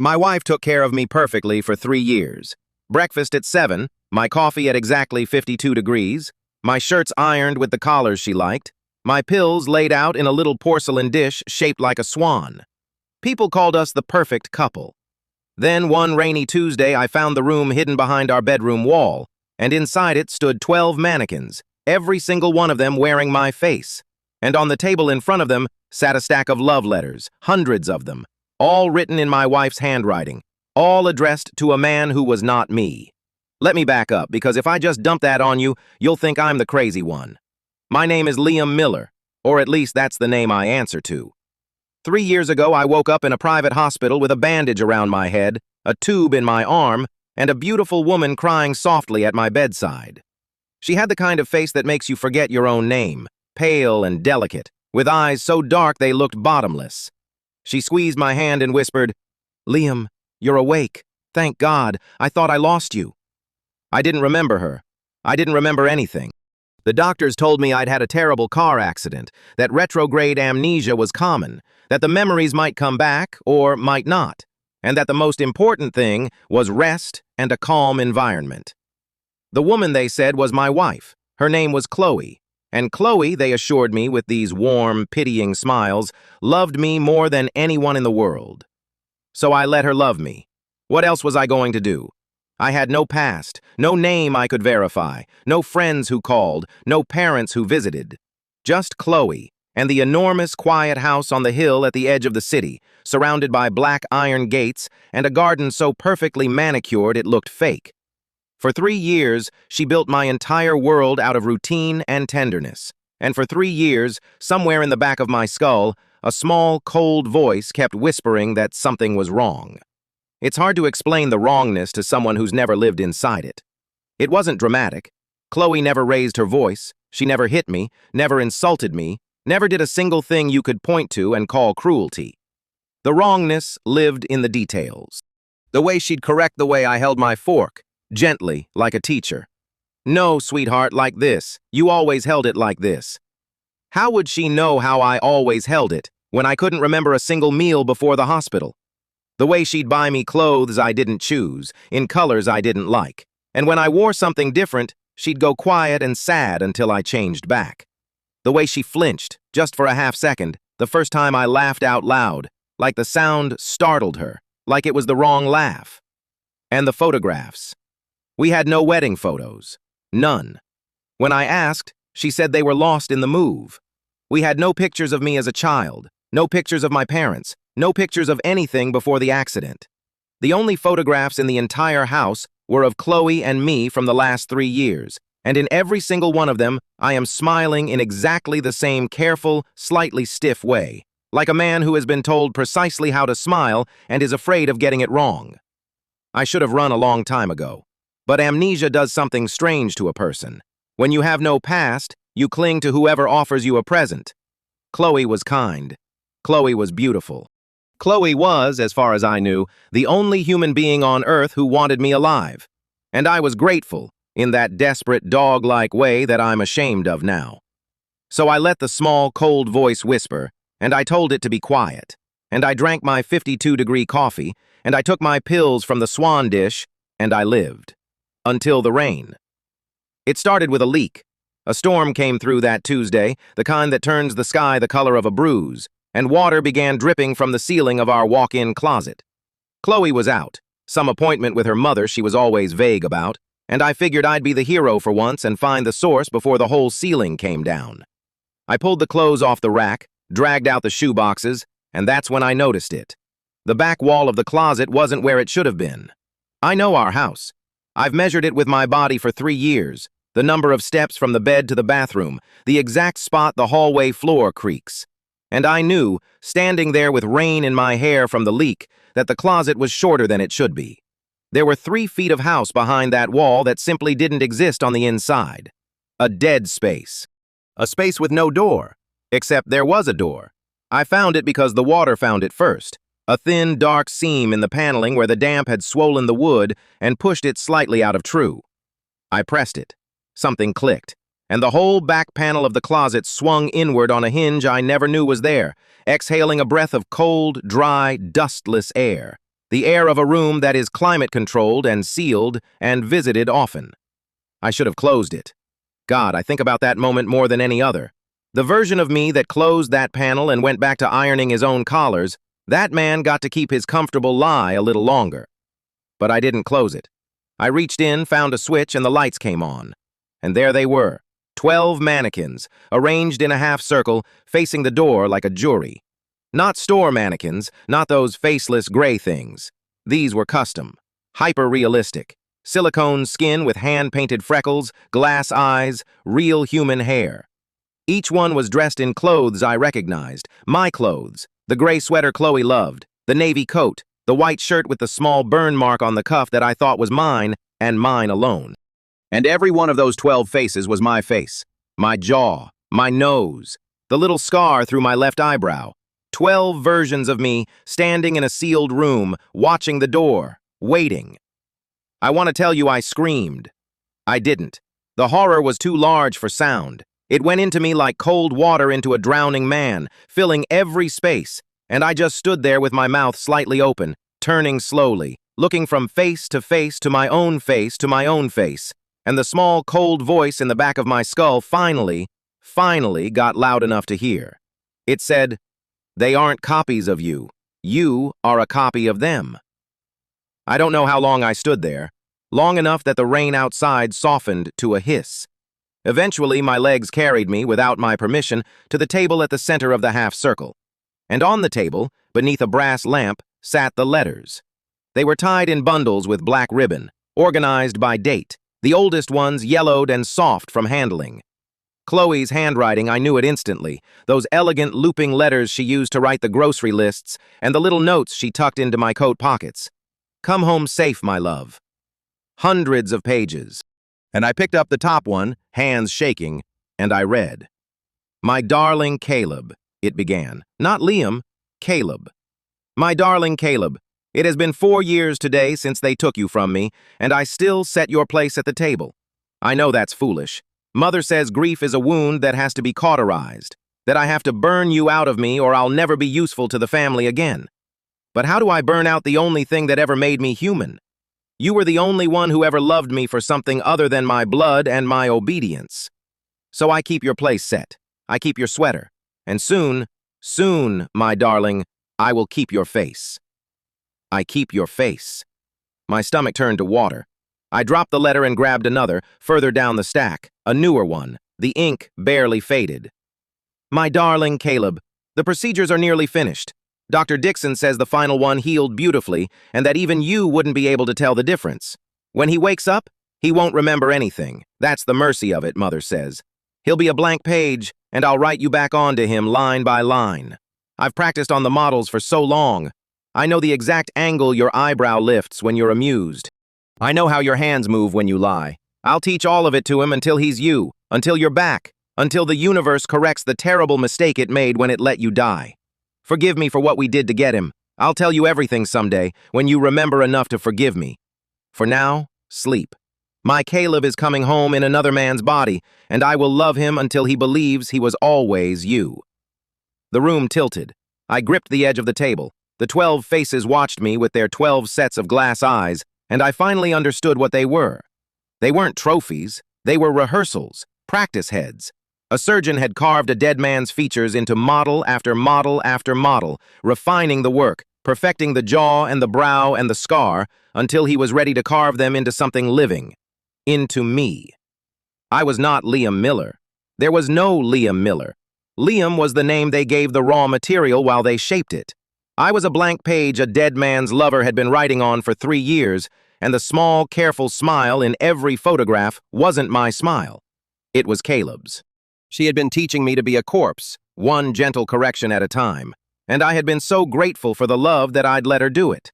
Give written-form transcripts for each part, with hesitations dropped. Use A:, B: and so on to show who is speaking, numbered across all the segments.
A: My wife took care of me perfectly for 3 years. Breakfast at 7, my coffee at exactly 52 degrees, my shirts ironed with the collars she liked, my pills laid out in a little porcelain dish shaped like a swan. People called us the perfect couple. Then one rainy Tuesday, I found the room hidden behind our bedroom wall, and inside it stood 12 mannequins, every single one of them wearing my face. And on the table in front of them sat a stack of love letters, hundreds of them, all written in my wife's handwriting, all addressed to a man who was not me. Let me back up, because if I just dump that on you, you'll think I'm the crazy one. My name is Liam Miller, or at least that's the name I answer to. 3 years ago, I woke up in a private hospital with a bandage around my head, a tube in my arm, and a beautiful woman crying softly at my bedside. She had the kind of face that makes you forget your own name, pale and delicate, with eyes so dark they looked bottomless. She squeezed my hand and whispered, "Liam, you're awake. Thank God. I thought I lost you." I didn't remember her. I didn't remember anything. The doctors told me I'd had a terrible car accident, that retrograde amnesia was common, that the memories might come back or might not, and that the most important thing was rest and a calm environment. The woman, they said, was my wife. Her name was Chloe. And Chloe, they assured me with these warm, pitying smiles, loved me more than anyone in the world. So I let her love me. What else was I going to do? I had no past, no name I could verify, no friends who called, no parents who visited. Just Chloe, and the enormous, quiet house on the hill at the edge of the city, surrounded by black iron gates and a garden so perfectly manicured it looked fake. For 3 years, she built my entire world out of routine and tenderness. And for 3 years, somewhere in the back of my skull, a small, cold voice kept whispering that something was wrong. It's hard to explain the wrongness to someone who's never lived inside it. It wasn't dramatic. Chloe never raised her voice. She never hit me, never insulted me, never did a single thing you could point to and call cruelty. The wrongness lived in the details. The way she'd correct the way I held my fork, gently, like a teacher. "No, sweetheart, like this. You always held it like this." How would she know how I always held it when I couldn't remember a single meal before the hospital? The way she'd buy me clothes I didn't choose, in colors I didn't like. And when I wore something different, she'd go quiet and sad until I changed back. The way she flinched, just for a half second, the first time I laughed out loud, like the sound startled her, like it was the wrong laugh. And the photographs. We had no wedding photos. None. When I asked, she said they were lost in the move. We had no pictures of me as a child, no pictures of my parents, no pictures of anything before the accident. The only photographs in the entire house were of Chloe and me from the last 3 years, and in every single one of them, I am smiling in exactly the same careful, slightly stiff way, like a man who has been told precisely how to smile and is afraid of getting it wrong. I should have run a long time ago. But amnesia does something strange to a person. When you have no past, you cling to whoever offers you a present. Chloe was kind. Chloe was beautiful. Chloe was, as far as I knew, the only human being on earth who wanted me alive. And I was grateful, in that desperate, dog-like way that I'm ashamed of now. So I let the small, cold voice whisper, and I told it to be quiet. And I drank my 52-degree coffee, and I took my pills from the swan dish, and I lived. Until the rain. It started with a leak. A storm came through that Tuesday, the kind that turns the sky the color of a bruise, and water began dripping from the ceiling of our walk-in closet. Chloe was out, some appointment with her mother she was always vague about, and I figured I'd be the hero for once and find the source before the whole ceiling came down. I pulled the clothes off the rack, dragged out the shoe boxes, and that's when I noticed it. The back wall of the closet wasn't where it should have been. I know our house. I've measured it with my body for 3 years, the number of steps from the bed to the bathroom, the exact spot the hallway floor creaks. And I knew, standing there with rain in my hair from the leak, that the closet was shorter than it should be. There were 3 feet of house behind that wall that simply didn't exist on the inside. A dead space. A space with no door. Except there was a door. I found it because the water found it first. A thin, dark seam in the paneling where the damp had swollen the wood and pushed it slightly out of true. I pressed it. Something clicked, and the whole back panel of the closet swung inward on a hinge I never knew was there, exhaling a breath of cold, dry, dustless air. the air of a room that is climate-controlled and sealed and visited often. I should have closed it. God, I think about that moment more than any other. The version of me that closed that panel and went back to ironing his own collars, that man got to keep his comfortable lie a little longer. But I didn't close it. I reached in, found a switch, and the lights came on. And there they were, 12 mannequins, arranged in a half-circle, facing the door like a jury. Not store mannequins, not those faceless gray things. These were custom, hyper-realistic. Silicone skin with hand-painted freckles, glass eyes, real human hair. Each one was dressed in clothes I recognized, my clothes, the gray sweater Chloe loved, the navy coat, the white shirt with the small burn mark on the cuff that I thought was mine, and mine alone. And every one of those 12 faces was my face, my jaw, my nose, the little scar through my left eyebrow. 12 versions of me standing in a sealed room, watching the door, waiting. I want to tell you I screamed. I didn't. The horror was too large for sound. It went into me like cold water into a drowning man, filling every space, and I just stood there with my mouth slightly open, turning slowly, looking from face to face to my own face to my own face, and the small cold voice in the back of my skull finally got loud enough to hear. It said, "They aren't copies of you. You are a copy of them." I don't know how long I stood there, long enough that the rain outside softened to a hiss. Eventually, my legs carried me, without my permission, to the table at the center of the half-circle. And on the table, beneath a brass lamp, sat the letters. They were tied in bundles with black ribbon, organized by date, the oldest ones yellowed and soft from handling. Chloe's handwriting, I knew it instantly, those elegant looping letters she used to write the grocery lists and the little notes she tucked into my coat pockets. "Come home safe, my love." Hundreds of pages. And I picked up the top one, hands shaking, and I read. "My darling Caleb," it began. Not Liam, Caleb. "My darling Caleb, it has been 4 years today since they took you from me, and I still set your place at the table. I know that's foolish. Mother says grief is a wound that has to be cauterized, that I have to burn you out of me or I'll never be useful to the family again. But how do I burn out the only thing that ever made me human? You were the only one who ever loved me for something other than my blood and my obedience. So I keep your place set. I keep your sweater. And soon, my darling, I will keep your face. I keep your face." My stomach turned to water. I dropped the letter and grabbed another, further down the stack, a newer one, the ink barely faded. "My darling Caleb, the procedures are nearly finished. Dr. Dixon says the final one healed beautifully and that even you wouldn't be able to tell the difference. When he wakes up, he won't remember anything. That's the mercy of it, Mother says. He'll be a blank page, and I'll write you back onto him line by line. I've practiced on the models for so long. I know the exact angle your eyebrow lifts when you're amused. I know how your hands move when you lie. I'll teach all of it to him until he's you, until you're back, until the universe corrects the terrible mistake it made when it let you die. Forgive me for what we did to get him. I'll tell you everything someday, when you remember enough to forgive me. For now, sleep. My Caleb is coming home in another man's body, and I will love him until he believes he was always you." The room tilted. I gripped the edge of the table. The 12 faces watched me with their 12 sets of glass eyes, and I finally understood what they were. They weren't trophies. They were rehearsals, practice heads. A surgeon had carved a dead man's features into model after model after model, refining the work, perfecting the jaw and the brow and the scar, until he was ready to carve them into something living. Into me. I was not Liam Miller. There was no Liam Miller. Liam was the name they gave the raw material while they shaped it. I was a blank page a dead man's lover had been writing on for 3 years, and the small, careful smile in every photograph wasn't my smile. It was Caleb's. She had been teaching me to be a corpse, one gentle correction at a time, and I had been so grateful for the love that I'd let her do it.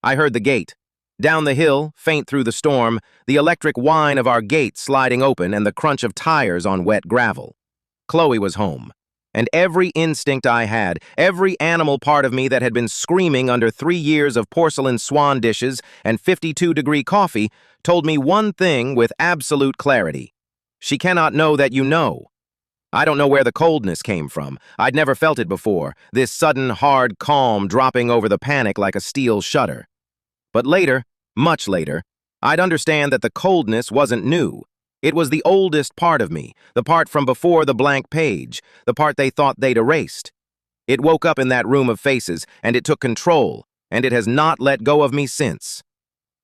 A: I heard the gate. Down the hill, faint through the storm, the electric whine of our gate sliding open and the crunch of tires on wet gravel. Chloe was home, and every instinct I had, every animal part of me that had been screaming under 3 years of porcelain swan dishes and 52-degree coffee, told me one thing with absolute clarity. She cannot know that you know. I don't know where the coldness came from. I'd never felt it before, this sudden, hard calm dropping over the panic like a steel shutter. But later, much later, I'd understand that the coldness wasn't new. It was the oldest part of me, the part from before the blank page, the part they thought they'd erased. It woke up in that room of faces, and it took control, and it has not let go of me since.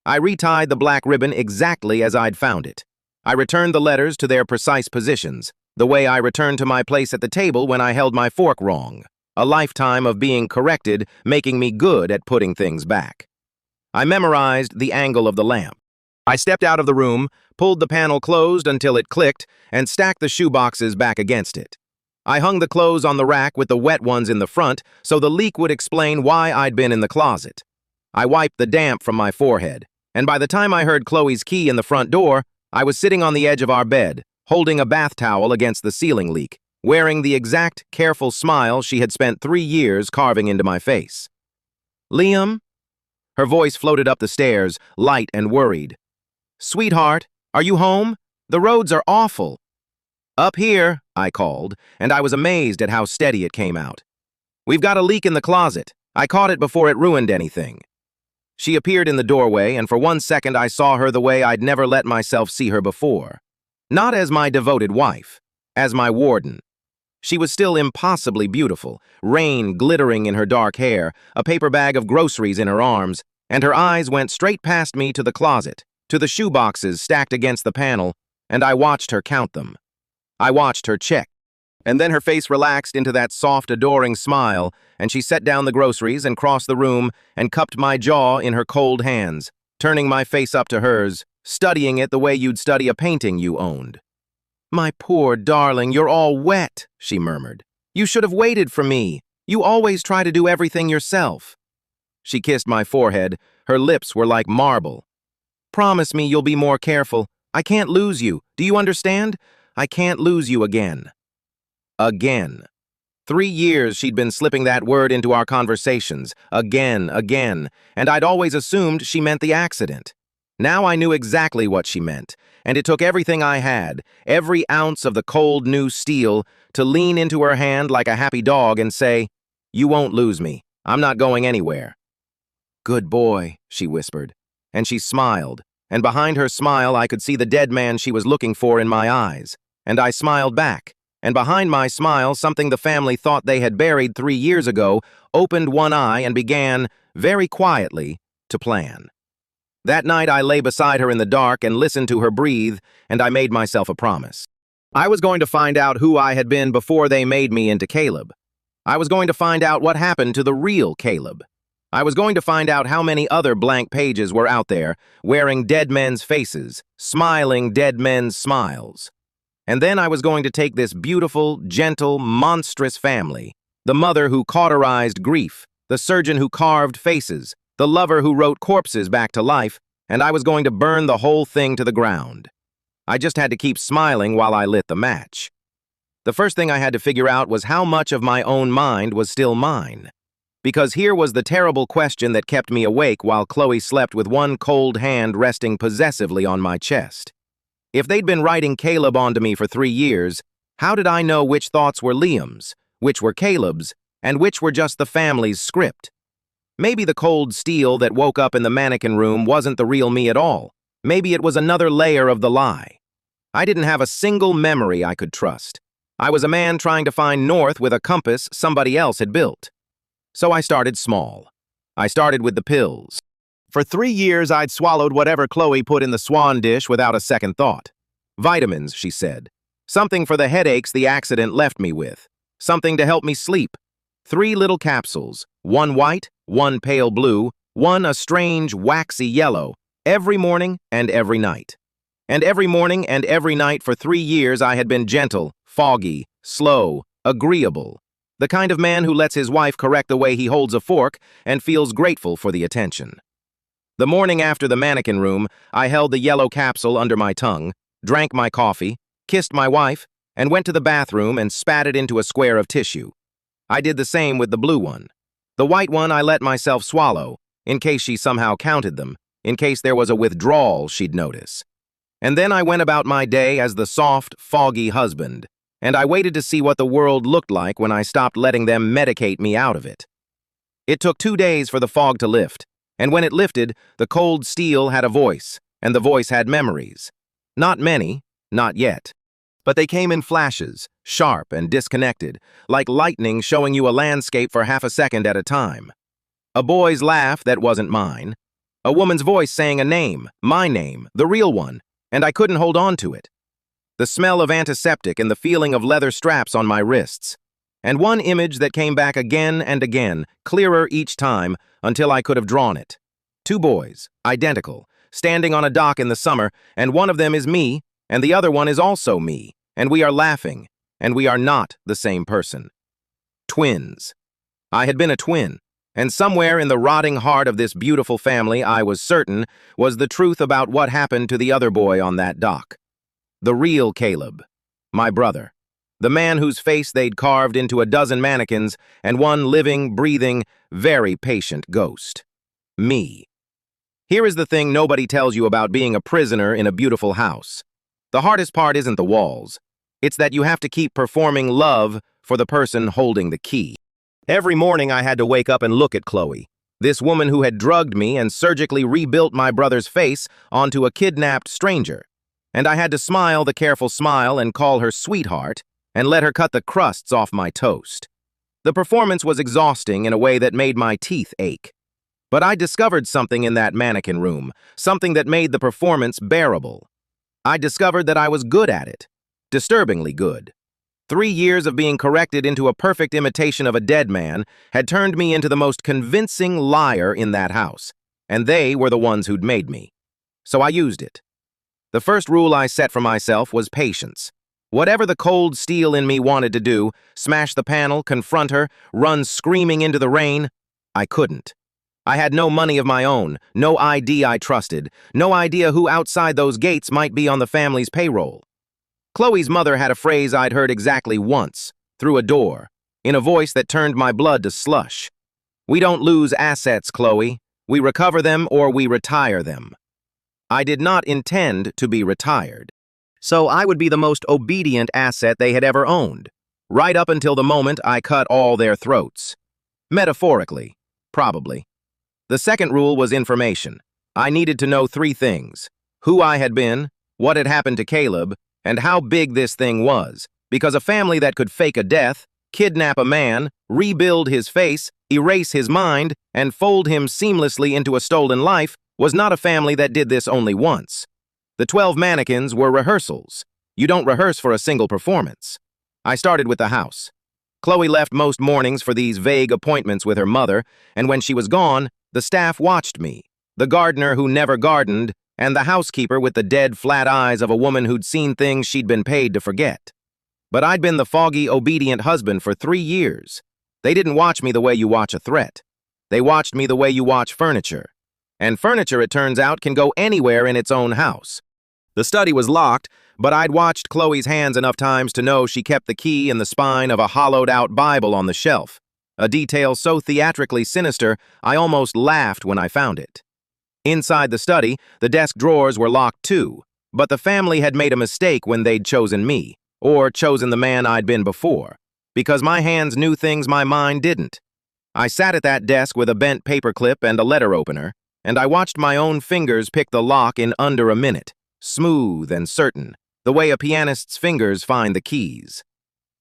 A: I retied the black ribbon exactly as I'd found it. I returned the letters to their precise positions, the way I returned to my place at the table when I held my fork wrong. A lifetime of being corrected, making me good at putting things back. I memorized the angle of the lamp. I stepped out of the room, pulled the panel closed until it clicked, and stacked the shoeboxes back against it. I hung the clothes on the rack with the wet ones in the front so the leak would explain why I'd been in the closet. I wiped the damp from my forehead, and by the time I heard Chloe's key in the front door, I was sitting on the edge of our bed, holding a bath towel against the ceiling leak, wearing the exact, careful smile she had spent 3 years carving into my face. "Liam?" Her voice floated up the stairs, light and worried. "Sweetheart, are you home? The roads are awful." "Up here," I called, and I was amazed at how steady it came out. "We've got a leak in the closet. I caught it before it ruined anything." She appeared in the doorway, and for 1 second I saw her the way I'd never let myself see her before. Not as my devoted wife, as my warden. She was still impossibly beautiful, rain glittering in her dark hair, a paper bag of groceries in her arms, and her eyes went straight past me to the closet, to the shoeboxes stacked against the panel, and I watched her count them. I watched her check. And then her face relaxed into that soft, adoring smile, and she set down the groceries and crossed the room and cupped my jaw in her cold hands, turning my face up to hers, studying it the way you'd study a painting you owned. "My poor darling, you're all wet," she murmured. "You should have waited for me. You always try to do everything yourself." She kissed my forehead. Her lips were like marble. "Promise me you'll be more careful. I can't lose you. Do you understand? I can't lose you again." Again. 3 years she'd been slipping that word into our conversations. Again, and I'd always assumed she meant the accident. Now I knew exactly what she meant, and it took everything I had, every ounce of the cold new steel, to lean into her hand like a happy dog and say, "You won't lose me. I'm not going anywhere." "Good boy," she whispered, and she smiled, and behind her smile I could see the dead man she was looking for in my eyes, and I smiled back. And behind my smile, something the family thought they had buried 3 years ago opened one eye and began, very quietly, to plan. That night I lay beside her in the dark and listened to her breathe, and I made myself a promise. I was going to find out who I had been before they made me into Caleb. I was going to find out what happened to the real Caleb. I was going to find out how many other blank pages were out there, wearing dead men's faces, smiling dead men's smiles. And then I was going to take this beautiful, gentle, monstrous family, the mother who cauterized grief, the surgeon who carved faces, the lover who wrote corpses back to life, and I was going to burn the whole thing to the ground. I just had to keep smiling while I lit the match. The first thing I had to figure out was how much of my own mind was still mine. Because here was the terrible question that kept me awake while Chloe slept with one cold hand resting possessively on my chest. If they'd been writing Caleb onto me for 3 years, how did I know which thoughts were Liam's, which were Caleb's, and which were just the family's script? Maybe the cold steel that woke up in the mannequin room wasn't the real me at all. Maybe it was another layer of the lie. I didn't have a single memory I could trust. I was a man trying to find north with a compass somebody else had built. So I started small. I started with the pills. For 3 years, I'd swallowed whatever Chloe put in the swan dish without a second thought. Vitamins, she said. Something for the headaches the accident left me with. Something to help me sleep. 3 little capsules, one white, one pale blue, one a strange, waxy yellow, every morning and every night. And every morning and every night for 3 years I had been gentle, foggy, slow, agreeable. The kind of man who lets his wife correct the way he holds a fork and feels grateful for the attention. The morning after the mannequin room, I held the yellow capsule under my tongue, drank my coffee, kissed my wife, and went to the bathroom and spat it into a square of tissue. I did the same with the blue one. The white one I let myself swallow, in case she somehow counted them, in case there was a withdrawal she'd notice. And then I went about my day as the soft, foggy husband, and I waited to see what the world looked like when I stopped letting them medicate me out of it. It took 2 days for the fog to lift, And when it lifted, the cold steel had a voice, and the voice had memories. Not many, not yet. But they came in flashes, sharp and disconnected, like lightning showing you a landscape for half a second at a time. A boy's laugh that wasn't mine. A woman's voice saying a name, my name, the real one, and I couldn't hold on to it. The smell of antiseptic and the feeling of leather straps on my wrists. And one image that came back again and again, clearer each time, until I could have drawn it. Two boys, identical, standing on a dock in the summer, and one of them is me, and the other one is also me, and we are laughing, and we are not the same person. Twins. I had been a twin, and somewhere in the rotting heart of this beautiful family, I was certain, was the truth about what happened to the other boy on that dock. The real Caleb. My brother. The man whose face they'd carved into a dozen mannequins and one living, breathing, very patient ghost. Me. Here is the thing nobody tells you about being a prisoner in a beautiful house. The hardest part isn't the walls. It's that you have to keep performing love for the person holding the key. Every morning I had to wake up and look at Chloe, this woman who had drugged me and surgically rebuilt my brother's face onto a kidnapped stranger. And I had to smile the careful smile and call her sweetheart, and let her cut the crusts off my toast. The performance was exhausting in a way that made my teeth ache. But I discovered something in that mannequin room, something that made the performance bearable. I discovered that I was good at it, disturbingly good. 3 years of being corrected into a perfect imitation of a dead man had turned me into the most convincing liar in that house, and they were the ones who'd made me. So I used it. The first rule I set for myself was patience. Whatever the cold steel in me wanted to do, smash the panel, confront her, run screaming into the rain, I couldn't. I had no money of my own, no ID I trusted, no idea who outside those gates might be on the family's payroll. Chloe's mother had a phrase I'd heard exactly once, through a door, in a voice that turned my blood to slush. We don't lose assets, Chloe. We recover them or we retire them. I did not intend to be retired. So I would be the most obedient asset they had ever owned, right up until the moment I cut all their throats. Metaphorically, probably. The second rule was information. I needed to know 3 things: who I had been, what had happened to Caleb, and how big this thing was, because a family that could fake a death, kidnap a man, rebuild his face, erase his mind, and fold him seamlessly into a stolen life was not a family that did this only once. The 12 mannequins were rehearsals. You don't rehearse for a single performance. I started with the house. Chloe left most mornings for these vague appointments with her mother, and when she was gone, the staff watched me, the gardener who never gardened, and the housekeeper with the dead, flat eyes of a woman who'd seen things she'd been paid to forget. But I'd been the foggy, obedient husband for 3 years. They didn't watch me the way you watch a threat. They watched me the way you watch furniture. And furniture, it turns out, can go anywhere in its own house. The study was locked, but I'd watched Chloe's hands enough times to know she kept the key in the spine of a hollowed-out Bible on the shelf, a detail so theatrically sinister I almost laughed when I found it. Inside the study, the desk drawers were locked too, but the family had made a mistake when they'd chosen me, or chosen the man I'd been before, because my hands knew things my mind didn't. I sat at that desk with a bent paperclip and a letter opener, and I watched my own fingers pick the lock in under a minute, smooth and certain, the way a pianist's fingers find the keys.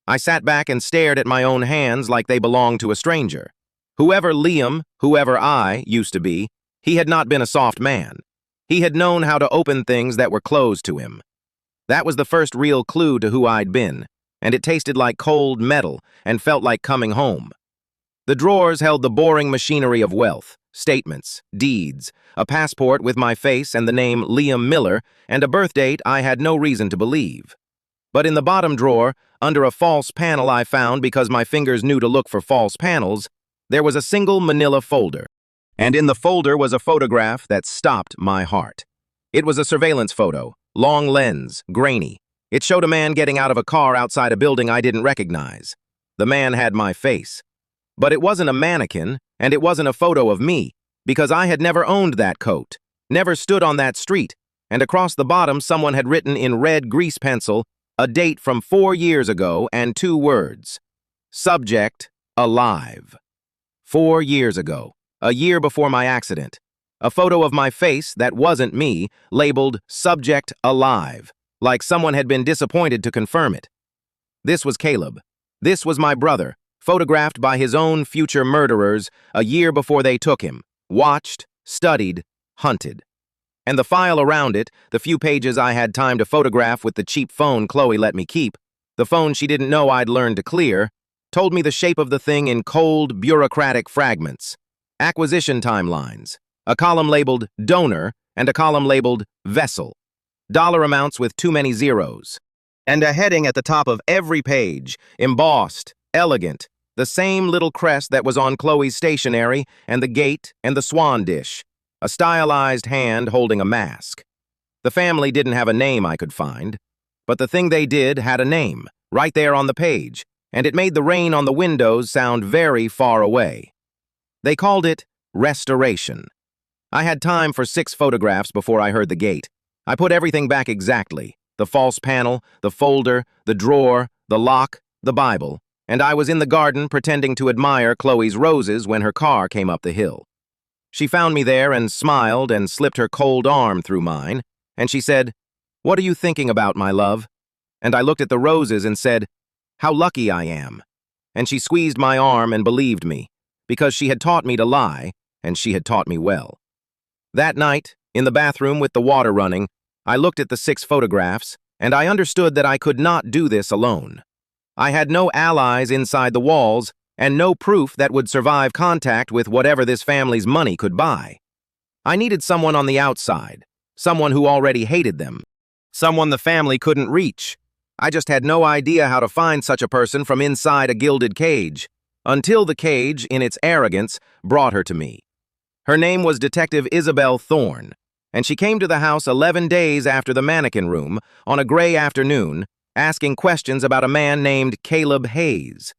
A: I sat back and stared at my own hands like they belonged to a stranger. Whoever Liam, whoever I, used to be, he had not been a soft man. He had known how to open things that were closed to him. That was the first real clue to who I'd been, and it tasted like cold metal and felt like coming home. The drawers held the boring machinery of wealth, statements, deeds, a passport with my face and the name Liam Miller, and a birth date I had no reason to believe. But in the bottom drawer, under a false panel I found because my fingers knew to look for false panels, there was a single manila folder. And in the folder was a photograph that stopped my heart. It was a surveillance photo, long lens, grainy. It showed a man getting out of a car outside a building I didn't recognize. The man had my face. But it wasn't a mannequin, and it wasn't a photo of me, because I had never owned that coat, never stood on that street, and across the bottom someone had written in red grease pencil a date from 4 years ago and 2 words. Subject, alive. 4 years ago, a year before my accident, A photo of my face that wasn't me, labeled Subject Alive, like someone had been disappointed to confirm it. This was Caleb. This was my brother, photographed by his own future murderers a year before they took him, watched, studied, hunted. And the file around it, the few pages I had time to photograph with the cheap phone Chloe let me keep, the phone she didn't know I'd learned to clear, told me the shape of the thing in cold, bureaucratic fragments. Acquisition timelines, a column labeled donor and a column labeled vessel. Dollar amounts with too many zeros. And a heading at the top of every page, embossed, elegant, the same little crest that was on Chloe's stationery and the gate and the swan dish, a stylized hand holding a mask. The family didn't have a name I could find, but the thing they did had a name, right there on the page, and it made the rain on the windows sound very far away. They called it restoration. I had time for 6 photographs before I heard the gate. I put everything back exactly, the false panel, the folder, the drawer, the lock, the Bible, and I was in the garden pretending to admire Chloe's roses when her car came up the hill. She found me there and smiled and slipped her cold arm through mine, and she said, "What are you thinking about, my love?" And I looked at the roses and said, "How lucky I am." And she squeezed my arm and believed me, because she had taught me to lie, and she had taught me well. That night, in the bathroom with the water running, I looked at the 6 photographs, and I understood that I could not do this alone. I had no allies inside the walls, and no proof that would survive contact with whatever this family's money could buy. I needed someone on the outside, someone who already hated them, someone the family couldn't reach. I just had no idea how to find such a person from inside a gilded cage, until the cage, in its arrogance, brought her to me. Her name was Detective Isabel Thorne, and she came to the house 11 days after the mannequin room on a gray afternoon, asking questions about a man named Caleb Hayes.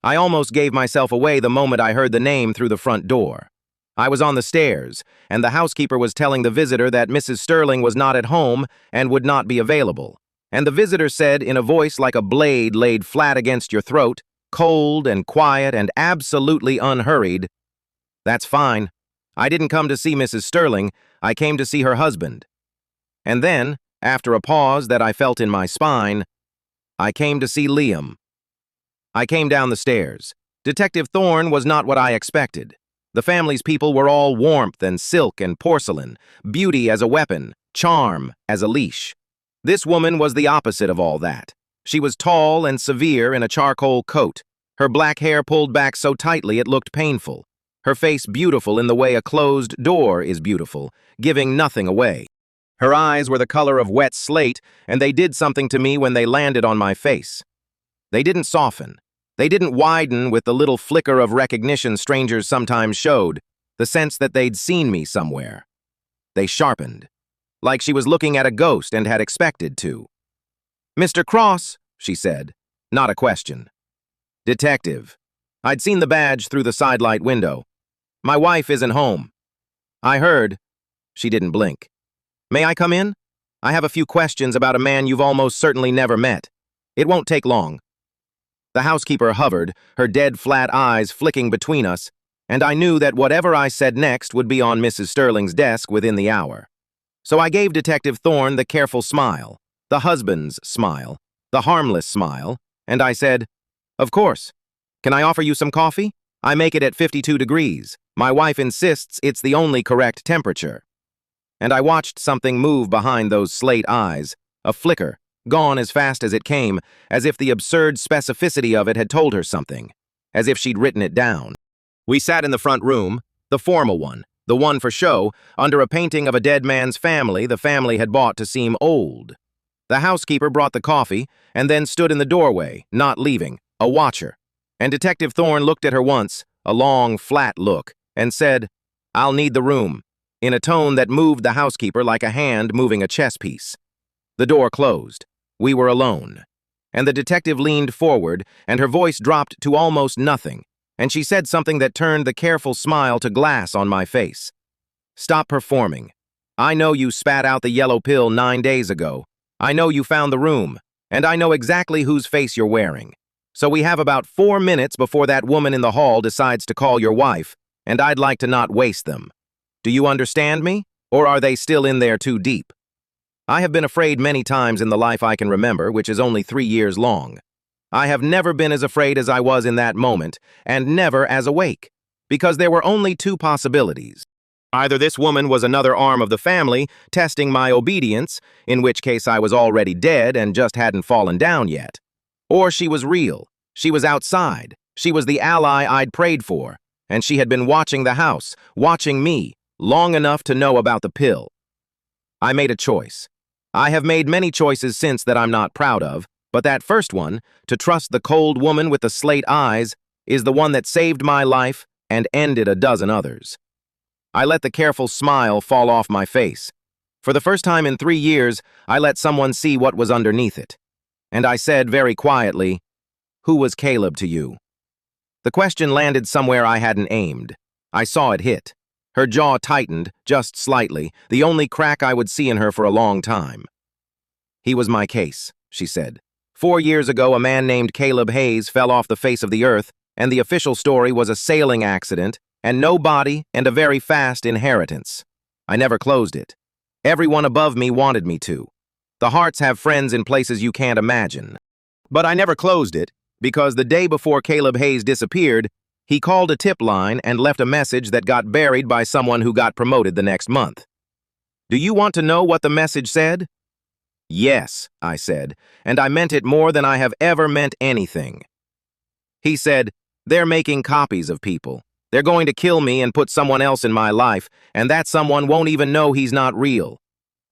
A: I almost gave myself away the moment I heard the name through the front door. I was on the stairs, and the housekeeper was telling the visitor that Mrs. Sterling was not at home and would not be available. And the visitor said in a voice like a blade laid flat against your throat, cold and quiet and absolutely unhurried, "That's fine. I didn't come to see Mrs. Sterling, I came to see her husband." And then, after a pause that I felt in my spine, "I came to see Liam." I came down the stairs. Detective Thorne was not what I expected. The family's people were all warmth and silk and porcelain, beauty as a weapon, charm as a leash. This woman was the opposite of all that. She was tall and severe in a charcoal coat, her black hair pulled back so tightly it looked painful, her face beautiful in the way a closed door is beautiful, giving nothing away. Her eyes were the color of wet slate, and they did something to me when they landed on my face. They didn't soften. They didn't widen with the little flicker of recognition strangers sometimes showed, the sense that they'd seen me somewhere. They sharpened, like she was looking at a ghost and had expected to. "Mr. Cross," she said, not a question. "Detective." I'd seen the badge through the sidelight window. "My wife isn't home." "I heard." She didn't blink. "May I come in? I have a few questions about a man you've almost certainly never met. It won't take long." The housekeeper hovered, her dead flat eyes flicking between us, and I knew that whatever I said next would be on Mrs. Sterling's desk within the hour. So I gave Detective Thorne the careful smile, the husband's smile, the harmless smile, and I said, "Of course. Can I offer you some coffee? I make it at 52 degrees. My wife insists it's the only correct temperature." And I watched something move behind those slate eyes, a flicker, gone as fast as it came, as if the absurd specificity of it had told her something, as if she'd written it down. We sat in the front room, the formal one, the one for show, under a painting of a dead man's family the family had bought to seem old. The housekeeper brought the coffee, and then stood in the doorway, not leaving, a watcher. And Detective Thorne looked at her once, a long, flat look, and said, "I'll need the room," in a tone that moved the housekeeper like a hand moving a chess piece. The door closed. We were alone. And the detective leaned forward, and her voice dropped to almost nothing, and she said something that turned the careful smile to glass on my face. "Stop performing. I know you spat out the yellow pill 9 days ago. I know you found the room, and I know exactly whose face you're wearing. So we have about 4 minutes before that woman in the hall decides to call your wife, and I'd like to not waste them. Do you understand me? Or are they still in there too deep? I have been afraid many times in the life I can remember, which is only 3 years long. I have never been as afraid as I was in that moment, and never as awake, because there were only two possibilities. Either this woman was another arm of the family, testing my obedience, in which case I was already dead and just hadn't fallen down yet. Or she was real. She was outside. She was the ally I'd prayed for, and she had been watching the house, watching me, long enough to know about the pill. I made a choice. I have made many choices since that I'm not proud of, but that first one, to trust the cold woman with the slate eyes, is the one that saved my life and ended a dozen others. I let the careful smile fall off my face. For the first time in 3 years, I let someone see what was underneath it. And I said very quietly, "Who was Caleb to you?" The question landed somewhere I hadn't aimed. I saw it hit. Her jaw tightened, just slightly, the only crack I would see in her for a long time. "He was my case," she said. 4 years ago, a man named Caleb Hayes fell off the face of the earth, and the official story was a sailing accident, and no body, and a very fast inheritance. I never closed it. Everyone above me wanted me to. The hearts have friends in places you can't imagine. But I never closed it, because the day before Caleb Hayes disappeared, he called a tip line and left a message that got buried by someone who got promoted the next month. Do you want to know what the message said? Yes, I said, and I meant it more than I have ever meant anything. He said, "They're making copies of people. They're going to kill me and put someone else in my life, and that someone won't even know he's not real.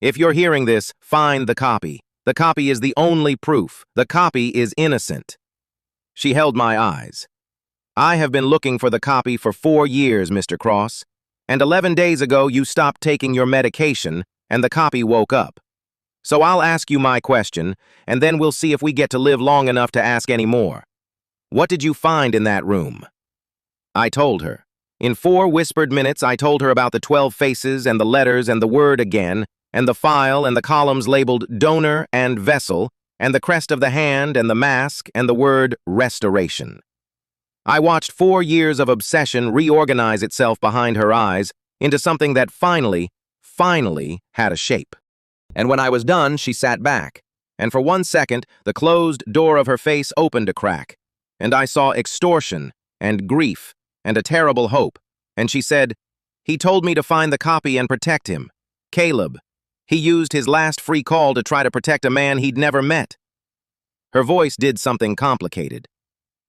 A: If you're hearing this, find the copy. The copy is the only proof. The copy is innocent." She held my eyes. "I have been looking for the copy for 4 years, Mr. Cross, and 11 days ago you stopped taking your medication, and the copy woke up. So I'll ask you my question, and then we'll see if we get to live long enough to ask any more. What did you find in that room?" I told her. In 4 whispered minutes, I told her about the 12 faces and the letters and the word again, and the file and the columns labeled donor and vessel, and the crest of the hand and the mask and the word restoration. I watched 4 years of obsession reorganize itself behind her eyes into something that finally had a shape. And when I was done, she sat back, and for 1 second, the closed door of her face opened a crack, and I saw extortion and grief and a terrible hope, and she said, "He told me to find the copy and protect him. Caleb. He used his last free call to try to protect a man he'd never met." Her voice did something complicated.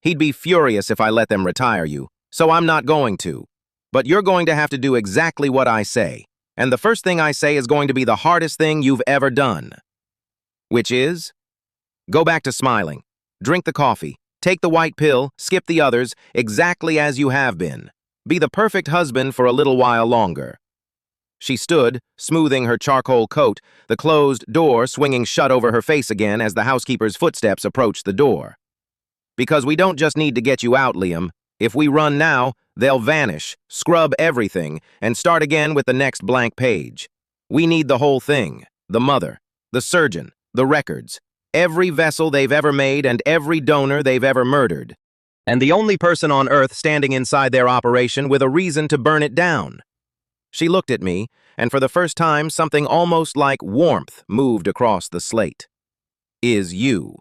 A: "He'd be furious if I let them retire you, so I'm not going to. But you're going to have to do exactly what I say. And the first thing I say is going to be the hardest thing you've ever done. Which is? Go back to smiling. Drink the coffee. Take the white pill. Skip the others, exactly as you have been. Be the perfect husband for a little while longer." She stood, smoothing her charcoal coat, the closed door swinging shut over her face again as the housekeeper's footsteps approached the door. "Because we don't just need to get you out, Liam. If we run now, they'll vanish, scrub everything, and start again with the next blank page. We need the whole thing, the mother, the surgeon, the records, every vessel they've ever made and every donor they've ever murdered. And the only person on Earth standing inside their operation with a reason to burn it down." She looked at me, and for the first time something almost like warmth moved across the slate. "Is you."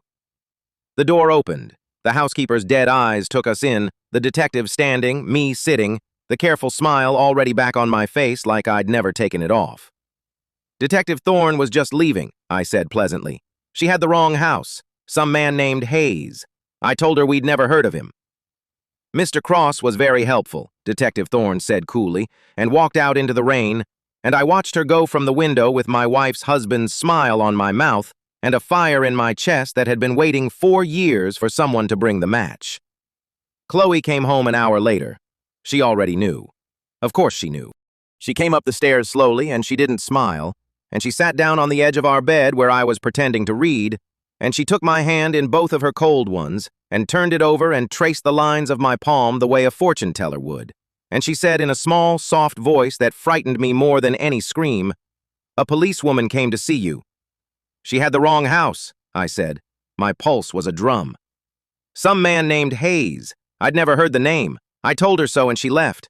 A: The door opened. The housekeeper's dead eyes took us in, the detective standing, me sitting, the careful smile already back on my face like I'd never taken it off. "Detective Thorne was just leaving," I said pleasantly. "She had the wrong house. Some man named Hayes. I told her we'd never heard of him." "Mr. Cross was very helpful," Detective Thorne said coolly, and walked out into the rain, and I watched her go from the window with my wife's husband's smile on my mouth and a fire in my chest that had been waiting 4 years for someone to bring the match. Chloe came home an hour later. She already knew. Of course she knew. She came up the stairs slowly, and she didn't smile, and she sat down on the edge of our bed where I was pretending to read, and she took my hand in both of her cold ones and turned it over and traced the lines of my palm the way a fortune teller would. And she said in a small, soft voice that frightened me more than any scream, "A policewoman came to see you." "She had the wrong house," I said. My pulse was a drum. "Some man named Hayes. I'd never heard the name. I told her so and she left."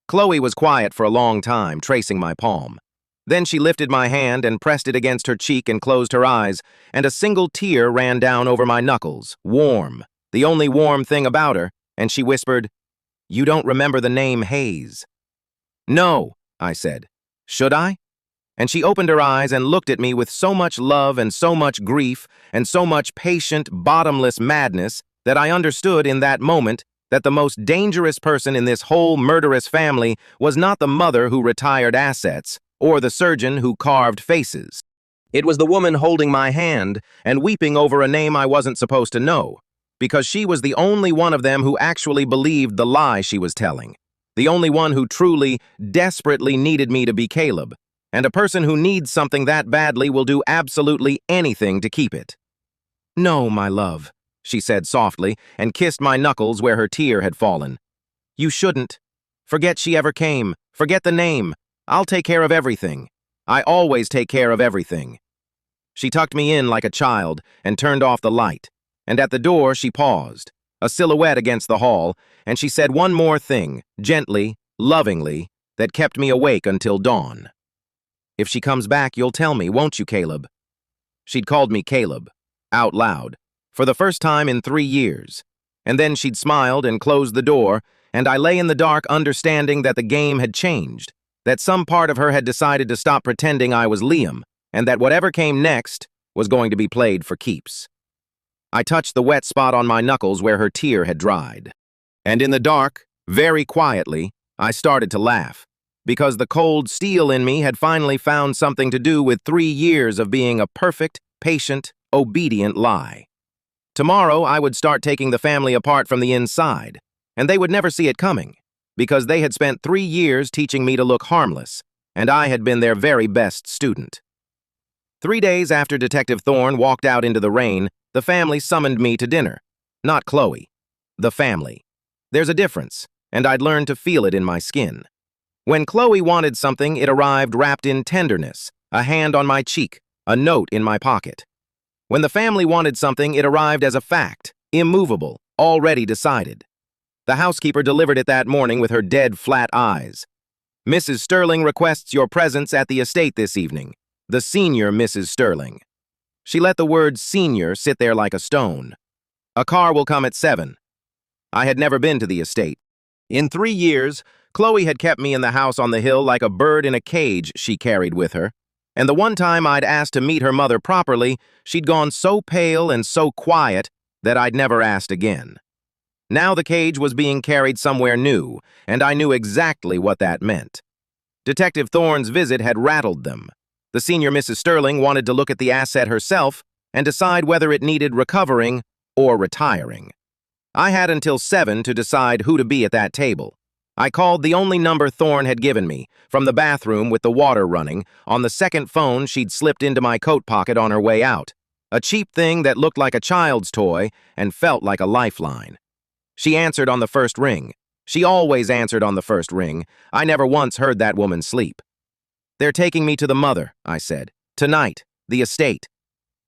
A: Chloe was quiet for a long time, tracing my palm. Then she lifted my hand and pressed it against her cheek and closed her eyes, and a single tear ran down over my knuckles, warm, the only warm thing about her, and she whispered, "You don't remember the name Hayes." "No," I said. "Should I?" And she opened her eyes and looked at me with so much love and so much grief and so much patient, bottomless madness that I understood in that moment that the most dangerous person in this whole murderous family was not the mother who retired assets or the surgeon who carved faces. It was the woman holding my hand and weeping over a name I wasn't supposed to know, because she was the only one of them who actually believed the lie she was telling, the only one who truly, desperately needed me to be Caleb, and a person who needs something that badly will do absolutely anything to keep it. "No, my love," she said softly and kissed my knuckles where her tear had fallen. "You shouldn't. Forget she ever came. Forget the name. I'll take care of everything. I always take care of everything." She tucked me in like a child and turned off the light, and at the door she paused, a silhouette against the hall, and she said one more thing, gently, lovingly, that kept me awake until dawn. "If she comes back, you'll tell me, won't you, Caleb?" She'd called me Caleb, out loud, for the first time in 3 years, and then she'd smiled and closed the door, and I lay in the dark understanding that the game had changed, that some part of her had decided to stop pretending I was Liam, and that whatever came next was going to be played for keeps. I touched the wet spot on my knuckles where her tear had dried. And in the dark, very quietly, I started to laugh, because the cold steel in me had finally found something to do with 3 years of being a perfect, patient, obedient lie. Tomorrow, I would start taking the family apart from the inside, and they would never see it coming, because they had spent 3 years teaching me to look harmless, and I had been their very best student. 3 days after Detective Thorne walked out into the rain, the family summoned me to dinner. Not Chloe. The family. There's a difference, and I'd learned to feel it in my skin. When Chloe wanted something, it arrived wrapped in tenderness, a hand on my cheek, a note in my pocket. When the family wanted something, it arrived as a fact, immovable, already decided. The housekeeper delivered it that morning with her dead, flat eyes. "Mrs. Sterling requests your presence at the estate this evening. The senior Mrs. Sterling." She let the word senior sit there like a stone. "A car will come at 7. I had never been to the estate. In 3 years, Chloe had kept me in the house on the hill like a bird in a cage she carried with her, and the one time I'd asked to meet her mother properly, she'd gone so pale and so quiet that I'd never asked again. Now the cage was being carried somewhere new, and I knew exactly what that meant. Detective Thorne's visit had rattled them. The senior Mrs. Sterling wanted to look at the asset herself and decide whether it needed recovering or retiring. I had until 7 to decide who to be at that table. I called the only number Thorne had given me, from the bathroom with the water running, on the second phone she'd slipped into my coat pocket on her way out, a cheap thing that looked like a child's toy and felt like a lifeline. She answered on the first ring. She always answered on the first ring. I never once heard that woman sleep. "They're taking me to the mother," I said. "Tonight, the estate."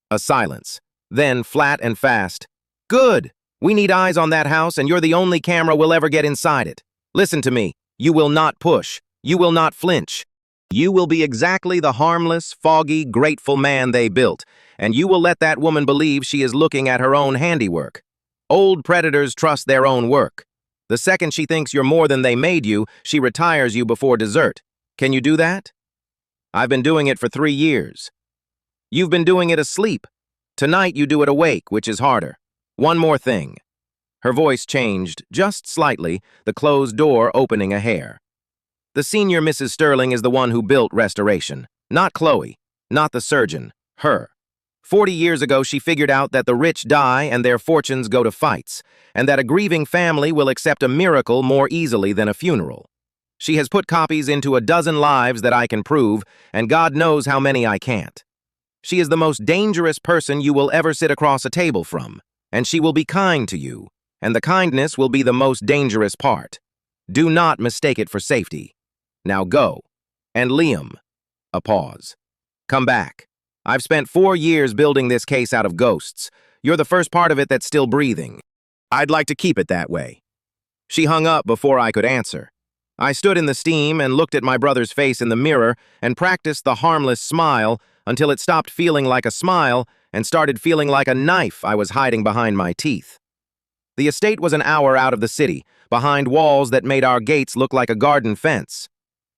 A: A silence. Then, flat and fast, "Good! We need eyes on that house, and you're the only camera we'll ever get inside it. Listen to me. You will not push. You will not flinch. You will be exactly the harmless, foggy, grateful man they built, and you will let that woman believe she is looking at her own handiwork. Old predators trust their own work. The second she thinks you're more than they made you, she retires you before dessert. Can you do that? I've been doing it for 3 years. You've been doing it asleep. Tonight you do it awake, which is harder. One more thing." Her voice changed, just slightly, the closed door opening a hair. "The senior Mrs. Sterling is the one who built restoration. Not Chloe. Not the surgeon. Her. 40 years ago, she figured out that the rich die and their fortunes go to fights, and that a grieving family will accept a miracle more easily than a funeral. She has put copies into a dozen lives that I can prove, and God knows how many I can't. She is the most dangerous person you will ever sit across a table from, and she will be kind to you, and the kindness will be the most dangerous part. Do not mistake it for safety. Now go. And Liam." A pause. "Come back. I've spent 4 years building this case out of ghosts. You're the first part of it that's still breathing. I'd like to keep it that way." She hung up before I could answer. I stood in the steam and looked at my brother's face in the mirror and practiced the harmless smile until it stopped feeling like a smile and started feeling like a knife I was hiding behind my teeth. The estate was an hour out of the city, behind walls that made our gates look like a garden fence.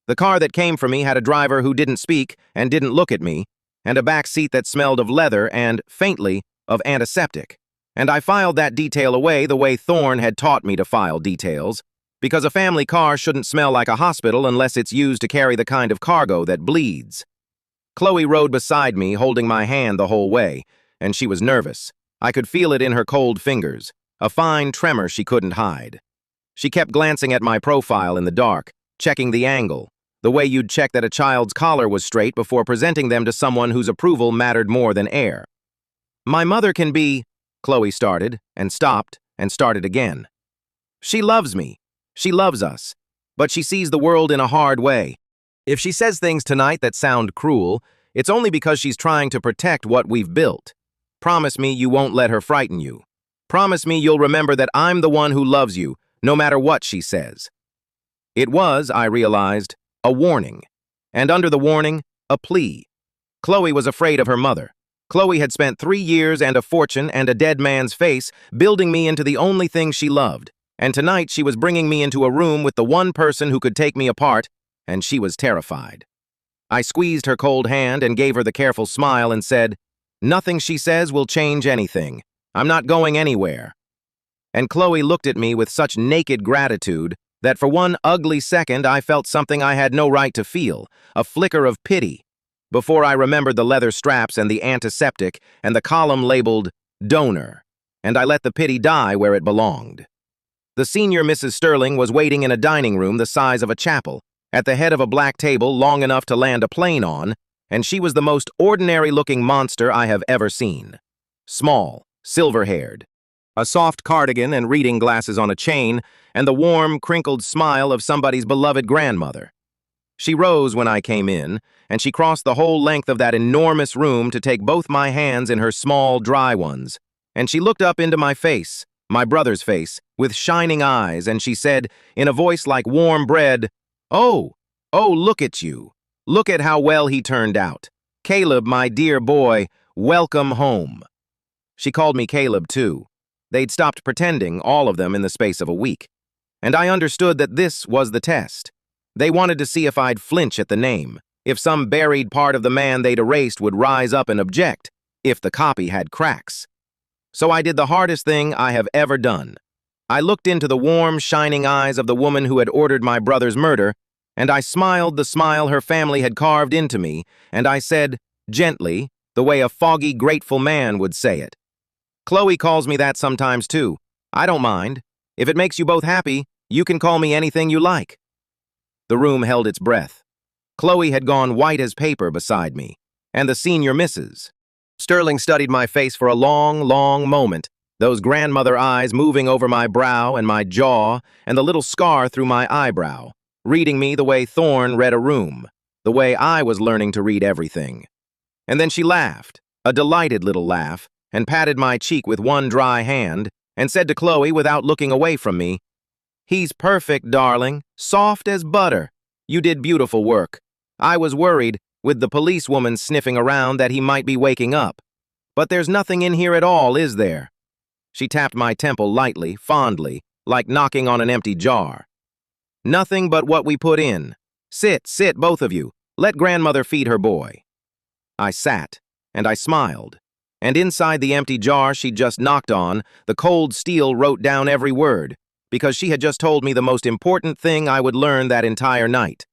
A: The car that came for me had a driver who didn't speak and didn't look at me, and a back seat that smelled of leather and, faintly, of antiseptic. And I filed that detail away the way Thorne had taught me to file details, because a family car shouldn't smell like a hospital unless it's used to carry the kind of cargo that bleeds. Chloe rode beside me, holding my hand the whole way, and she was nervous. I could feel it in her cold fingers, a fine tremor she couldn't hide. She kept glancing at my profile in the dark, checking the angle, the way you'd check that a child's collar was straight before presenting them to someone whose approval mattered more than air. My mother can be, Chloe started, and stopped, and started again. She loves me. She loves us. But she sees the world in a hard way. If she says things tonight that sound cruel, it's only because she's trying to protect what we've built. Promise me you won't let her frighten you. Promise me you'll remember that I'm the one who loves you, no matter what she says. It was, I realized, a warning. And under the warning, a plea. Chloe was afraid of her mother. Chloe had spent 3 years and a fortune and a dead man's face building me into the only thing she loved. And tonight she was bringing me into a room with the one person who could take me apart, and she was terrified. I squeezed her cold hand and gave her the careful smile and said, "Nothing she says will change anything. I'm not going anywhere." And Chloe looked at me with such naked gratitude that for one ugly second I felt something I had no right to feel, a flicker of pity, before I remembered the leather straps and the antiseptic and the column labeled donor, and I let the pity die where it belonged. The senior Mrs. Sterling was waiting in a dining room the size of a chapel, at the head of a black table long enough to land a plane on, and she was the most ordinary-looking monster I have ever seen. Small, silver-haired, a soft cardigan and reading glasses on a chain, and the warm, crinkled smile of somebody's beloved grandmother. She rose when I came in, and she crossed the whole length of that enormous room to take both my hands in her small, dry ones, and she looked up into my face, my brother's face, with shining eyes, and she said, in a voice like warm bread, "Oh, look at you. Look at how well he turned out. Caleb, my dear boy, welcome home." She called me Caleb, too. They'd stopped pretending, all of them, in the space of a week. And I understood that this was the test. They wanted to see if I'd flinch at the name, if some buried part of the man they'd erased would rise up and object, if the copy had cracks. So I did the hardest thing I have ever done. I looked into the warm, shining eyes of the woman who had ordered my brother's murder, and I smiled the smile her family had carved into me, and I said, gently, the way a foggy, grateful man would say it, "Chloe calls me that sometimes, too. I don't mind. If it makes you both happy, you can call me anything you like." The room held its breath. Chloe had gone white as paper beside me, and the senior Mrs. Sterling studied my face for a long, long moment, those grandmother eyes moving over my brow and my jaw and the little scar through my eyebrow, reading me the way Thorne read a room, the way I was learning to read everything. And then she laughed, a delighted little laugh, and patted my cheek with one dry hand, and said to Chloe without looking away from me, "He's perfect, darling, soft as butter. You did beautiful work. I was worried, with the policewoman sniffing around, that he might be waking up. But there's nothing in here at all, is there?" She tapped my temple lightly, fondly, like knocking on an empty jar. "Nothing but what we put in. Sit, both of you. Let grandmother feed her boy." I sat, and I smiled. And inside the empty jar she'd just knocked on, the cold steel wrote down every word, because she had just told me the most important thing I would learn that entire night.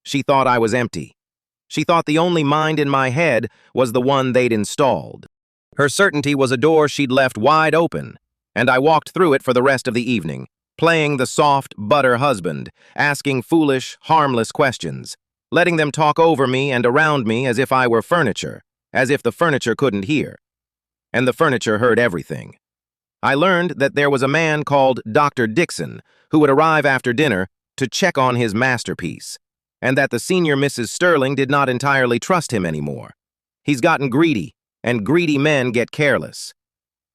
A: She thought I was empty. She thought the only mind in my head was the one they'd installed. Her certainty was a door she'd left wide open, and I walked through it for the rest of the evening, playing the soft butter husband, asking foolish, harmless questions, letting them talk over me and around me as if I were furniture, as if the furniture couldn't hear. And the furniture heard everything. I learned that there was a man called Dr. Dixon who would arrive after dinner to check on his masterpiece, and that the senior Mrs. Sterling did not entirely trust him anymore. He's gotten greedy, and greedy men get careless.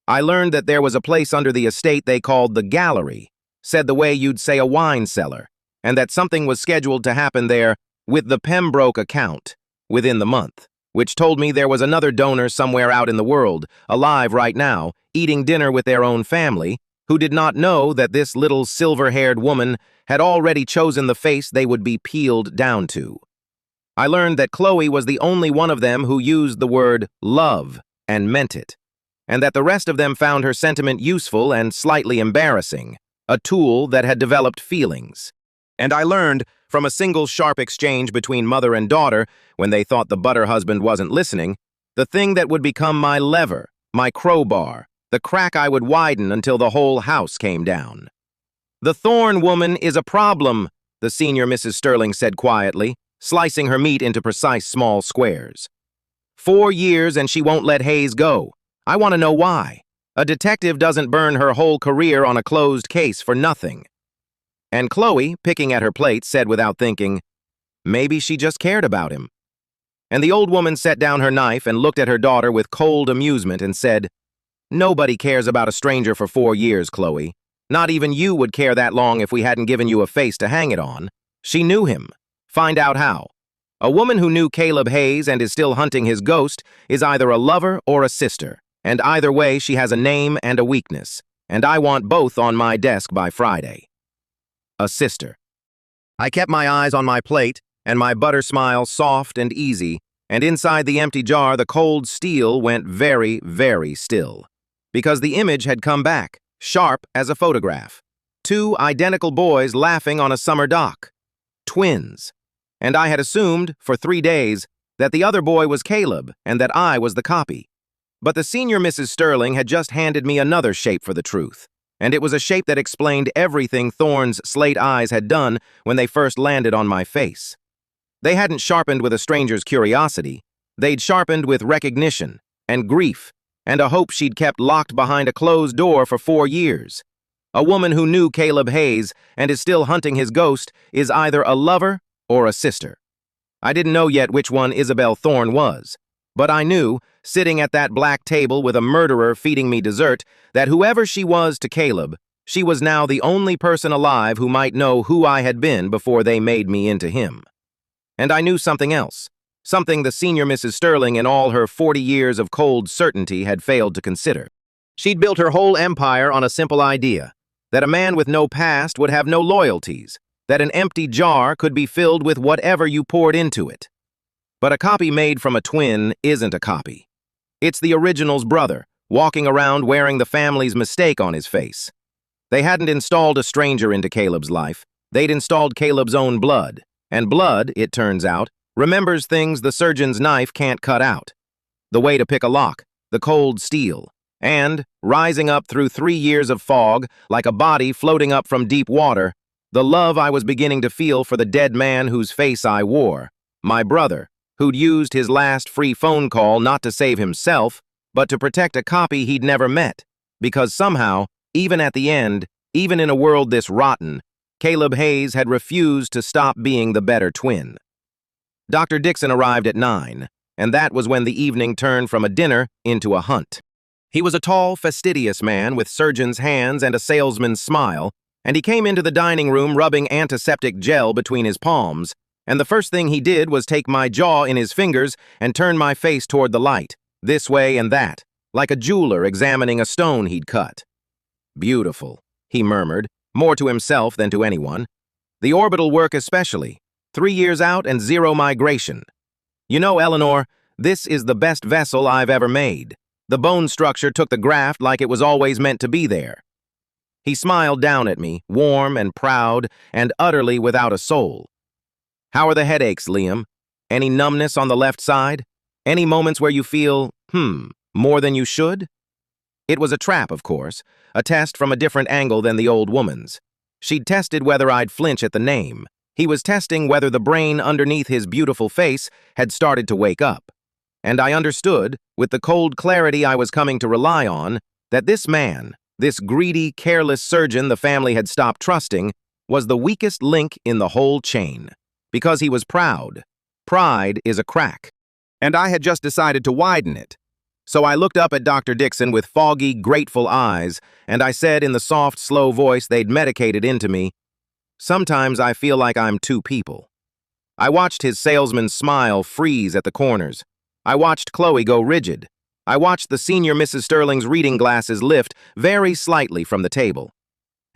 A: I learned that there was a place under the estate they called the gallery, said the way you'd say a wine cellar, and that something was scheduled to happen there with the Pembroke account within the month, which told me there was another donor somewhere out in the world, alive right now, eating dinner with their own family, who did not know that this little silver-haired woman had already chosen the face they would be peeled down to. I learned that Chloe was the only one of them who used the word love and meant it, and that the rest of them found her sentiment useful and slightly embarrassing, a tool that had developed feelings. And I learned, from a single sharp exchange between mother and daughter, when they thought the butter husband wasn't listening, the thing that would become my lever, my crowbar, the crack I would widen until the whole house came down. "The Thorn woman is a problem," the senior Mrs. Sterling said quietly, slicing her meat into precise small squares. 4 years and she won't let Hayes go. I want to know why. A detective doesn't burn her whole career on a closed case for nothing. And Chloe, picking at her plate, said without thinking, "Maybe she just cared about him." And the old woman set down her knife and looked at her daughter with cold amusement and said, "Nobody cares about a stranger for 4 years, Chloe. Not even you would care that long if we hadn't given you a face to hang it on. She knew him. Find out how. A woman who knew Caleb Hayes and is still hunting his ghost is either a lover or a sister, and either way she has a name and a weakness, and I want both on my desk by Friday." A sister. I kept my eyes on my plate, and my butter smile soft and easy, and inside the empty jar the cold steel went very, very still. Because the image had come back, sharp as a photograph. 2 identical boys laughing on a summer dock. Twins. And I had assumed, for 3 days, that the other boy was Caleb and that I was the copy. But the senior Mrs. Sterling had just handed me another shape for the truth, and it was a shape that explained everything Thorne's slate eyes had done when they first landed on my face. They hadn't sharpened with a stranger's curiosity. They'd sharpened with recognition and grief and a hope she'd kept locked behind a closed door for 4 years. A woman who knew Caleb Hayes and is still hunting his ghost is either a lover or a sister. I didn't know yet which one Isabel Thorne was, but I knew, sitting at that black table with a murderer feeding me dessert, that whoever she was to Caleb, she was now the only person alive who might know who I had been before they made me into him. And I knew something else, something the senior Mrs. Sterling in all her 40 years of cold certainty had failed to consider. She'd built her whole empire on a simple idea, that a man with no past would have no loyalties, that an empty jar could be filled with whatever you poured into it. But a copy made from a twin isn't a copy. It's the original's brother, walking around wearing the family's mistake on his face. They hadn't installed a stranger into Caleb's life. They'd installed Caleb's own blood. And blood, it turns out, remembers things the surgeon's knife can't cut out. The way to pick a lock, the cold steel. And, rising up through 3 years of fog, like a body floating up from deep water, the love I was beginning to feel for the dead man whose face I wore, my brother, who'd used his last free phone call not to save himself, but to protect a copy he'd never met, because somehow, even at the end, even in a world this rotten, Caleb Hayes had refused to stop being the better twin. Dr. Dixon arrived at 9, and that was when the evening turned from a dinner into a hunt. He was a tall, fastidious man with surgeon's hands and a salesman's smile, and he came into the dining room rubbing antiseptic gel between his palms, and the first thing he did was take my jaw in his fingers and turn my face toward the light, this way and that, like a jeweler examining a stone he'd cut. "Beautiful," he murmured, more to himself than to anyone. "The orbital work especially. 3 years out and 0 migration. You know, Eleanor, this is the best vessel I've ever made. The bone structure took the graft like it was always meant to be there." He smiled down at me, warm and proud and utterly without a soul. "How are the headaches, Liam? Any numbness on the left side? Any moments where you feel, more than you should?" It was a trap, of course, a test from a different angle than the old woman's. She'd tested whether I'd flinch at the name. He was testing whether the brain underneath his beautiful face had started to wake up. And I understood, with the cold clarity I was coming to rely on, that this man, this greedy, careless surgeon the family had stopped trusting, was the weakest link in the whole chain. Because he was proud. Pride is a crack. And I had just decided to widen it. So I looked up at Dr. Dixon with foggy, grateful eyes, and I said in the soft, slow voice they'd medicated into me, Sometimes I feel like I'm two people. I watched his salesman's smile freeze at the corners. I watched Chloe go rigid. I watched the senior Mrs. Sterling's reading glasses lift very slightly from the table.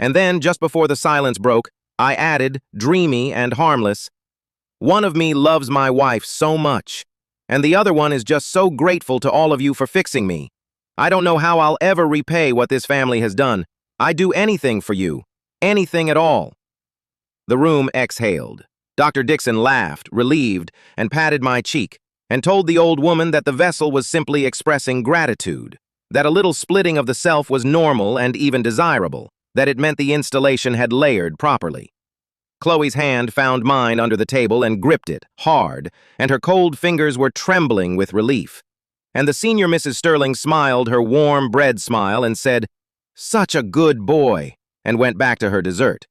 A: And then, just before the silence broke, I added, dreamy and harmless, "One of me loves my wife so much, and the other one is just so grateful to all of you for fixing me. I don't know how I'll ever repay what this family has done. I'd do anything for you, anything at all." The room exhaled. Dr. Dixon laughed, relieved, and patted my cheek, and told the old woman that the vessel was simply expressing gratitude, that a little splitting of the self was normal and even desirable, that it meant the installation had layered properly. Chloe's hand found mine under the table and gripped it, hard, and her cold fingers were trembling with relief. And the senior Mrs. Sterling smiled her warm bread smile and said, "Such a good boy," and went back to her dessert.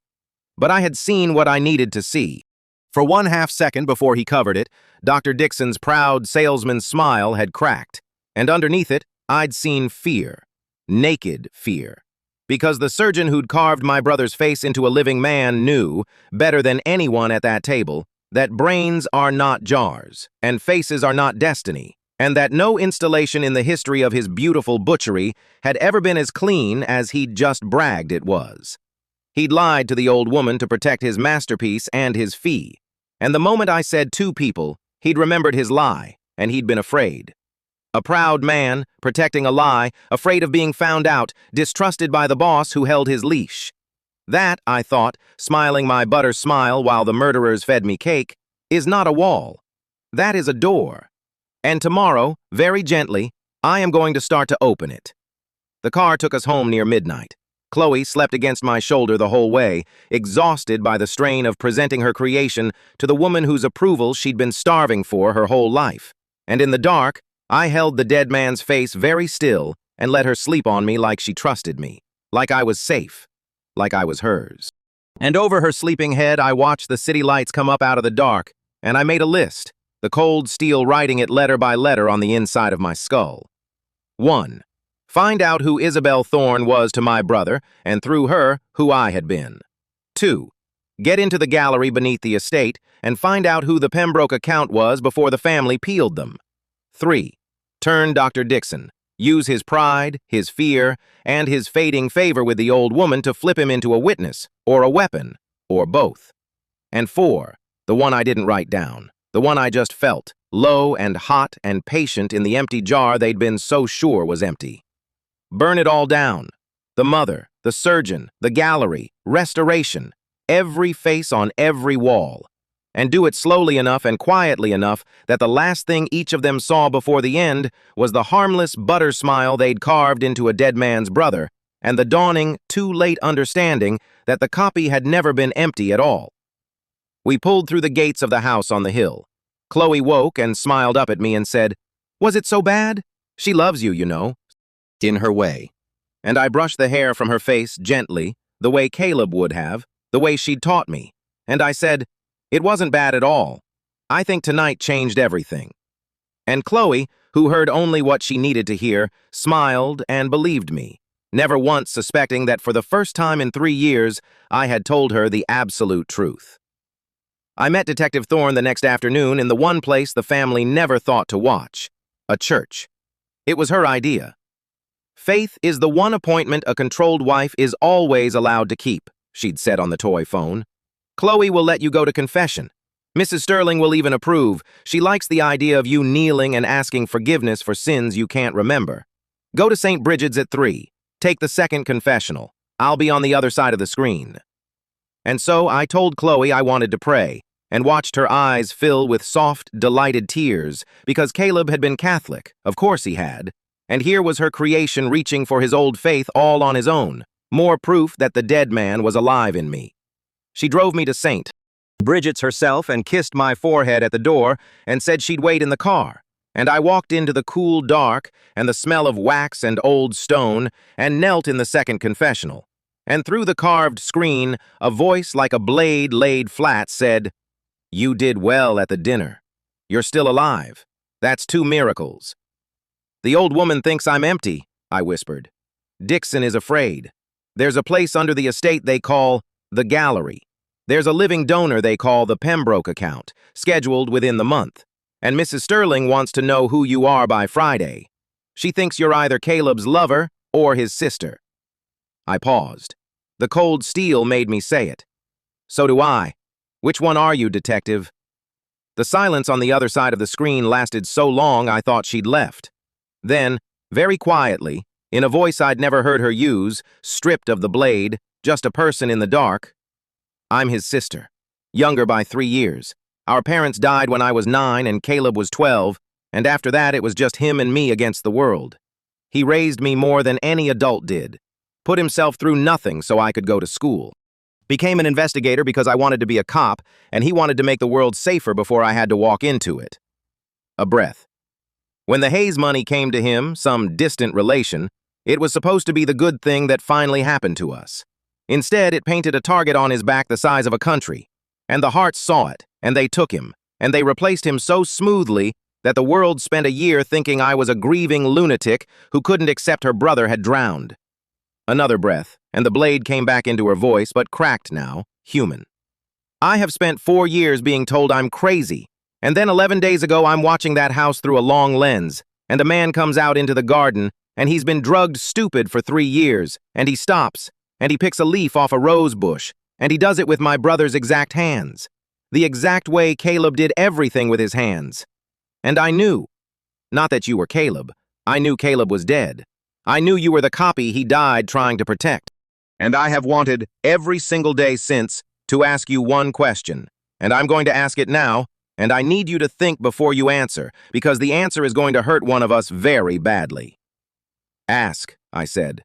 A: But I had seen what I needed to see. For 1/2 second before he covered it, Dr. Dixon's proud salesman's smile had cracked, and underneath it, I'd seen fear. Naked fear. Because the surgeon who'd carved my brother's face into a living man knew, better than anyone at that table, that brains are not jars, and faces are not destiny, and that no installation in the history of his beautiful butchery had ever been as clean as he'd just bragged it was. He'd lied to the old woman to protect his masterpiece and his fee. And the moment I said two people, he'd remembered his lie, and he'd been afraid. A proud man, protecting a lie, afraid of being found out, distrusted by the boss who held his leash. That, I thought, smiling my butter smile while the murderers fed me cake, is not a wall. That is a door. And tomorrow, very gently, I am going to start to open it. The car took us home near midnight. Chloe slept against my shoulder the whole way, exhausted by the strain of presenting her creation to the woman whose approval she'd been starving for her whole life. And in the dark, I held the dead man's face very still and let her sleep on me like she trusted me, like I was safe, like I was hers. And over her sleeping head, I watched the city lights come up out of the dark, and I made a list, the cold steel writing it letter by letter on the inside of my skull. 1. Find out who Isabel Thorne was to my brother, and through her, who I had been. 2. Get into the gallery beneath the estate and find out who the Pembroke account was before the family peeled them. 3. Turn Dr. Dixon. Use his pride, his fear, and his fading favor with the old woman to flip him into a witness, or a weapon, or both. And 4. The one I didn't write down. The one I just felt, low and hot and patient in the empty jar they'd been so sure was empty. Burn it all down. The mother, the surgeon, the gallery, restoration, every face on every wall. And do it slowly enough and quietly enough that the last thing each of them saw before the end was the harmless butter smile they'd carved into a dead man's brother, and the dawning, too late understanding that the copy had never been empty at all. We pulled through the gates of the house on the hill. Chloe woke and smiled up at me and said, "Was it so bad? She loves you, you know." In her way. And I brushed the hair from her face gently, the way Caleb would have, the way she'd taught me. And I said, "It wasn't bad at all. I think tonight changed everything." And Chloe, who heard only what she needed to hear, smiled and believed me, never once suspecting that for the first time in 3 years, I had told her the absolute truth. I met Detective Thorne the next afternoon in the one place the family never thought to watch, a church. It was her idea. "Faith is the one appointment a controlled wife is always allowed to keep," she'd said on the toy phone. "Chloe will let you go to confession. Mrs. Sterling will even approve. She likes the idea of you kneeling and asking forgiveness for sins you can't remember. Go to St. Bridget's at 3. Take the second confessional. I'll be on the other side of the screen." And so I told Chloe I wanted to pray, and watched her eyes fill with soft, delighted tears, because Caleb had been Catholic, of course he had. And here was her creation reaching for his old faith all on his own, more proof that the dead man was alive in me. She drove me to St. Bridget's herself and kissed my forehead at the door and said she'd wait in the car. And I walked into the cool dark and the smell of wax and old stone and knelt in the second confessional. And through the carved screen, a voice like a blade laid flat said, "You did well at the dinner. You're still alive. That's 2 miracles." "The old woman thinks I'm empty," I whispered. "Dixon is afraid. There's a place under the estate they call the gallery. There's a living donor they call the Pembroke account, scheduled within the month, and Mrs. Sterling wants to know who you are by Friday. She thinks you're either Caleb's lover or his sister. I paused. The cold steel made me say it. So do I. Which one are you, detective? The silence on the other side of the screen lasted so long I thought she'd left. Then, very quietly, in a voice I'd never heard her use, stripped of the blade, just a person in the dark, I'm his sister, younger by 3 years. Our parents died when I was 9 and Caleb was 12, and after that it was just him and me against the world. He raised me more than any adult did, put himself through nothing so I could go to school. Became an investigator because I wanted to be a cop, and he wanted to make the world safer before I had to walk into it. A breath. When the Hayes money came to him, some distant relation, it was supposed to be the good thing that finally happened to us. Instead, it painted a target on his back the size of a country. And the Hearts saw it, and they took him, and they replaced him so smoothly that the world spent a year thinking I was a grieving lunatic who couldn't accept her brother had drowned. Another breath, and the blade came back into her voice, but cracked now, human. I have spent 4 years being told I'm crazy, and then 11 days ago I'm watching that house through a long lens, and a man comes out into the garden, and he's been drugged stupid for 3 years, and he stops, and he picks a leaf off a rose bush, and he does it with my brother's exact hands. The exact way Caleb did everything with his hands. And I knew. Not that you were Caleb. I knew Caleb was dead. I knew you were the copy he died trying to protect. And I have wanted, every single day since, to ask you one question. And I'm going to ask it now, and I need you to think before you answer, because the answer is going to hurt one of us very badly. Ask, I said.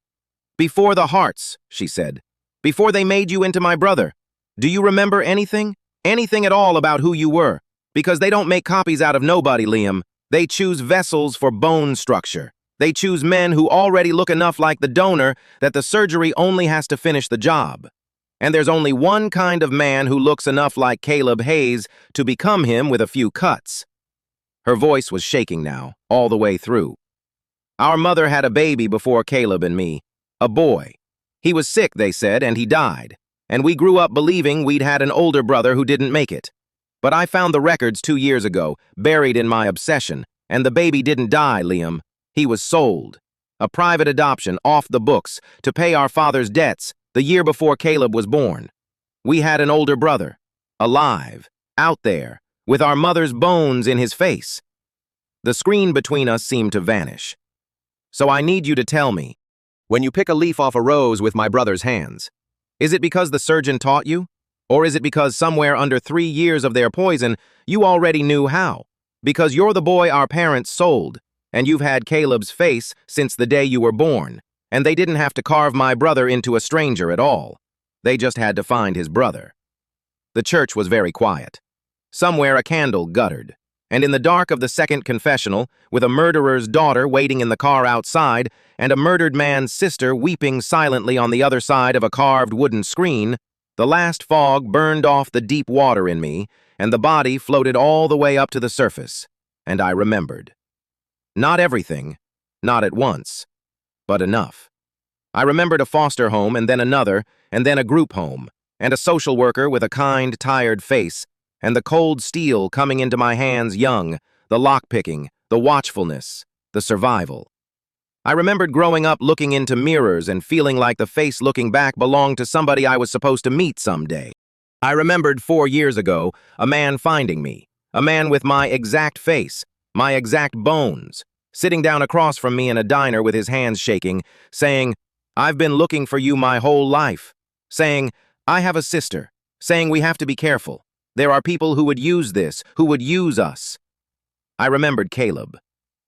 A: Before the Hearts, she said. Before they made you into my brother. Do you remember anything? Anything at all about who you were? Because they don't make copies out of nobody, Liam. They choose vessels for bone structure. They choose men who already look enough like the donor that the surgery only has to finish the job. And there's only one kind of man who looks enough like Caleb Hayes to become him with a few cuts. Her voice was shaking now, all the way through. Our mother had a baby before Caleb and me. A boy. He was sick, they said, and he died. And we grew up believing we'd had an older brother who didn't make it. But I found the records 2 years ago, buried in my obsession, and the baby didn't die, Liam. He was sold. A private adoption, off the books, to pay our father's debts the year before Caleb was born. We had an older brother, alive, out there, with our mother's bones in his face. The screen between us seemed to vanish. So I need you to tell me, when you pick a leaf off a rose with my brother's hands, is it because the surgeon taught you? Or is it because somewhere under 3 years of their poison, you already knew how? Because you're the boy our parents sold, and you've had Caleb's face since the day you were born, and they didn't have to carve my brother into a stranger at all. They just had to find his brother. The church was very quiet. Somewhere a candle guttered, and in the dark of the second confessional, with a murderer's daughter waiting in the car outside and a murdered man's sister weeping silently on the other side of a carved wooden screen, the last fog burned off the deep water in me, and the body floated all the way up to the surface, and I remembered. Not everything, not at once, but enough. I remembered a foster home, and then another, and then a group home, and a social worker with a kind, tired face, and the cold steel coming into my hands young, the lockpicking, the watchfulness, the survival. I remembered growing up looking into mirrors and feeling like the face looking back belonged to somebody I was supposed to meet someday. I remembered 4 years ago, a man finding me, a man with my exact face, my exact bones, sitting down across from me in a diner with his hands shaking, saying, I've been looking for you my whole life, saying, I have a sister, saying we have to be careful. There are people who would use this, who would use us. I remembered Caleb.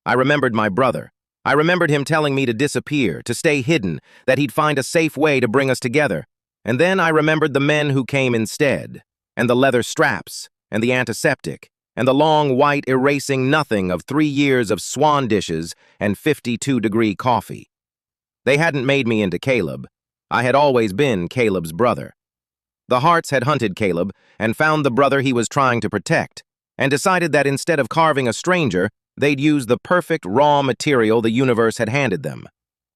A: I remembered my brother. I remembered him telling me to disappear, to stay hidden, that he'd find a safe way to bring us together. And then I remembered the men who came instead, and the leather straps, and the antiseptic, and the long white erasing nothing of 3 years of swan dishes and 52-degree coffee. They hadn't made me into Caleb. I had always been Caleb's brother. The Hearts had hunted Caleb and found the brother he was trying to protect, and decided that instead of carving a stranger, they'd use the perfect raw material the universe had handed them,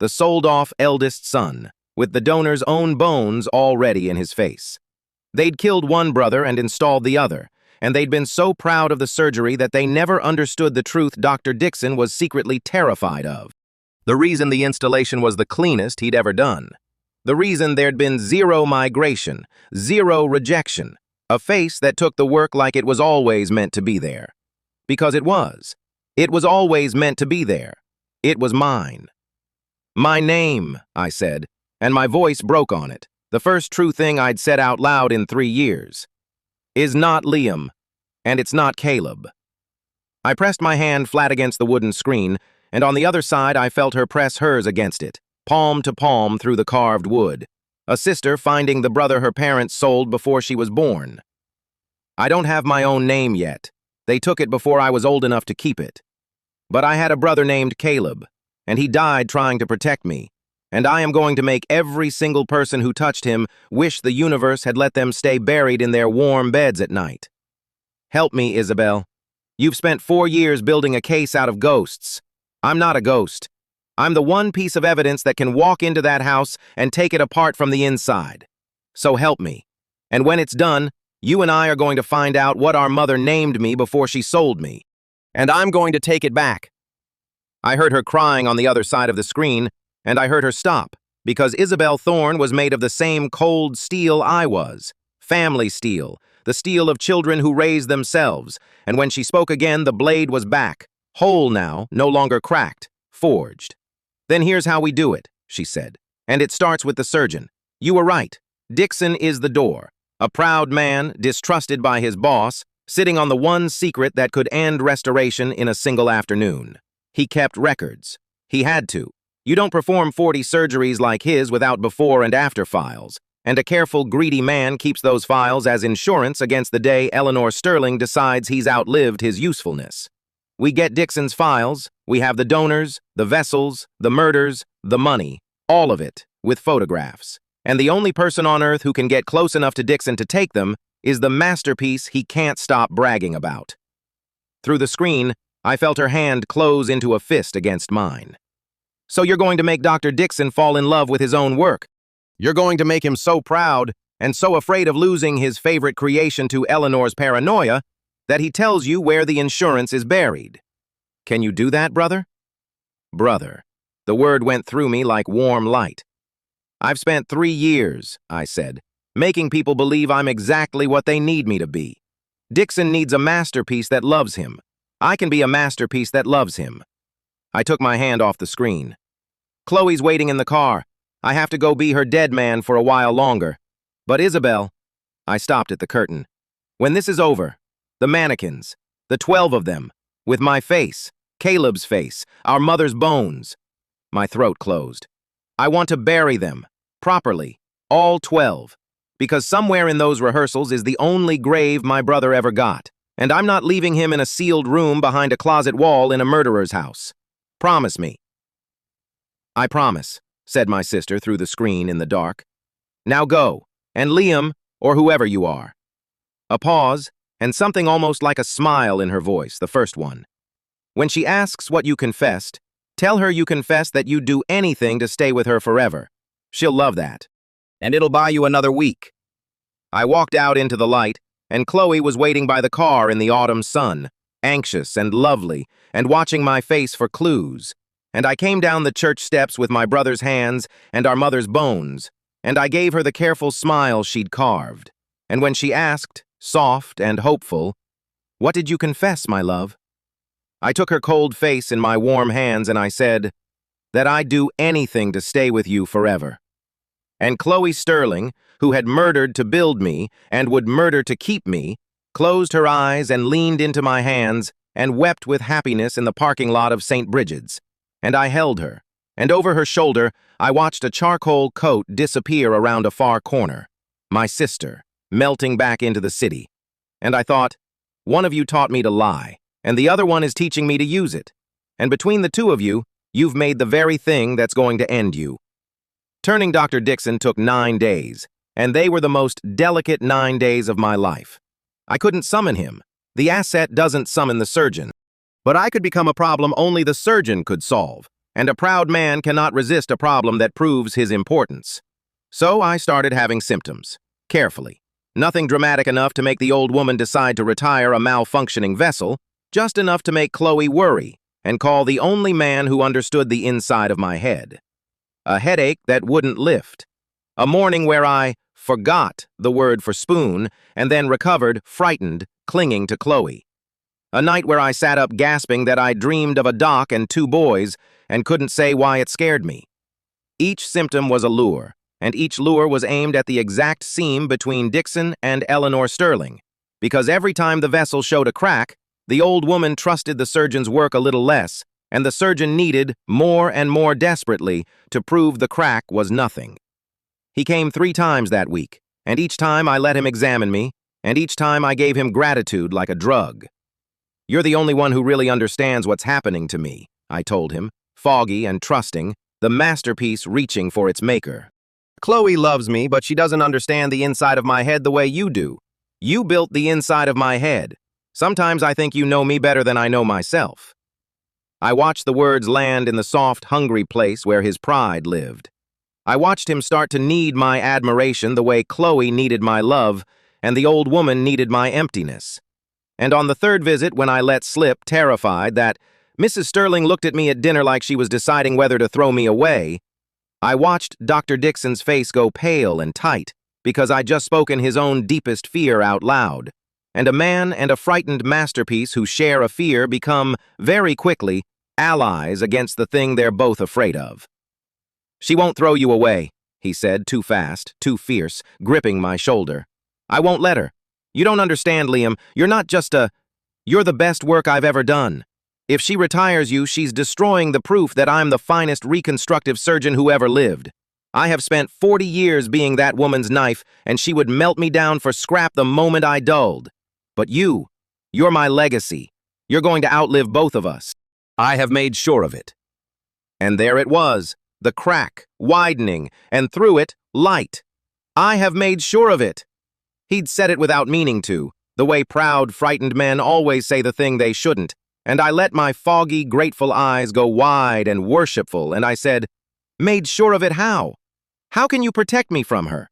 A: the sold-off eldest son, with the donor's own bones already in his face. They'd killed one brother and installed the other, and they'd been so proud of the surgery that they never understood the truth Dr. Dixon was secretly terrified of. The reason the installation was the cleanest he'd ever done. The reason there'd been zero migration, zero rejection, a face that took the work like it was always meant to be there. Because it was. It was always meant to be there. It was mine. My name, I said, and my voice broke on it, the first true thing I'd said out loud in 3 years, is not Liam, and it's not Caleb. I pressed my hand flat against the wooden screen, and on the other side I felt her press hers against it, palm to palm through the carved wood, a sister finding the brother her parents sold before she was born. I don't have my own name yet. They took it before I was old enough to keep it. But I had a brother named Caleb, and he died trying to protect me, and I am going to make every single person who touched him wish the universe had let them stay buried in their warm beds at night. Help me, Isabel. You've spent 4 years building a case out of ghosts. I'm not a ghost. I'm the one piece of evidence that can walk into that house and take it apart from the inside. So help me. And when it's done, you and I are going to find out what our mother named me before she sold me. And I'm going to take it back. I heard her crying on the other side of the screen, and I heard her stop, because Isabel Thorne was made of the same cold steel I was. Family steel, the steel of children who raised themselves, and when she spoke again, the blade was back, whole now, no longer cracked, forged. Then here's how we do it, she said, and it starts with the surgeon. You were right. Dixon is the door. A proud man, distrusted by his boss, sitting on the one secret that could end restoration in a single afternoon. He kept records. He had to. You don't perform 40 surgeries like his without before and after files, and a careful, greedy man keeps those files as insurance against the day Eleanor Sterling decides he's outlived his usefulness. We get Dixon's files, we have the donors, the vessels, the murders, the money, all of it, with photographs. And the only person on Earth who can get close enough to Dixon to take them is the masterpiece he can't stop bragging about. Through the screen, I felt her hand close into a fist against mine. So you're going to make Dr. Dixon fall in love with his own work. You're going to make him so proud and so afraid of losing his favorite creation to Eleanor's paranoia that he tells you where the insurance is buried. Can you do that, brother? Brother. The word went through me like warm light. I've spent 3 years, I said, making people believe I'm exactly what they need me to be. Dixon needs a masterpiece that loves him. I can be a masterpiece that loves him. I took my hand off the screen. Chloe's waiting in the car. I have to go be her dead man for a while longer. But Isabel, I stopped at the curtain. When this is over, the mannequins, the 12 of them, with my face, Caleb's face, our mother's bones. My throat closed. I want to bury them, properly, all 12, because somewhere in those rehearsals is the only grave my brother ever got, and I'm not leaving him in a sealed room behind a closet wall in a murderer's house. Promise me. I promise, said my sister through the screen in the dark. Now go, and Liam, or whoever you are. A pause, and something almost like a smile in her voice, the first one. When she asks what you confessed, tell her you confess that you'd do anything to stay with her forever. She'll love that. And it'll buy you another week. I walked out into the light, and Chloe was waiting by the car in the autumn sun, anxious and lovely, and watching my face for clues. And I came down the church steps with my brother's hands and our mother's bones, and I gave her the careful smile she'd carved. And when she asked, soft and hopeful, "What did you confess, my love?" I took her cold face in my warm hands and I said, that I'd do anything to stay with you forever. And Chloe Sterling, who had murdered to build me and would murder to keep me, closed her eyes and leaned into my hands and wept with happiness in the parking lot of St. Bridget's. And I held her, and over her shoulder I watched a charcoal coat disappear around a far corner. My sister, melting back into the city. And I thought, one of you taught me to lie, and the other one is teaching me to use it. And between the two of you, you've made the very thing that's going to end you. Turning Dr. Dixon took 9 days, and they were the most delicate 9 days of my life. I couldn't summon him. The asset doesn't summon the surgeon. But I could become a problem only the surgeon could solve, and a proud man cannot resist a problem that proves his importance. So I started having symptoms, carefully, Nothing dramatic enough to make the old woman decide to retire a malfunctioning vessel, just enough to make Chloe worry and call the only man who understood the inside of my head. A headache that wouldn't lift. A morning where I forgot the word for spoon and then recovered, frightened, clinging to Chloe. A night where I sat up gasping that I dreamed of a dock and 2 boys and couldn't say why it scared me. Each symptom was a lure, and each lure was aimed at the exact seam between Dixon and Eleanor Sterling, because every time the vessel showed a crack, the old woman trusted the surgeon's work a little less, and the surgeon needed, more and more desperately, to prove the crack was nothing. He came 3 times that week, and each time I let him examine me, and each time I gave him gratitude like a drug. "You're the only one who really understands what's happening to me," I told him, foggy and trusting, the masterpiece reaching for its maker. "Chloe loves me, but she doesn't understand the inside of my head the way you do. You built the inside of my head. Sometimes I think you know me better than I know myself." I watched the words land in the soft, hungry place where his pride lived. I watched him start to need my admiration the way Chloe needed my love, and the old woman needed my emptiness. And on the 3rd visit, when I let slip, terrified, that Mrs. Sterling looked at me at dinner like she was deciding whether to throw me away, I watched Dr. Dixon's face go pale and tight because I'd just spoken his own deepest fear out loud. And a man and a frightened masterpiece who share a fear become, very quickly, allies against the thing they're both afraid of. "She won't throw you away," he said, too fast, too fierce, gripping my shoulder. "I won't let her. You don't understand, Liam. You're the best work I've ever done. If she retires you, she's destroying the proof that I'm the finest reconstructive surgeon who ever lived. I have spent 40 years being that woman's knife, and she would melt me down for scrap the moment I dulled. But you're my legacy. You're going to outlive both of us. I have made sure of it." And there it was, the crack, widening, and through it, light. I have made sure of it. He'd said it without meaning to, the way proud, frightened men always say the thing they shouldn't, and I let my foggy, grateful eyes go wide and worshipful, and I said, "Made sure of it how? How can you protect me from her?"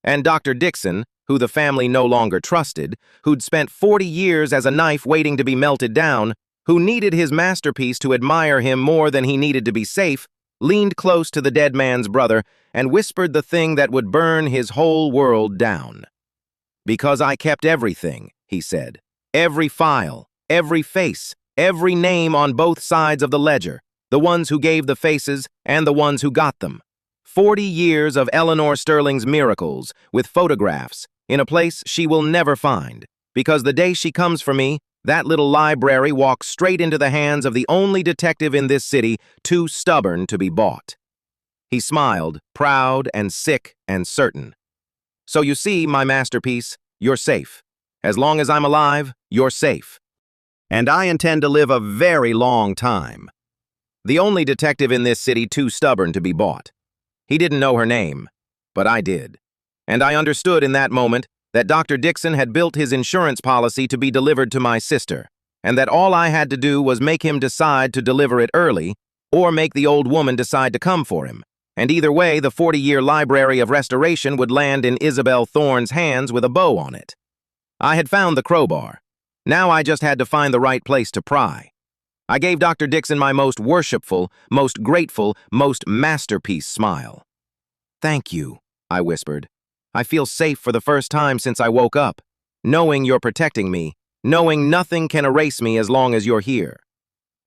A: And Dr. Dixon, who the family no longer trusted, who'd spent 40 years as a knife waiting to be melted down, who needed his masterpiece to admire him more than he needed to be safe, leaned close to the dead man's brother and whispered the thing that would burn his whole world down. "Because I kept everything," he said. "Every file, every face, every name on both sides of the ledger, the ones who gave the faces and the ones who got them. 40 years of Eleanor Sterling's miracles, with photographs, in a place she will never find, because the day she comes for me, that little library walks straight into the hands of the only detective in this city too stubborn to be bought." He smiled, proud and sick and certain. "So you see, my masterpiece, you're safe. As long as I'm alive, you're safe. And I intend to live a very long time. The only detective in this city too stubborn to be bought." He didn't know her name, but I did. And I understood in that moment that Dr. Dixon had built his insurance policy to be delivered to my sister, and that all I had to do was make him decide to deliver it early, or make the old woman decide to come for him. And either way, the 40-year library of restoration would land in Isabel Thorne's hands with a bow on it. I had found the crowbar. Now I just had to find the right place to pry. I gave Dr. Dixon my most worshipful, most grateful, most masterpiece smile. "Thank you," I whispered. "I feel safe for the first time since I woke up, knowing you're protecting me, knowing nothing can erase me as long as you're here."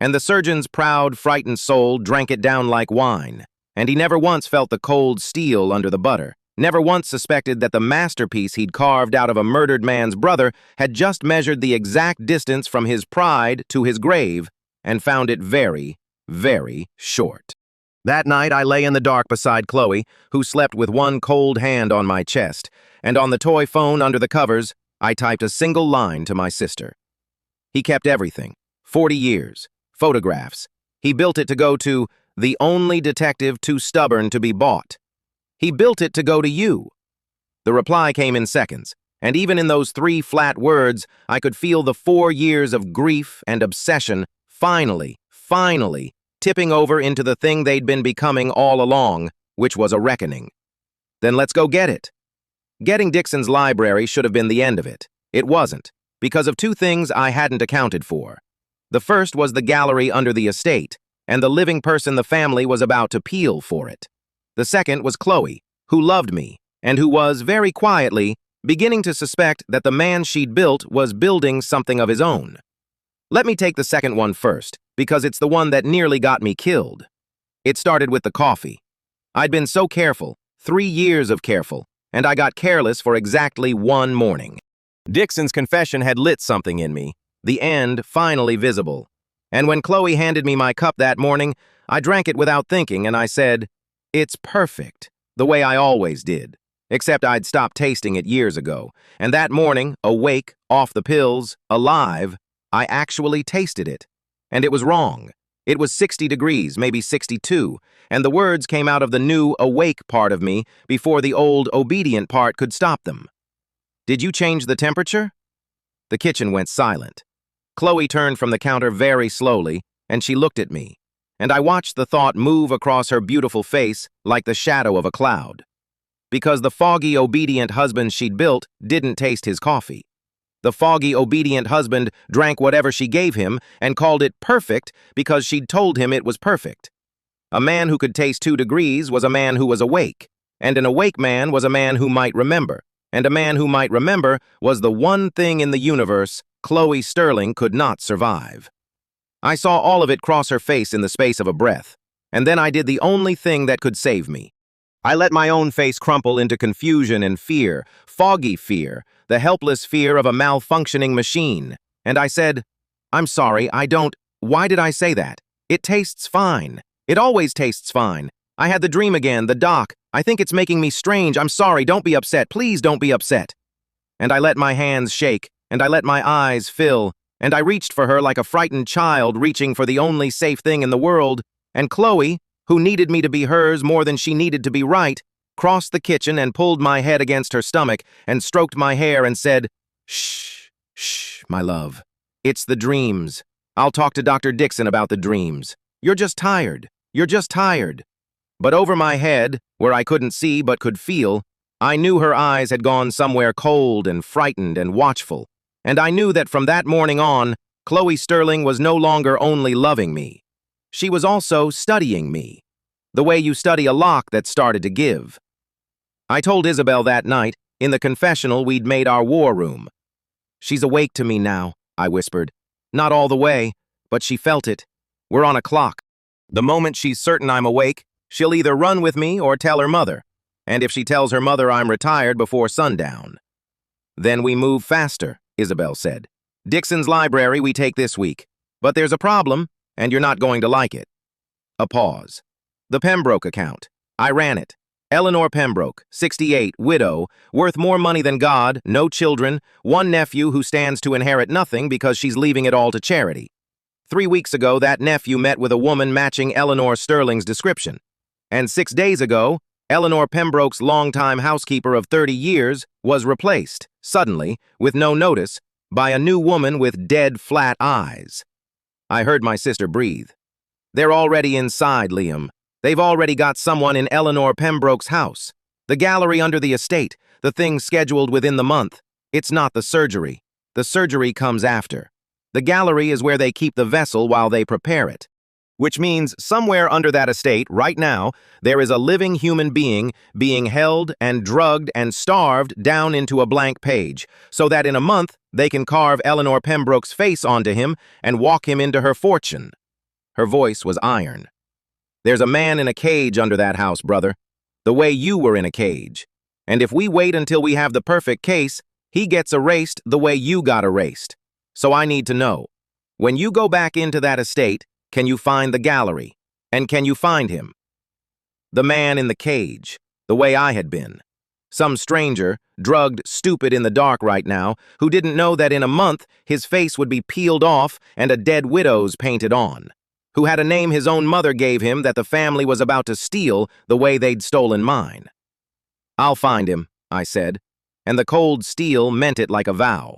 A: And the surgeon's proud, frightened soul drank it down like wine, and he never once felt the cold steel under the butter, never once suspected that the masterpiece he'd carved out of a murdered man's brother had just measured the exact distance from his pride to his grave, and found it very, very short. That night, I lay in the dark beside Chloe, who slept with one cold hand on my chest, and on the toy phone under the covers, I typed a single line to my sister. He kept everything. 40 years. Photographs. He built it to go to the only detective too stubborn to be bought. He built it to go to you. The reply came in seconds, and even in those 3 flat words, I could feel the 4 years of grief and obsession finally, tipping over into the thing they'd been becoming all along, which was a reckoning. "Then let's go get it." Getting Dixon's library should have been the end of it. It wasn't, because of two things I hadn't accounted for. The first was the gallery under the estate, and the living person the family was about to peel for it. The second was Chloe, who loved me, and who was, very quietly, beginning to suspect that the man she'd built was building something of his own. Let me take the second one first, because it's the one that nearly got me killed. It started with the coffee. I'd been so careful, 3 years of careful, and I got careless for exactly one morning. Dixon's confession had lit something in me, the end finally visible. And when Chloe handed me my cup that morning, I drank it without thinking, and I said, "It's perfect," the way I always did. Except I'd stopped tasting it years ago, and that morning, awake, off the pills, alive, I actually tasted it. And it was wrong. It was 60 degrees, maybe 62, and the words came out of the new, awake part of me before the old, obedient part could stop them. "Did you change the temperature?" The kitchen went silent. Chloe turned from the counter very slowly, and she looked at me, and I watched the thought move across her beautiful face like the shadow of a cloud. Because the foggy, obedient husband she'd built didn't taste his coffee. The foggy, obedient husband drank whatever she gave him and called it perfect because she'd told him it was perfect. A man who could taste 2 degrees was a man who was awake, and an awake man was a man who might remember, and a man who might remember was the one thing in the universe Chloe Sterling could not survive. I saw all of it cross her face in the space of a breath, and then I did the only thing that could save me. I let my own face crumple into confusion and fear, foggy fear, the helpless fear of a malfunctioning machine. And I said, "I'm sorry, why did I say that? It tastes fine. It always tastes fine. I had the dream again, the doc. I think it's making me strange. I'm sorry, don't be upset. Please don't be upset." And I let my hands shake, and I let my eyes fill, and I reached for her like a frightened child reaching for the only safe thing in the world, and Chloe, who needed me to be hers more than she needed to be right, crossed the kitchen and pulled my head against her stomach and stroked my hair and said, "Shh, shh, my love. It's the dreams. I'll talk to Dr. Dixon about the dreams. You're just tired. You're just tired." But over my head, where I couldn't see but could feel, I knew her eyes had gone somewhere cold and frightened and watchful, and I knew that from that morning on, Chloe Sterling was no longer only loving me. She was also studying me, the way you study a lock that started to give. I told Isabel that night, in the confessional we'd made our war room. "She's awake to me now," I whispered. "Not all the way, but she felt it. We're on a clock. The moment she's certain I'm awake, she'll either run with me or tell her mother. And if she tells her mother I'm retired before sundown." "Then we move faster," Isabel said. "Dixon's library we take this week. But there's a problem, and you're not going to like it." A pause. The Pembroke account. I ran it. Eleanor Pembroke, 68, widow, worth more money than God, no children, one nephew who stands to inherit nothing because she's leaving it all to charity. 3 weeks ago, that nephew met with a woman matching Eleanor Sterling's description. And 6 days ago, Eleanor Pembroke's longtime housekeeper of 30 years was replaced, suddenly, with no notice, by a new woman with dead, flat eyes. I heard my sister breathe. "They're already inside, Liam. They've already got someone in Eleanor Pembroke's house. The gallery under the estate, the thing scheduled within the month. It's not the surgery. The surgery comes after. The gallery is where they keep the vessel while they prepare it. Which means somewhere under that estate, right now, there is a living human being held and drugged and starved down into a blank page, so that in a month they can carve Eleanor Pembroke's face onto him and walk him into her fortune." Her voice was iron. "There's a man in a cage under that house, brother, the way you were in a cage. And if we wait until we have the perfect case, he gets erased the way you got erased. So I need to know, when you go back into that estate, can you find the gallery? And can you find him? The man in the cage, the way I had been. Some stranger, drugged, stupid in the dark right now, who didn't know that in a month his face would be peeled off and a dead widow's painted on. Who had a name his own mother gave him that the family was about to steal the way they'd stolen mine." "I'll find him," I said, and the cold steel meant it like a vow.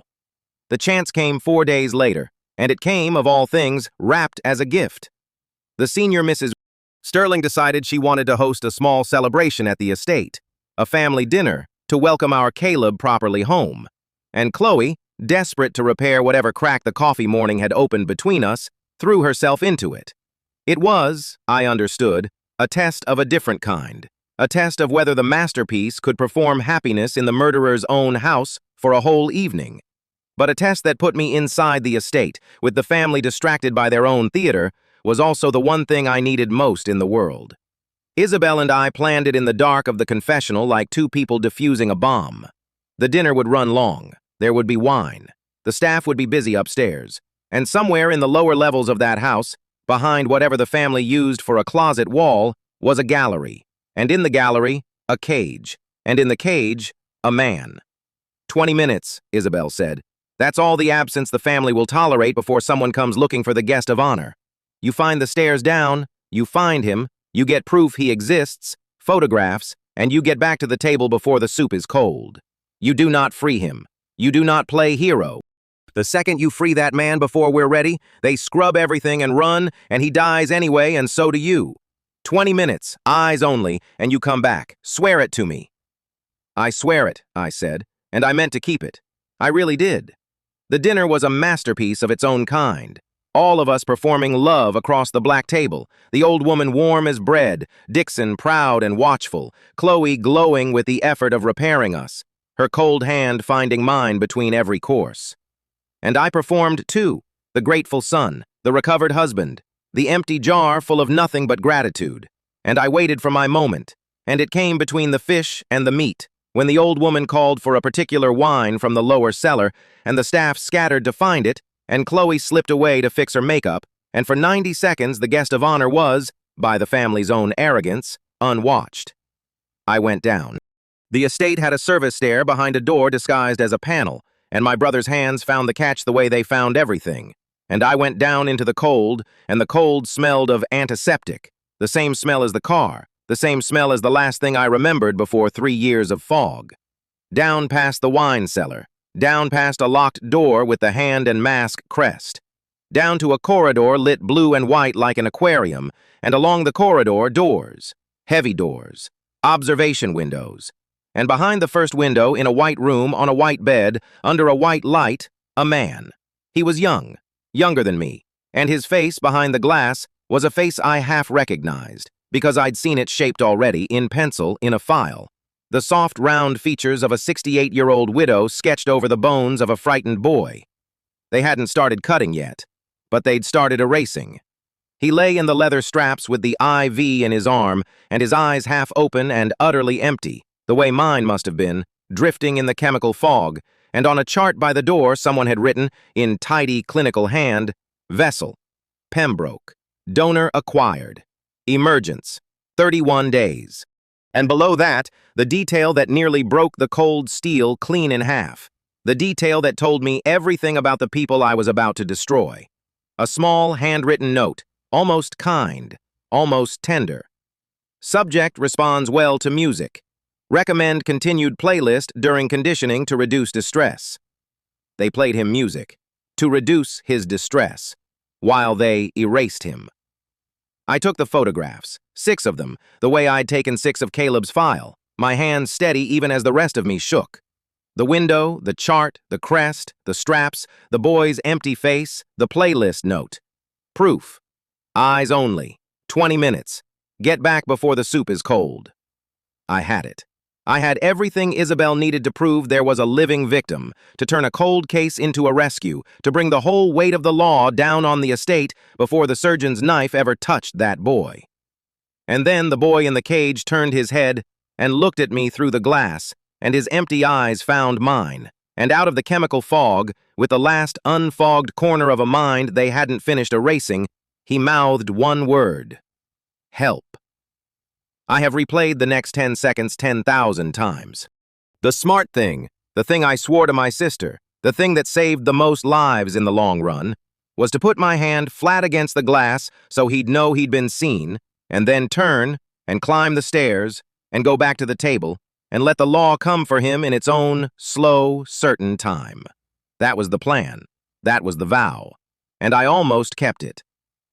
A: The chance came 4 days later, and it came, of all things, wrapped as a gift. The senior Mrs. Sterling decided she wanted to host a small celebration at the estate, a family dinner, to welcome our Caleb properly home. And Chloe, desperate to repair whatever crack the coffee morning had opened between us, threw herself into it. It was, I understood, a test of a different kind. A test of whether the masterpiece could perform happiness in the murderer's own house for a whole evening. But a test that put me inside the estate, with the family distracted by their own theater, was also the one thing I needed most in the world. Isabel and I planned it in the dark of the confessional like two people defusing a bomb. The dinner would run long. There would be wine. The staff would be busy upstairs. And somewhere in the lower levels of that house, behind whatever the family used for a closet wall, was a gallery. And in the gallery, a cage. And in the cage, a man. 20 minutes, Isabel said. That's all the absence the family will tolerate before someone comes looking for the guest of honor. You find the stairs down, you find him, you get proof he exists, photographs, and you get back to the table before the soup is cold. You do not free him. You do not play hero. The second you free that man before we're ready, they scrub everything and run, and he dies anyway, and so do you. 20 minutes, eyes only, and you come back. Swear it to me. I swear it, I said, and I meant to keep it. I really did. The dinner was a masterpiece of its own kind. All of us performing love across the black table, the old woman warm as bread, Dixon proud and watchful, Chloe glowing with the effort of repairing us, her cold hand finding mine between every course. And I performed too, the grateful son, the recovered husband, the empty jar full of nothing but gratitude. And I waited for my moment, and it came between the fish and the meat, when the old woman called for a particular wine from the lower cellar, and the staff scattered to find it, and Chloe slipped away to fix her makeup, and for 90 seconds the guest of honor was, by the family's own arrogance, unwatched. I went down. The estate had a service stair behind a door disguised as a panel, and my brother's hands found the catch the way they found everything. And I went down into the cold, and the cold smelled of antiseptic, the same smell as the car, the same smell as the last thing I remembered before 3 years of fog. Down past the wine cellar, down past a locked door with the hand and mask crest, down to a corridor lit blue and white like an aquarium, and along the corridor doors, heavy doors, observation windows, and behind the first window in a white room on a white bed, under a white light, a man. He was young, younger than me, and his face behind the glass was a face I half recognized, because I'd seen it shaped already in pencil in a file. The soft, round features of a 68-year-old widow sketched over the bones of a frightened boy. They hadn't started cutting yet, but they'd started erasing. He lay in the leather straps with the IV in his arm, and his eyes half open and utterly empty, the way mine must have been, drifting in the chemical fog, and on a chart by the door someone had written, in tidy clinical hand, Vessel, Pembroke, Donor acquired, Emergence, 31 days. And below that, the detail that nearly broke the cold steel clean in half. The detail that told me everything about the people I was about to destroy. A small, handwritten note, almost kind, almost tender. Subject responds well to music. Recommend continued playlist during conditioning to reduce distress. They played him music, to reduce his distress, while they erased him. I took the photographs, 6 of them, the way I'd taken 6 of Caleb's file, my hands steady even as the rest of me shook. The window, the chart, the crest, the straps, the boy's empty face, the playlist note. Proof. Eyes only. 20 minutes. Get back before the soup is cold. I had it. I had everything Isabel needed to prove there was a living victim, to turn a cold case into a rescue, to bring the whole weight of the law down on the estate before the surgeon's knife ever touched that boy. And then the boy in the cage turned his head and looked at me through the glass, and his empty eyes found mine, and out of the chemical fog, with the last unfogged corner of a mind they hadn't finished erasing, he mouthed one word. Help. I have replayed the next 10 seconds 10,000 times. The smart thing, the thing I swore to my sister, the thing that saved the most lives in the long run, was to put my hand flat against the glass so he'd know he'd been seen, and then turn and climb the stairs and go back to the table and let the law come for him in its own slow, certain time. That was the plan. That was the vow. And I almost kept it.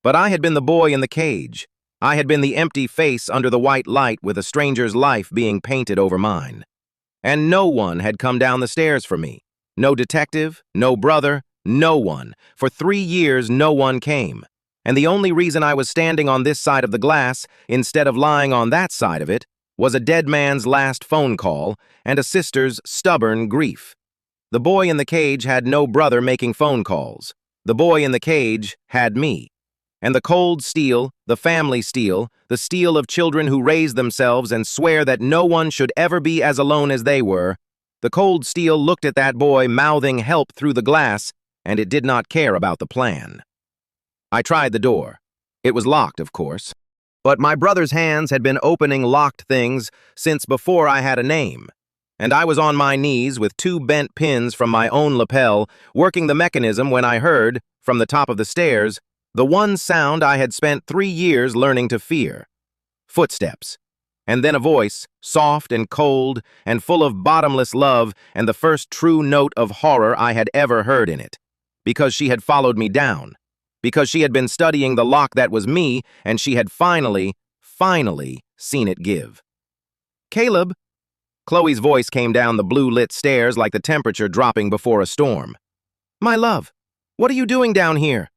A: But I had been the boy in the cage. I had been the empty face under the white light with a stranger's life being painted over mine. and no one had come down the stairs for me. No detective, no brother, no one. For 3 years, no one came. And the only reason I was standing on this side of the glass, instead of lying on that side of it, was a dead man's last phone call and a sister's stubborn grief. The boy in the cage had no brother making phone calls. The boy in the cage had me. And the cold steel, the family steel, the steel of children who raise themselves and swear that no one should ever be as alone as they were, the cold steel looked at that boy mouthing help through the glass, and it did not care about the plan. I tried the door. It was locked, of course. But my brother's hands had been opening locked things since before I had a name. And I was on my knees with 2 bent pins from my own lapel, working the mechanism when I heard, from the top of the stairs, the one sound I had spent 3 years learning to fear. Footsteps. And then a voice, soft and cold and full of bottomless love, and the first true note of horror I had ever heard in it. Because she had followed me down. Because she had been studying the lock that was me, and she had finally seen it give. "Caleb!" Chloe's voice came down the blue-lit stairs like the temperature dropping before a storm. "My love, what are you doing down here?"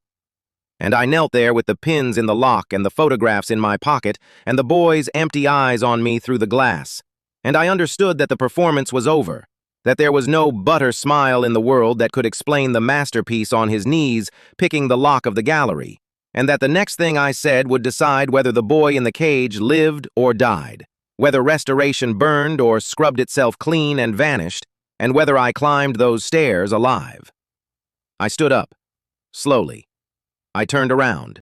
A: And I knelt there with the pins in the lock and the photographs in my pocket and the boy's empty eyes on me through the glass. And I understood that the performance was over, that there was no butter smile in the world that could explain the masterpiece on his knees picking the lock of the gallery, and that the next thing I said would decide whether the boy in the cage lived or died, whether restoration burned or scrubbed itself clean and vanished, and whether I climbed those stairs alive. I stood up, slowly. I turned around,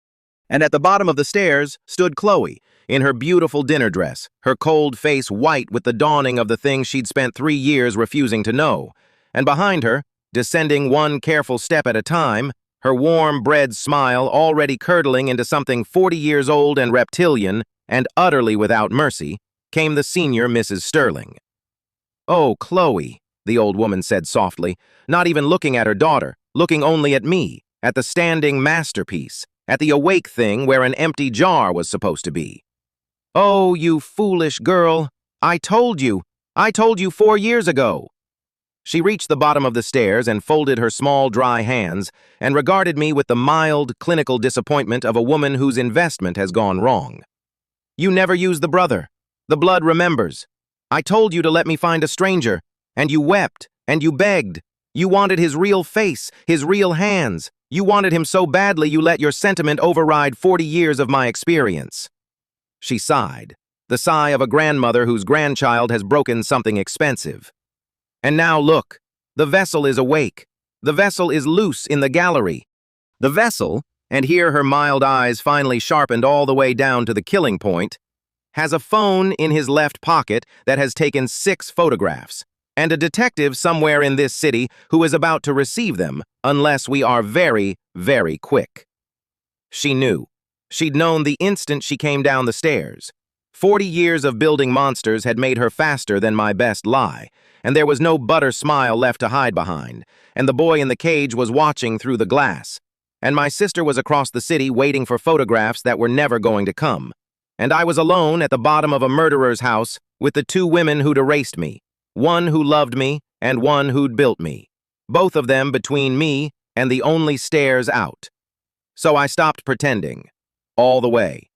A: and at the bottom of the stairs stood Chloe, in her beautiful dinner dress, her cold face white with the dawning of the thing she'd spent 3 years refusing to know, and behind her, descending one careful step at a time, her warm bread smile already curdling into something 40 years old and reptilian and utterly without mercy, came the senior Mrs. Sterling. "Oh, Chloe," the old woman said softly, not even looking at her daughter, looking only at me, at the standing masterpiece, at the awake thing where an empty jar was supposed to be. "Oh, you foolish girl, I told you 4 years ago." She reached the bottom of the stairs and folded her small, dry hands and regarded me with the mild, clinical disappointment of a woman whose investment has gone wrong. "You never used the brother. The blood remembers. I told you to let me find a stranger, and you wept, and you begged. You wanted his real face, his real hands. You wanted him so badly you let your sentiment override 40 years of my experience." She sighed, the sigh of a grandmother whose grandchild has broken something expensive. "And now look, the vessel is awake. The vessel is loose in the gallery. The vessel," and here her mild eyes finally sharpened all the way down to the killing point, "has a phone in his left pocket that has taken 6 photographs. And a detective somewhere in this city who is about to receive them, unless we are very, very quick." She knew. She'd known the instant she came down the stairs. 40 years of building monsters had made her faster than my best lie, and there was no butter smile left to hide behind, and the boy in the cage was watching through the glass, and my sister was across the city waiting for photographs that were never going to come, and I was alone at the bottom of a murderer's house with the 2 women who'd erased me. One who loved me, and one who'd built me. Both of them between me and the only stairs out. So I stopped pretending. All the way.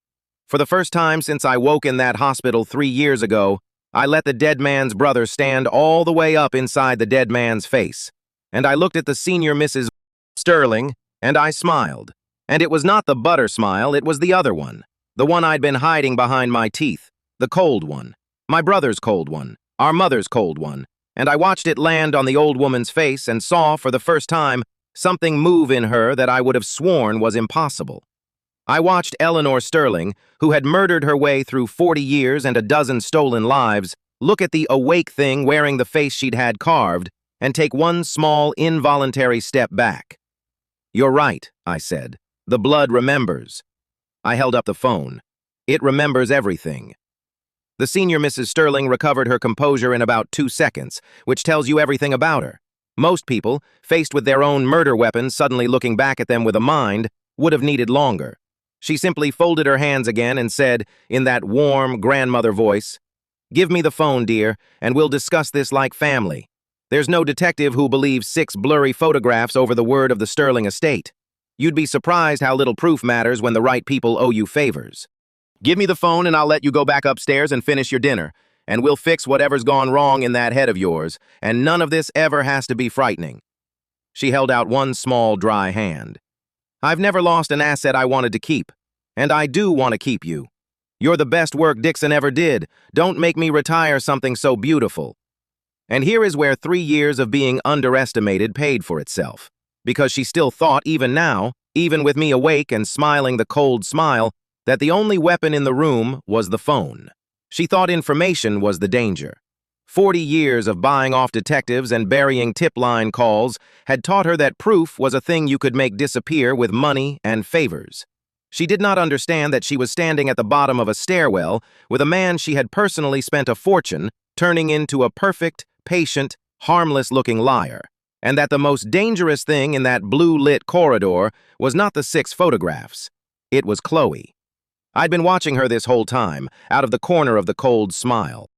A: For the first time since I woke in that hospital 3 years ago, I let the dead man's brother stand all the way up inside the dead man's face. And I looked at the senior Mrs. Sterling, and I smiled. And it was not the butter smile, it was the other one. The one I'd been hiding behind my teeth. The cold one. My brother's cold one. Our mother's cold one, and I watched it land on the old woman's face and saw, for the first time, something move in her that I would have sworn was impossible. I watched Eleanor Sterling, who had murdered her way through 40 years and a dozen stolen lives, look at the awake thing wearing the face she'd had carved and take one small, involuntary step back. "You're right," I said. "The blood remembers." I held up the phone. "It remembers everything." The senior Mrs. Sterling recovered her composure in about 2 seconds, which tells you everything about her. Most people, faced with their own murder weapons suddenly looking back at them with a mind, would have needed longer. She simply folded her hands again and said, in that warm grandmother voice, Give me the phone, dear, and we'll discuss this like family. There's no detective who believes 6 blurry photographs over the word of the Sterling estate. You'd be surprised how little proof matters when the right people owe you favors. Give me the phone and I'll let you go back upstairs and finish your dinner, and we'll fix whatever's gone wrong in that head of yours, and none of this ever has to be frightening. She held out one small, dry hand. I've never lost an asset I wanted to keep, and I do want to keep you. You're the best work Dixon ever did. Don't make me retire something so beautiful. And here is where 3 years of being underestimated paid for itself. Because she still thought, even now, even with me awake and smiling the cold smile, that the only weapon in the room was the phone. She thought information was the danger. 40 years of buying off detectives and burying tip-line calls had taught her that proof was a thing you could make disappear with money and favors. She did not understand that she was standing at the bottom of a stairwell with a man she had personally spent a fortune turning into a perfect, patient, harmless-looking liar, and that the most dangerous thing in that blue-lit corridor was not the 6 photographs. It was Chloe. I'd been watching her this whole time, out of the corner of the cold smile.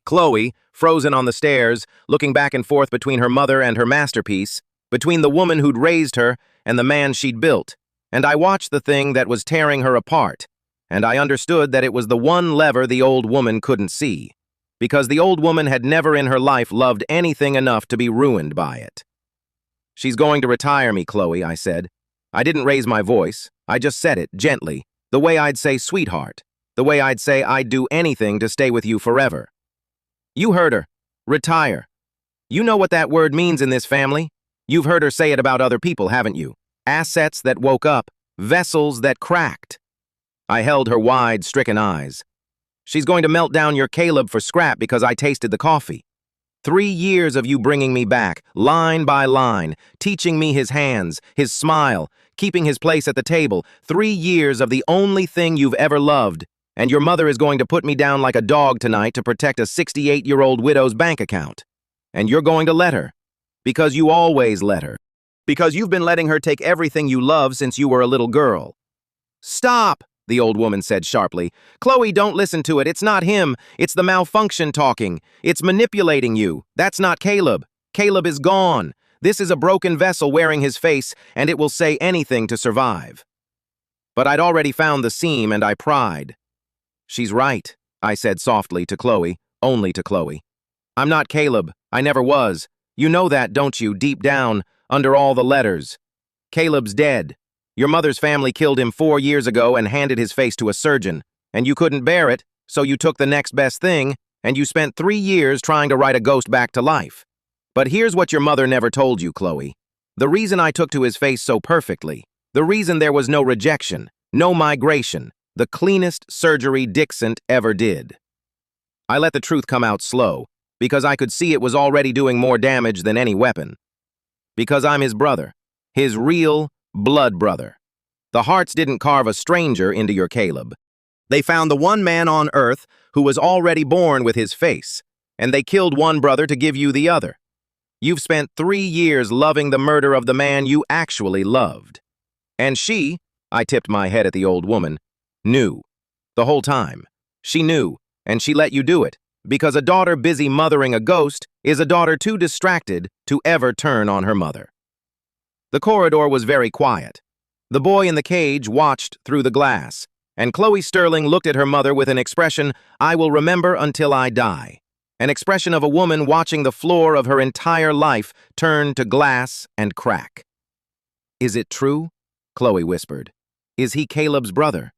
A: Chloe, frozen on the stairs, looking back and forth between her mother and her masterpiece, between the woman who'd raised her and the man she'd built, and I watched the thing that was tearing her apart, and I understood that it was the one lever the old woman couldn't see, because the old woman had never in her life loved anything enough to be ruined by it. She's going to retire me, Chloe, I said. I didn't raise my voice. I just said it, gently, the way I'd say sweetheart, the way I'd say I'd do anything to stay with you forever. You heard her. Retire. You know what that word means in this family? You've heard her say it about other people, haven't you? Assets that woke up, vessels that cracked. I held her wide, stricken eyes. She's going to melt down your Caleb for scrap because I tasted the coffee. 3 years of you bringing me back, line by line, teaching me his hands, his smile, keeping his place at the table. 3 years of the only thing you've ever loved. And your mother is going to put me down like a dog tonight to protect a 68-year-old widow's bank account. And you're going to let her. Because you always let her. Because you've been letting her take everything you love since you were a little girl. Stop, the old woman said sharply. Chloe, don't listen to it. It's not him. It's the malfunction talking. It's manipulating you. That's not Caleb. Caleb is gone. This is a broken vessel wearing his face, and it will say anything to survive. But I'd already found the seam, and I pried. She's right, I said softly to Chloe, only to Chloe. I'm not Caleb. I never was. You know that, don't you, deep down, under all the letters. Caleb's dead. Your mother's family killed him 4 years ago and handed his face to a surgeon, and you couldn't bear it, so you took the next best thing, and you spent 3 years trying to write a ghost back to life. But here's what your mother never told you, Chloe. The reason I took to his face so perfectly, the reason there was no rejection, no migration, the cleanest surgery Dixon ever did. I let the truth come out slow, because I could see it was already doing more damage than any weapon. Because I'm his brother, his real blood brother. The Hearts didn't carve a stranger into your Caleb. They found the one man on earth who was already born with his face, and they killed one brother to give you the other. You've spent 3 years loving the murder of the man you actually loved. And she, I tipped my head at the old woman, knew. The whole time. She knew, and she let you do it, because a daughter busy mothering a ghost is a daughter too distracted to ever turn on her mother. The corridor was very quiet. The boy in the cage watched through the glass, and Chloe Sterling looked at her mother with an expression I will remember until I die, an expression of a woman watching the floor of her entire life turn to glass and crack. Is it true? Chloe whispered. Is he Caleb's brother?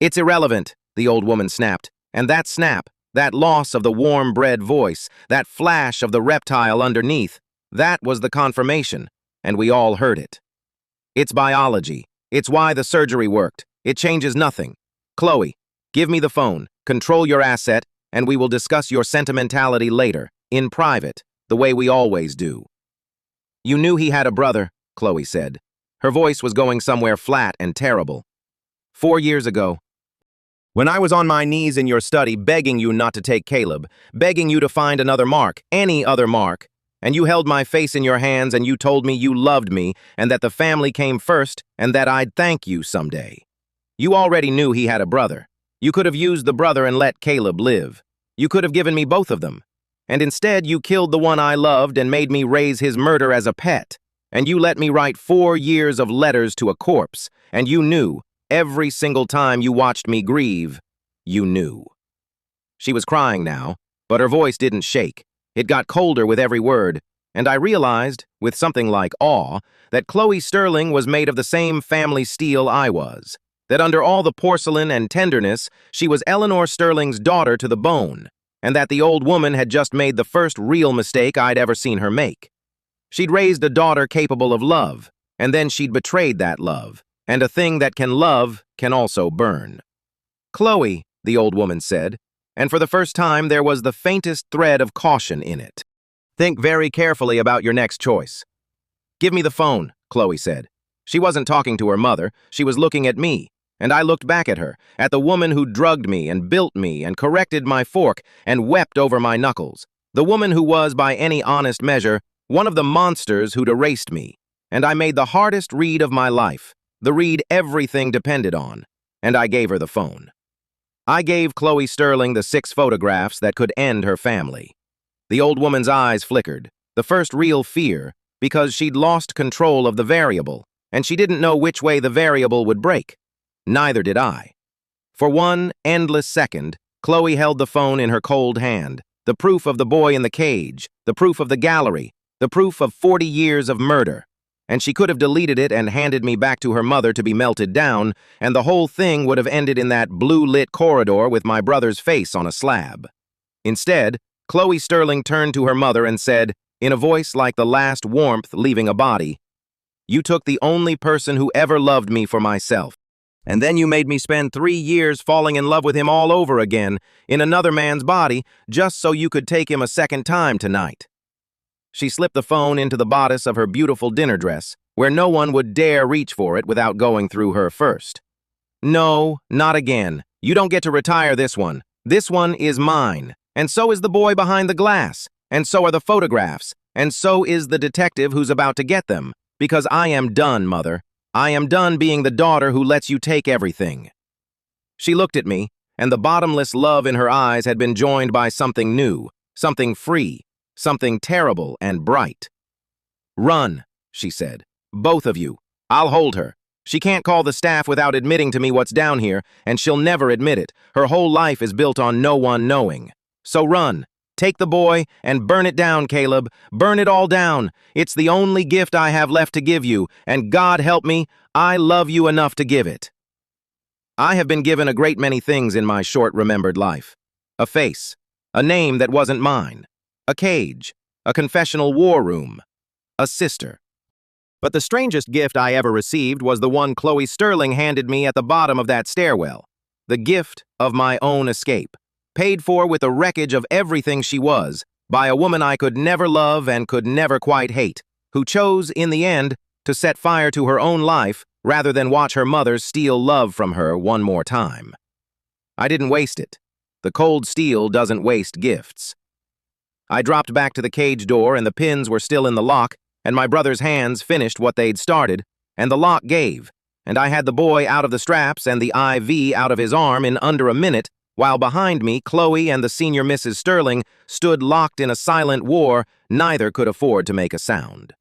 A: It's irrelevant, the old woman snapped, and that snap, that loss of the warm-bred voice, that flash of the reptile underneath, that was the confirmation, and we all heard it. It's biology. It's why the surgery worked. It changes nothing. Chloe, give me the phone, control your asset, and we will discuss your sentimentality later, in private, the way we always do. You knew he had a brother, Chloe said. Her voice was going somewhere flat and terrible. 4 years ago, when I was on my knees in your study begging you not to take Caleb, begging you to find another mark, any other mark, and you held my face in your hands and you told me you loved me and that the family came first and that I'd thank you someday. You already knew he had a brother. You could have used the brother and let Caleb live. You could have given me both of them. And instead, you killed the one I loved and made me raise his murder as a pet. And you let me write 4 years of letters to a corpse. And you knew, every single time you watched me grieve, you knew. She was crying now, but her voice didn't shake. It got colder with every word, and I realized, with something like awe, that Chloe Sterling was made of the same family steel I was. That under all the porcelain and tenderness, she was Eleanor Sterling's daughter to the bone, and that the old woman had just made the first real mistake I'd ever seen her make. She'd raised a daughter capable of love, and then she'd betrayed that love, and a thing that can love can also burn. "Chloe," the old woman said, and for the first time there was the faintest thread of caution in it. "Think very carefully about your next choice." "Give me the phone," Chloe said. She wasn't talking to her mother, she was looking at me, and I looked back at her, at the woman who drugged me and built me and corrected my fork and wept over my knuckles, the woman who was, by any honest measure, one of the monsters who'd erased me. And I made the hardest read of my life, the read everything depended on, and I gave her the phone. I gave Chloe Sterling the 6 photographs that could end her family. The old woman's eyes flickered, the first real fear, because she'd lost control of the variable, and she didn't know which way the variable would break. Neither did I. For one endless second, Chloe held the phone in her cold hand, the proof of the boy in the cage, the proof of the gallery, the proof of 40 years of murder. And she could have deleted it and handed me back to her mother to be melted down, and the whole thing would have ended in that blue-lit corridor with my brother's face on a slab. Instead, Chloe Sterling turned to her mother and said, in a voice like the last warmth leaving a body, "You took the only person who ever loved me for myself. And then you made me spend 3 years falling in love with him all over again, in another man's body, just so you could take him a second time tonight." She slipped the phone into the bodice of her beautiful dinner dress, where no one would dare reach for it without going through her first. "No, not again. You don't get to retire this one. This one is mine. And so is the boy behind the glass. And so are the photographs. And so is the detective who's about to get them. Because I am done, Mother. I am done being the daughter who lets you take everything." She looked at me, and the bottomless love in her eyes had been joined by something new, something free, something terrible and bright. "Run," she said. "Both of you. I'll hold her. She can't call the staff without admitting to me what's down here, and she'll never admit it. Her whole life is built on no one knowing. So run. Take the boy and burn it down, Caleb. Burn it all down. It's the only gift I have left to give you, and God help me, I love you enough to give it." I have been given a great many things in my short remembered life. A face, a name that wasn't mine, a cage, a confessional war room, a sister. But the strangest gift I ever received was the one Chloe Sterling handed me at the bottom of that stairwell, the gift of my own escape. Paid for with the wreckage of everything she was, by a woman I could never love and could never quite hate, who chose, in the end, to set fire to her own life rather than watch her mother steal love from her one more time. I didn't waste it. The cold steel doesn't waste gifts. I dropped back to the cage door and the pins were still in the lock, and my brother's hands finished what they'd started, and the lock gave, and I had the boy out of the straps and the IV out of his arm in under a minute, while behind me, Chloe and the senior Mrs. Sterling stood locked in a silent war neither could afford to make a sound.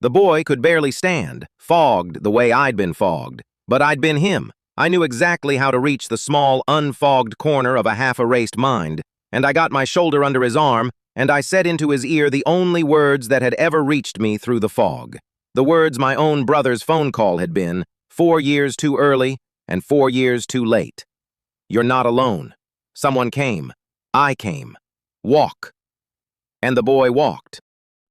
A: The boy could barely stand, fogged the way I'd been fogged, but I'd been him. I knew exactly how to reach the small, unfogged corner of a half-erased mind, and I got my shoulder under his arm, and I said into his ear the only words that had ever reached me through the fog. The words my own brother's phone call had been, 4 years too early and 4 years too late. "You're not alone. Someone came. I came. Walk." And the boy walked.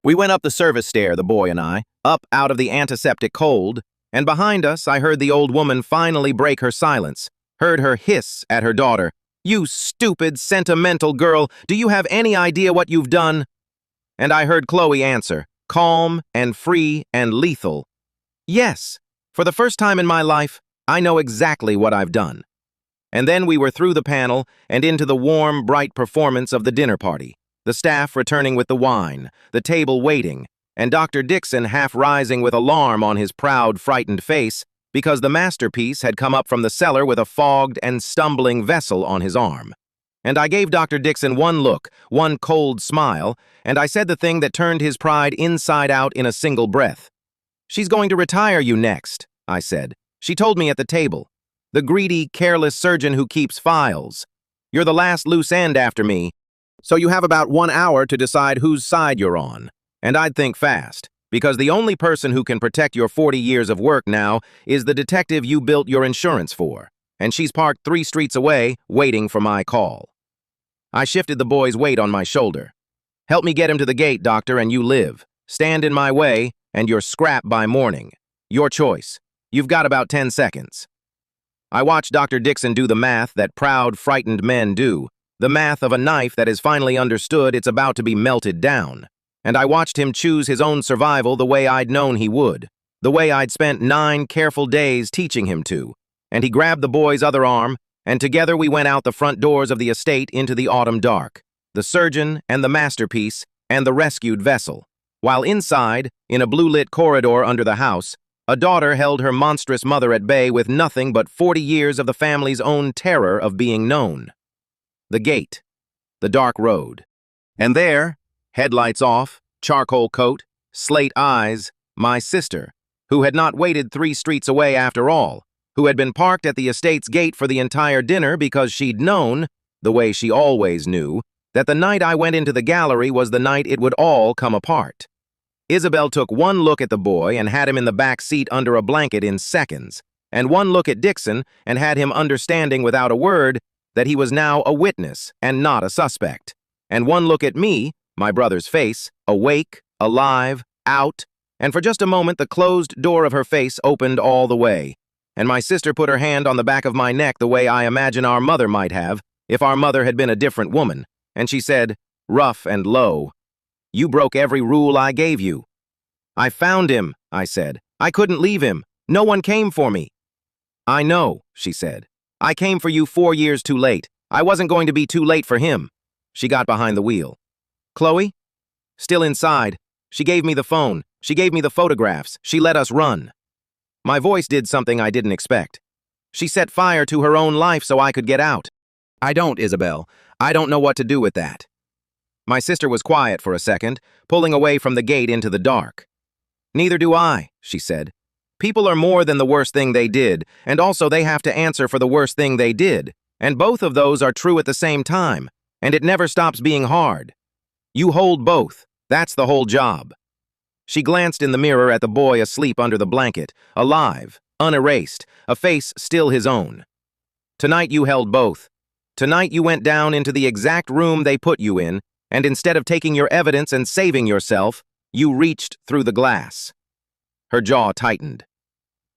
A: We went up the service stair, the boy and I, up out of the antiseptic cold, and behind us I heard the old woman finally break her silence, heard her hiss at her daughter, "You stupid, sentimental girl, do you have any idea what you've done?" And I heard Chloe answer, calm and free and lethal, "Yes, for the first time in my life, I know exactly what I've done." And then we were through the panel and into the warm, bright performance of the dinner party, the staff returning with the wine, the table waiting, and Dr. Dixon half rising with alarm on his proud, frightened face because the masterpiece had come up from the cellar with a fogged and stumbling vessel on his arm. And I gave Dr. Dixon one look, one cold smile, and I said the thing that turned his pride inside out in a single breath. "She's going to retire you next," I said. "She told me at the table. The greedy, careless surgeon who keeps files. You're the last loose end after me, so you have about 1 hour to decide whose side you're on. And I'd think fast, because the only person who can protect your 40 years of work now is the detective you built your insurance for, and she's parked 3 streets away, waiting for my call." I shifted the boy's weight on my shoulder. "Help me get him to the gate, doctor, and you live. Stand in my way, and you're scrap by morning. Your choice. You've got about 10 seconds. I watched Dr. Dixon do the math that proud, frightened men do, the math of a knife that has finally understood it's about to be melted down. And I watched him choose his own survival the way I'd known he would, the way I'd spent 9 careful days teaching him to. And he grabbed the boy's other arm, and together we went out the front doors of the estate into the autumn dark, the surgeon and the masterpiece and the rescued vessel. While inside, in a blue-lit corridor under the house, a daughter held her monstrous mother at bay with nothing but 40 years of the family's own terror of being known. The gate. The dark road. And there, headlights off, charcoal coat, slate eyes, my sister, who had not waited 3 streets away after all, who had been parked at the estate's gate for the entire dinner because she'd known, the way she always knew, that the night I went into the gallery was the night it would all come apart. Isabel took one look at the boy and had him in the back seat under a blanket in seconds, and one look at Dixon and had him understanding without a word that he was now a witness and not a suspect, and one look at me, my brother's face, awake, alive, out, and for just a moment the closed door of her face opened all the way, and my sister put her hand on the back of my neck the way I imagine our mother might have if our mother had been a different woman, and she said, rough and low, "You broke every rule I gave you." "I found him," I said. "I couldn't leave him. No one came for me." "I know," she said. "I came for you 4 years too late. I wasn't going to be too late for him." She got behind the wheel. "Chloe?" "Still inside. She gave me the phone. She gave me the photographs. She let us run." My voice did something I didn't expect. "She set fire to her own life so I could get out." "I don't, Isabel. I don't know what to do with that." My sister was quiet for a second, pulling away from the gate into the dark. "Neither do I," she said. "People are more than the worst thing they did, and also they have to answer for the worst thing they did, and both of those are true at the same time, and it never stops being hard. You hold both. That's the whole job." She glanced in the mirror at the boy asleep under the blanket, alive, unerased, a face still his own. "Tonight you held both. Tonight you went down into the exact room they put you in, and instead of taking your evidence and saving yourself, you reached through the glass." Her jaw tightened.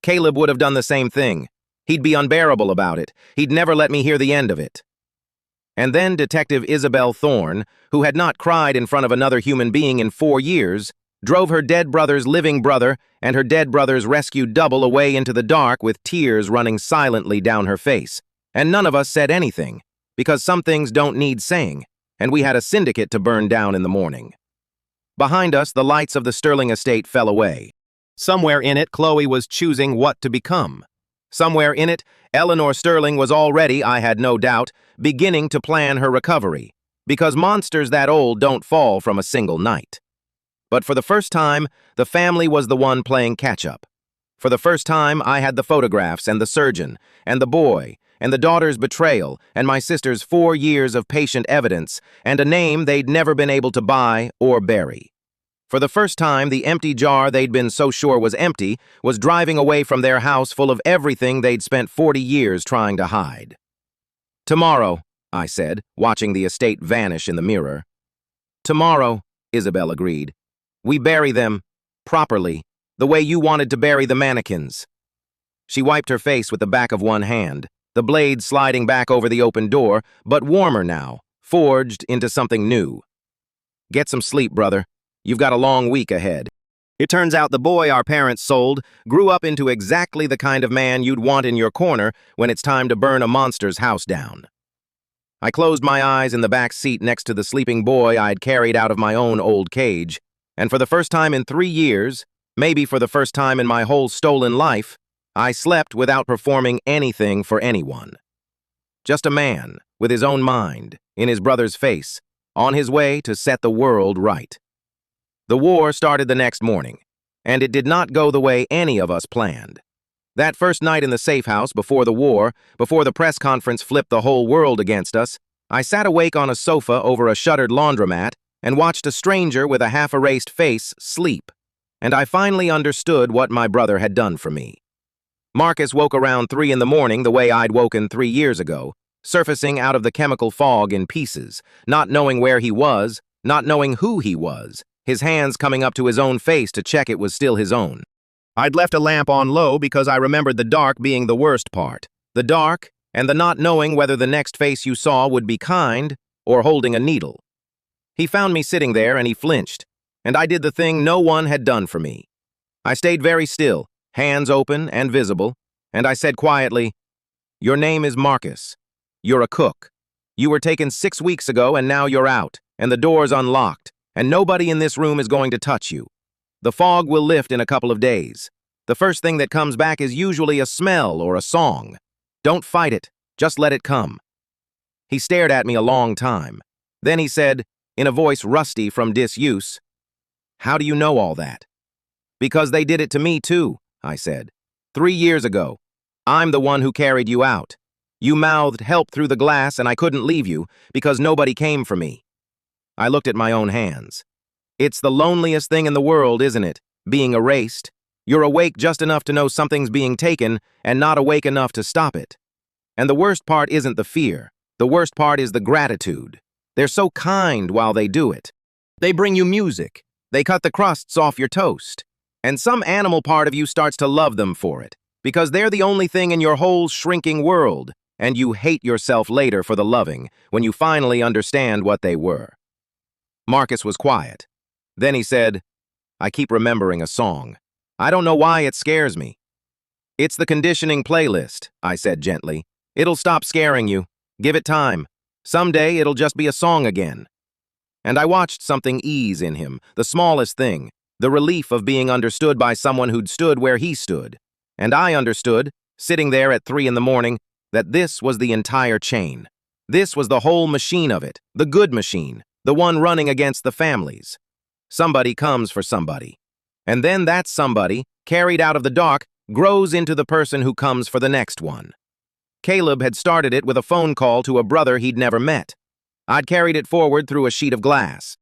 A: "Caleb would have done the same thing. He'd be unbearable about it. He'd never let me hear the end of it." And then Detective Isabel Thorne, who had not cried in front of another human being in 4 years, drove her dead brother's living brother and her dead brother's rescued double away into the dark with tears running silently down her face. And none of us said anything, because some things don't need saying, and we had a syndicate to burn down in the morning. Behind us, the lights of the Sterling estate fell away. Somewhere in it, Chloe was choosing what to become. Somewhere in it, Eleanor Sterling was already, I had no doubt, beginning to plan her recovery, because monsters that old don't fall from a single night. But for the first time, the family was the one playing catch-up. For the first time, I had the photographs and the surgeon, and the boy, and the daughter's betrayal, and my sister's 4 years of patient evidence, and a name they'd never been able to buy or bury. For the first time, the empty jar they'd been so sure was empty was driving away from their house full of everything they'd spent 40 years trying to hide. "Tomorrow," I said, watching the estate vanish in the mirror. "Tomorrow," Isabel agreed. "We bury them, properly, the way you wanted to bury the mannequins." She wiped her face with the back of one hand, the blade sliding back over the open door, but warmer now, forged into something new. "Get some sleep, brother. You've got a long week ahead." It turns out the boy our parents sold grew up into exactly the kind of man you'd want in your corner when it's time to burn a monster's house down. I closed my eyes in the back seat next to the sleeping boy I'd carried out of my own old cage, and for the first time in 3 years, maybe for the first time in my whole stolen life, I slept without performing anything for anyone. Just a man, with his own mind, in his brother's face, on his way to set the world right. The war started the next morning, and it did not go the way any of us planned. That first night in the safe house before the war, before the press conference flipped the whole world against us, I sat awake on a sofa over a shuttered laundromat and watched a stranger with a half-erased face sleep. And I finally understood what my brother had done for me. Marcus woke around 3 in the morning the way I'd woken 3 years ago, surfacing out of the chemical fog in pieces, not knowing where he was, not knowing who he was, his hands coming up to his own face to check it was still his own. I'd left a lamp on low because I remembered the dark being the worst part. The dark and the not knowing whether the next face you saw would be kind or holding a needle. He found me sitting there and he flinched, and I did the thing no one had done for me. I stayed very still, hands open and visible, and I said quietly, "Your name is Marcus. You're a cook. You were taken 6 weeks ago and now you're out, and the door's unlocked, and nobody in this room is going to touch you. The fog will lift in a couple of days. The first thing that comes back is usually a smell or a song. Don't fight it, just let it come." He stared at me a long time. Then he said, in a voice rusty from disuse, "How do you know all that?" "Because they did it to me too," I said. 3 years ago. I'm the one who carried you out. You mouthed help through the glass and I couldn't leave you because nobody came for me." I looked at my own hands. It's the loneliest thing in the world, isn't it? Being erased. You're awake just enough to know something's being taken and not awake enough to stop it. And the worst part isn't the fear. The worst part is the gratitude. They're so kind while they do it. They bring you music. They cut the crusts off your toast. And some animal part of you starts to love them for it, because they're the only thing in your whole shrinking world, and you hate yourself later for the loving when you finally understand what they were. Marcus was quiet. Then he said, "I keep remembering a song. I don't know why it scares me." "It's the conditioning playlist," I said gently. "It'll stop scaring you. Give it time. Someday it'll just be a song again." And I watched something ease in him, the smallest thing, the relief of being understood by someone who'd stood where he stood. And I understood, sitting there at 3 in the morning, that this was the entire chain. This was the whole machine of it, the good machine, the one running against the families. Somebody comes for somebody. And then that somebody, carried out of the dark, grows into the person who comes for the next one. Caleb had started it with a phone call to a brother he'd never met. I'd carried it forward through a sheet of glass.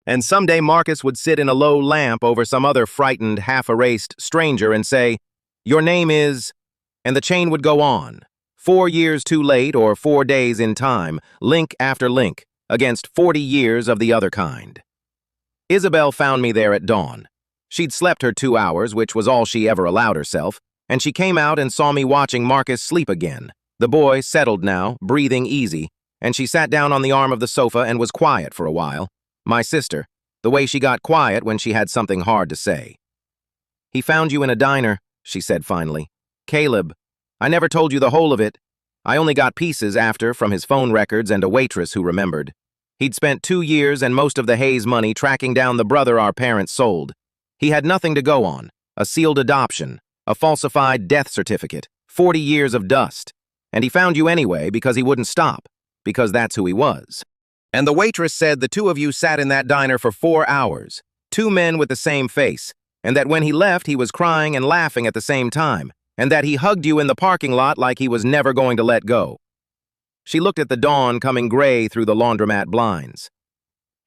A: And someday Marcus would sit in a low lamp over some other frightened, half-erased stranger and say, "Your name is..." And the chain would go on. 4 years too late or 4 days in time, link after link, against 40 years of the other kind. Isabel found me there at dawn. She'd slept her 2 hours, which was all she ever allowed herself, and she came out and saw me watching Marcus sleep again. The boy settled now, breathing easy, and she sat down on the arm of the sofa and was quiet for a while. My sister, the way she got quiet when she had something hard to say. "He found you in a diner," she said finally. "Caleb, I never told you the whole of it. I only got pieces after from his phone records and a waitress who remembered. He'd spent 2 years and most of the Hayes money tracking down the brother our parents sold. He had nothing to go on, a sealed adoption, a falsified death certificate, 40 years of dust. And he found you anyway because he wouldn't stop, because that's who he was. And the waitress said the 2 of you sat in that diner for 4 hours, 2 men with the same face, and that when he left he was crying and laughing at the same time, and that he hugged you in the parking lot like he was never going to let go." She looked at the dawn coming gray through the laundromat blinds.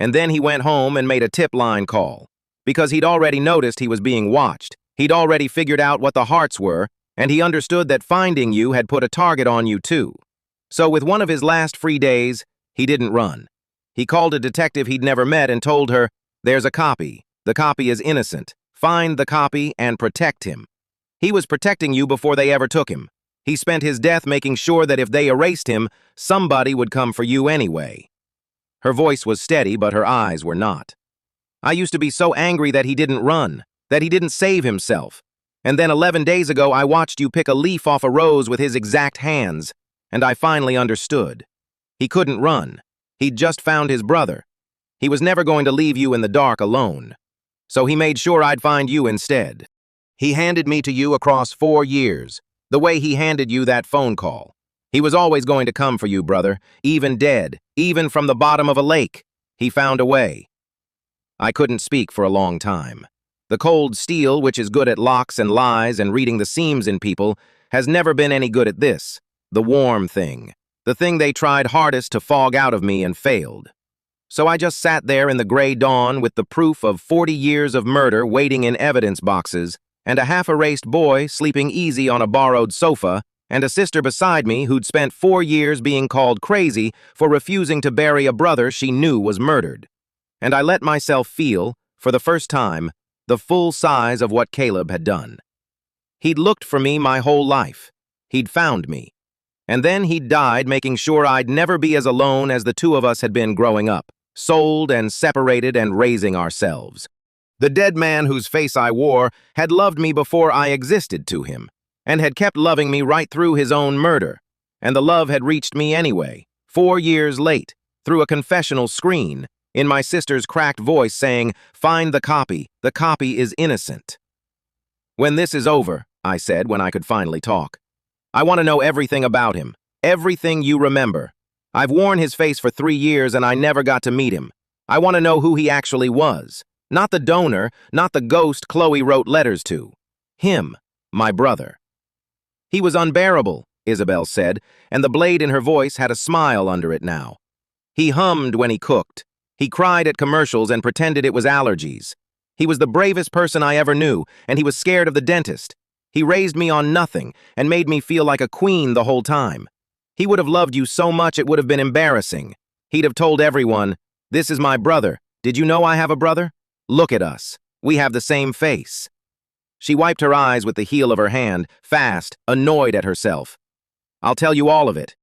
A: "And then he went home and made a tip line call, because he'd already noticed he was being watched. He'd already figured out what the hearts were, and he understood that finding you had put a target on you too. So with one of his last free days, he didn't run. He called a detective he'd never met and told her, 'There's a copy. The copy is innocent. Find the copy and protect him.' He was protecting you before they ever took him. He spent his death making sure that if they erased him, somebody would come for you anyway." Her voice was steady, but her eyes were not. "I used to be so angry that he didn't run, that he didn't save himself. And then 11 days ago, I watched you pick a leaf off a rose with his exact hands, and I finally understood. He couldn't run. He'd just found his brother. He was never going to leave you in the dark alone. So he made sure I'd find you instead. He handed me to you across 4 years, the way he handed you that phone call. He was always going to come for you, brother, even dead, even from the bottom of a lake. He found a way. I couldn't speak for a long time. The cold steel, which is good at locks and lies and reading the seams in people, has never been any good at this. The warm thing. The thing they tried hardest to fog out of me and failed. So I just sat there in the gray dawn with the proof of 40 years of murder waiting in evidence boxes, and a half-erased boy sleeping easy on a borrowed sofa, and a sister beside me who'd spent 4 years being called crazy for refusing to bury a brother she knew was murdered. And I let myself feel, for the first time, the full size of what Caleb had done. He'd looked for me my whole life. He'd found me. And then he'd died making sure I'd never be as alone as the two of us had been growing up, sold and separated and raising ourselves. The dead man whose face I wore had loved me before I existed to him, and had kept loving me right through his own murder. And the love had reached me anyway, 4 years late, through a confessional screen, in my sister's cracked voice saying, "Find the copy is innocent." "When this is over," I said when I could finally talk, "I want to know everything about him, everything you remember. I've worn his face for 3 years and I never got to meet him. I want to know who he actually was. Not the donor, not the ghost Chloe wrote letters to. Him, my brother." "He was unbearable," Isabel said, and the blade in her voice had a smile under it now. "He hummed when he cooked. He cried at commercials and pretended it was allergies. He was the bravest person I ever knew, and he was scared of the dentist. He raised me on nothing and made me feel like a queen the whole time. He would have loved you so much it would have been embarrassing. He'd have told everyone, 'This is my brother. Did you know I have a brother? Look at us. We have the same face.'" She wiped her eyes with the heel of her hand, fast, annoyed at herself. "I'll tell you all of it.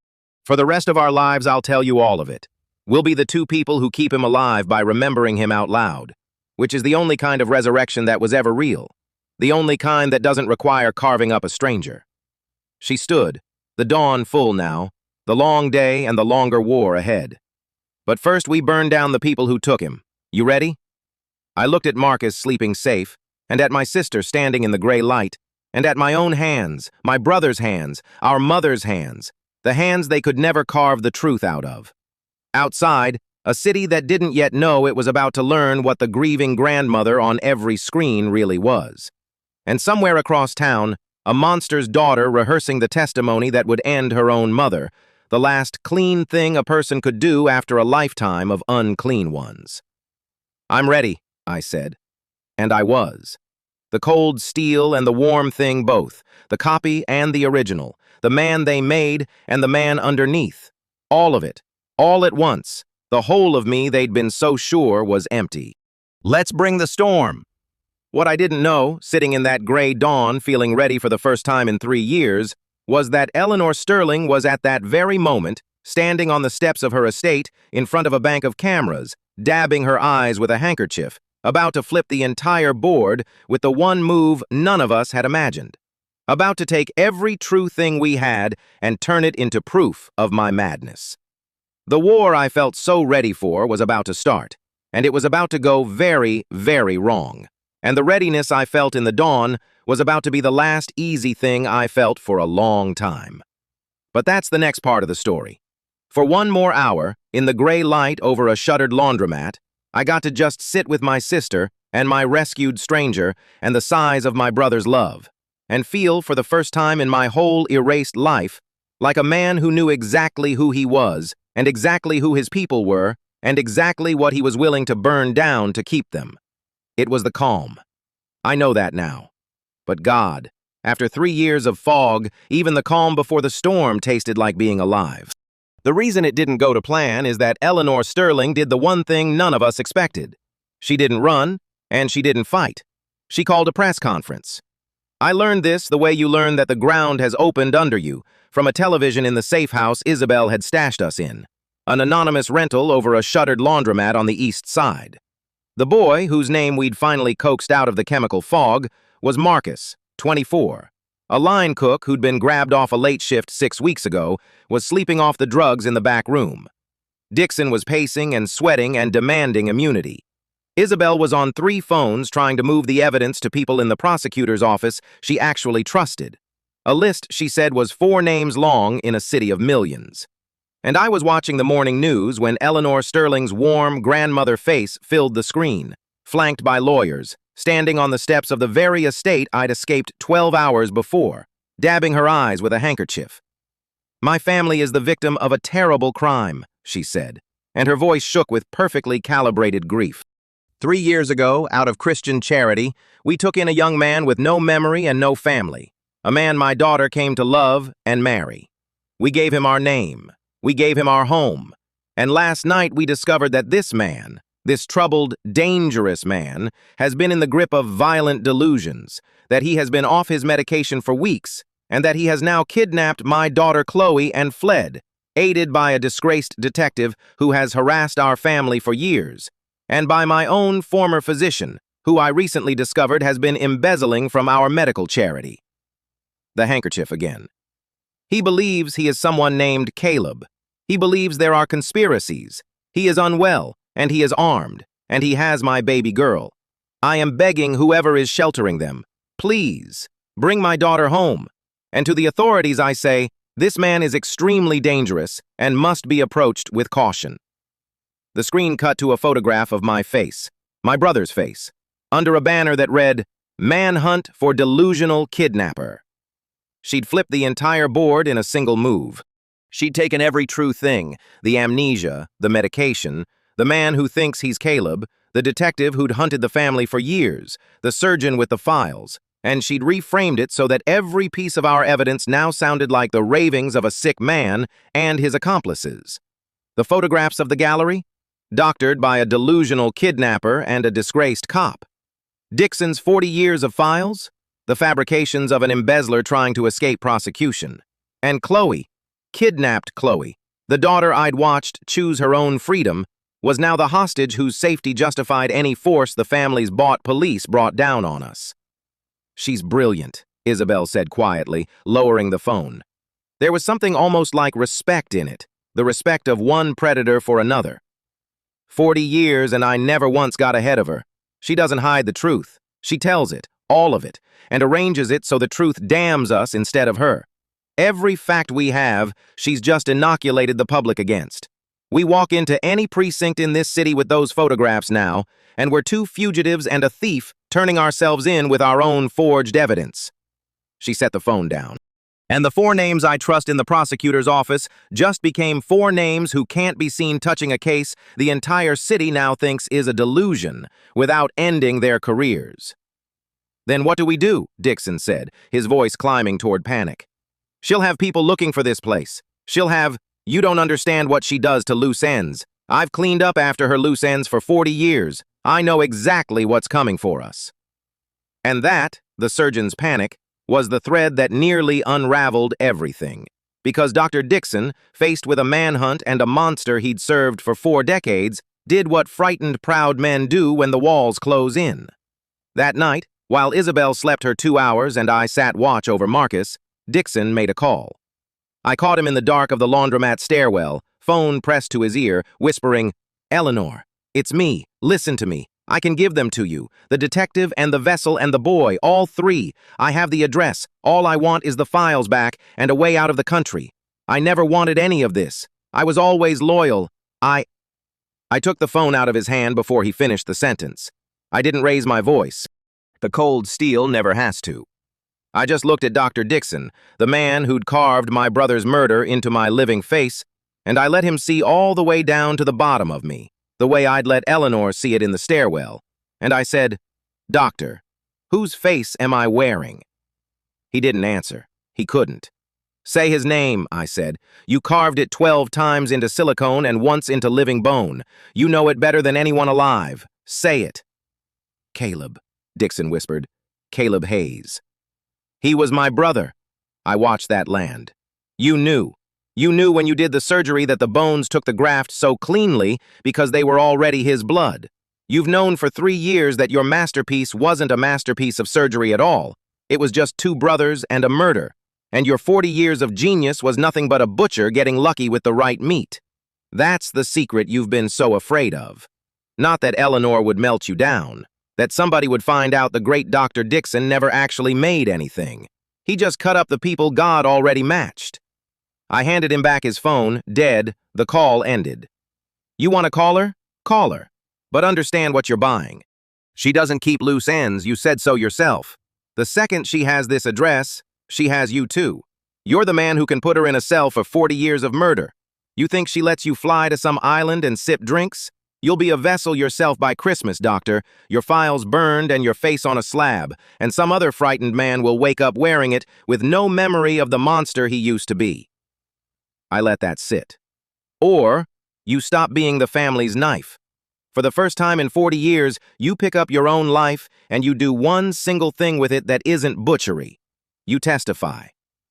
A: For the rest of our lives, I'll tell you all of it. We'll be the two people who keep him alive by remembering him out loud, which is the only kind of resurrection that was ever real, the only kind that doesn't require carving up a stranger." She stood, the dawn full now, the long day and the longer war ahead. "But first we burn down the people who took him. You ready?" I looked at Marcus sleeping safe, and at my sister standing in the gray light, and at my own hands, my brother's hands, our mother's hands, the hands they could never carve the truth out of. Outside, a city that didn't yet know it was about to learn what the grieving grandmother on every screen really was. And somewhere across town, a monster's daughter rehearsing the testimony that would end her own mother, the last clean thing a person could do after a lifetime of unclean ones. "I'm ready," I said. And I was. The cold steel and the warm thing both, the copy and the original, the man they made and the man underneath. All of it, all at once, the whole of me they'd been so sure was empty. "Let's bring the storm." What I didn't know, sitting in that gray dawn feeling ready for the first time in 3 years, was that Eleanor Sterling was at that very moment standing on the steps of her estate in front of a bank of cameras, dabbing her eyes with a handkerchief, about to flip the entire board with the one move none of us had imagined. About to take every true thing we had and turn it into proof of my madness. The war I felt so ready for was about to start, and it was about to go very, very wrong. And the readiness I felt in the dawn was about to be the last easy thing I felt for a long time. But that's the next part of the story. For 1 more hour, in the gray light over a shuttered laundromat, I got to just sit with my sister and my rescued stranger and the size of my brother's love, and feel for the first time in my whole erased life like a man who knew exactly who he was and exactly who his people were and exactly what he was willing to burn down to keep them. It was the calm. I know that now. But God, after 3 years of fog, even the calm before the storm tasted like being alive. The reason it didn't go to plan is that Eleanor Sterling did the one thing none of us expected. She didn't run, and she didn't fight. She called a press conference. I learned this the way you learn that the ground has opened under you, from a television in the safe house Isabel had stashed us in, an anonymous rental over a shuttered laundromat on the east side. The boy, whose name we'd finally coaxed out of the chemical fog, was Marcus, 24. A line cook who'd been grabbed off a late shift 6 weeks ago was sleeping off the drugs in the back room. Dixon was pacing and sweating and demanding immunity. Isabel was on 3 phones trying to move the evidence to people in the prosecutor's office she actually trusted. A list she said was 4 names long in a city of millions. And I was watching the morning news when Eleanor Sterling's warm grandmother face filled the screen, flanked by lawyers, standing on the steps of the very estate I'd escaped 12 hours before, dabbing her eyes with a handkerchief. "My family is the victim of a terrible crime," she said, and her voice shook with perfectly calibrated grief. "3 years ago, out of Christian charity, we took in a young man with no memory and no family, a man my daughter came to love and marry. We gave him our name. We gave him our home. And last night we discovered that this man, this troubled, dangerous man, has been in the grip of violent delusions, that he has been off his medication for weeks, and that he has now kidnapped my daughter Chloe and fled, aided by a disgraced detective who has harassed our family for years, and by my own former physician, who I recently discovered has been embezzling from our medical charity." The handkerchief again. "He believes he is someone named Caleb. He believes there are conspiracies. He is unwell, and he is armed, and he has my baby girl. I am begging whoever is sheltering them, please, bring my daughter home. And to the authorities I say, this man is extremely dangerous and must be approached with caution." The screen cut to a photograph of my face, my brother's face, under a banner that read, "Manhunt for Delusional Kidnapper." She'd flipped the entire board in a single move. She'd taken every true thing, the amnesia, the medication, the man who thinks he's Caleb, the detective who'd hunted the family for years, the surgeon with the files, and she'd reframed it so that every piece of our evidence now sounded like the ravings of a sick man and his accomplices. The photographs of the gallery? Doctored by a delusional kidnapper and a disgraced cop. Dixon's 40 years of files? The fabrications of an embezzler trying to escape prosecution. And Chloe, kidnapped Chloe, the daughter I'd watched choose her own freedom, was now the hostage whose safety justified any force the family's bought police brought down on us. "She's brilliant," Isabel said quietly, lowering the phone. There was something almost like respect in it, the respect of one predator for another. 40 years and I never once got ahead of her. She doesn't hide the truth. She tells it, all of it, and arranges it so the truth damns us instead of her. Every fact we have, she's just inoculated the public against. We walk into any precinct in this city with those photographs now, and we're 2 fugitives and a thief turning ourselves in with our own forged evidence. She set the phone down. And the 4 names I trust in the prosecutor's office just became 4 names who can't be seen touching a case the entire city now thinks is a delusion, without ending their careers. "Then what do we do?" Dixon said, his voice climbing toward panic. "She'll have people looking for this place. She'll have, you don't understand what she does to loose ends. I've cleaned up after her loose ends for 40 years. I know exactly what's coming for us." And that, the surgeon's panic, was the thread that nearly unraveled everything. Because Dr. Dixon, faced with a manhunt and a monster he'd served for 4 decades, did what frightened proud men do when the walls close in. That night, while Isabel slept her 2 hours and I sat watch over Marcus, Dixon made a call. I caught him in the dark of the laundromat stairwell, phone pressed to his ear, whispering, "Eleanor, it's me. Listen to me. I can give them to you. The detective and the vessel and the boy, all 3. I have the address. All I want is the files back and a way out of the country. I never wanted any of this. I was always loyal. I took the phone out of his hand before he finished the sentence. I didn't raise my voice. The cold steel never has to. I just looked at Dr. Dixon, the man who'd carved my brother's murder into my living face, and I let him see all the way down to the bottom of me, the way I'd let Eleanor see it in the stairwell. And I said, "Doctor, whose face am I wearing?" He didn't answer. He couldn't. "Say his name," I said. "You carved it 12 times into silicone and once into living bone. You know it better than anyone alive. Say it." "Caleb," Dixon whispered. "Caleb Hayes." "He was my brother." I watched that land. "You knew. You knew when you did the surgery that the bones took the graft so cleanly because they were already his blood. You've known for 3 years that your masterpiece wasn't a masterpiece of surgery at all. It was just 2 brothers and a murder. And your 40 years of genius was nothing but a butcher getting lucky with the right meat. That's the secret you've been so afraid of. Not that Eleanor would melt you down. That somebody would find out the great Dr. Dixon never actually made anything. He just cut up the people God already matched. I handed him back his phone, dead. The call ended. You want to call her? Call her. But understand what you're buying. She doesn't keep loose ends, you said so yourself. The second she has this address, she has you too. You're the man who can put her in a cell for 40 years of murder. You think she lets you fly to some island and sip drinks? You'll be a vessel yourself by Christmas, doctor, your files burned and your face on a slab, and some other frightened man will wake up wearing it with no memory of the monster he used to be. I let that sit. Or, you stop being the family's knife. For the first time in 40 years, you pick up your own life and you do one single thing with it that isn't butchery. You testify.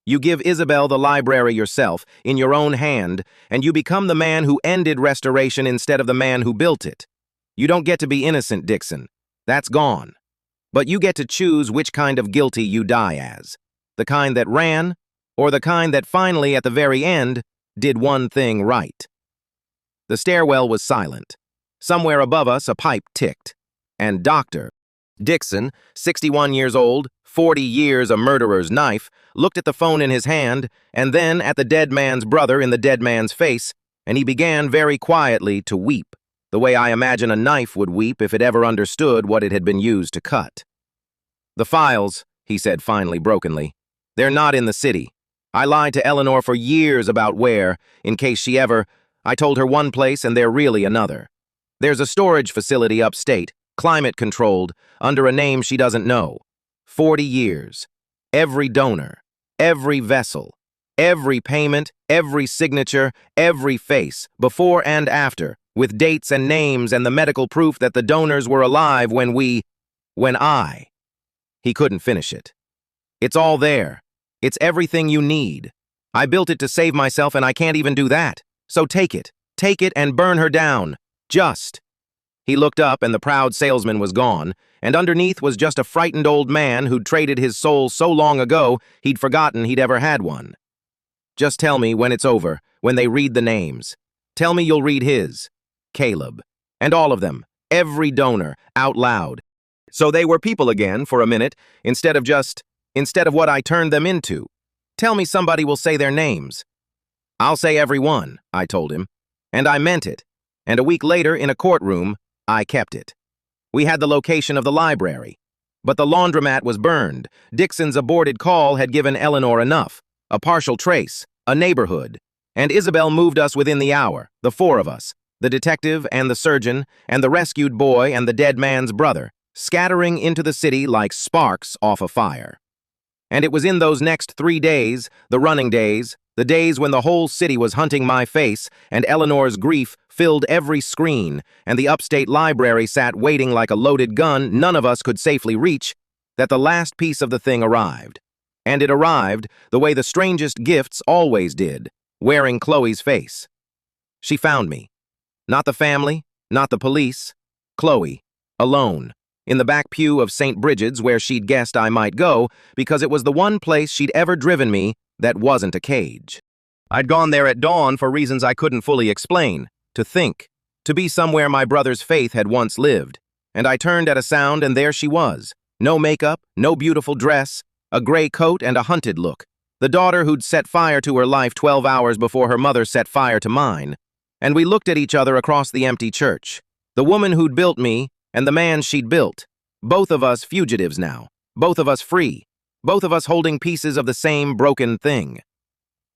A: You give Isabel the library yourself, in your own hand, and you become the man who ended restoration instead of the man who built it. You don't get to be innocent, Dixon. That's gone. But you get to choose which kind of guilty you die as. The kind that ran, or the kind that finally, at the very end, did one thing right. The stairwell was silent. Somewhere above us, a pipe ticked. And Dr. Dixon, 61 years old, 40 years a murderer's knife, looked at the phone in his hand, and then at the dead man's brother in the dead man's face, and he began very quietly to weep, the way I imagine a knife would weep if it ever understood what it had been used to cut. The files, he said finally brokenly, they're not in the city. I lied to Eleanor for years about where, in case she ever, I told her one place and they're really another. There's a storage facility upstate, climate-controlled, under a name she doesn't know. 40 years. Every donor, every vessel, every payment, every signature, every face, before and after, with dates and names and the medical proof that the donors were alive when I. He couldn't finish it. It's all there. It's everything you need. I built it to save myself and I can't even do that. So take it and burn her down. Just. He looked up and the proud salesman was gone, and underneath was just a frightened old man who'd traded his soul so long ago he'd forgotten he'd ever had one. Just tell me when it's over, when they read the names. Tell me you'll read his, Caleb, and all of them, every donor, out loud. So they were people again for a minute, instead of what I turned them into. Tell me somebody will say their names. I'll say every one, I told him, and I meant it. And a week later, in a courtroom, I kept it. We had the location of the library. But the laundromat was burned. Dixon's aborted call had given Eleanor enough. A partial trace, a neighborhood. And Isabel moved us within the hour, the four of us, the detective and the surgeon, and the rescued boy and the dead man's brother, scattering into the city like sparks off a fire. And it was in those next 3 days, the running days, the days when the whole city was hunting my face, and Eleanor's grief filled every screen, and the upstate library sat waiting like a loaded gun none of us could safely reach, that the last piece of the thing arrived. And it arrived the way the strangest gifts always did, wearing Chloe's face. She found me. Not the family, not the police. Chloe, alone, in the back pew of St. Bridget's where she'd guessed I might go, because it was the one place she'd ever driven me that wasn't a cage. I'd gone there at dawn for reasons I couldn't fully explain, to think, to be somewhere my brother's faith had once lived, and I turned at a sound and there she was. No makeup, no beautiful dress, a gray coat and a hunted look. The daughter who'd set fire to her life 12 hours before her mother set fire to mine. And we looked at each other across the empty church. The woman who'd built me and the man she'd built. Both of us fugitives now. Both of us free. Both of us holding pieces of the same broken thing.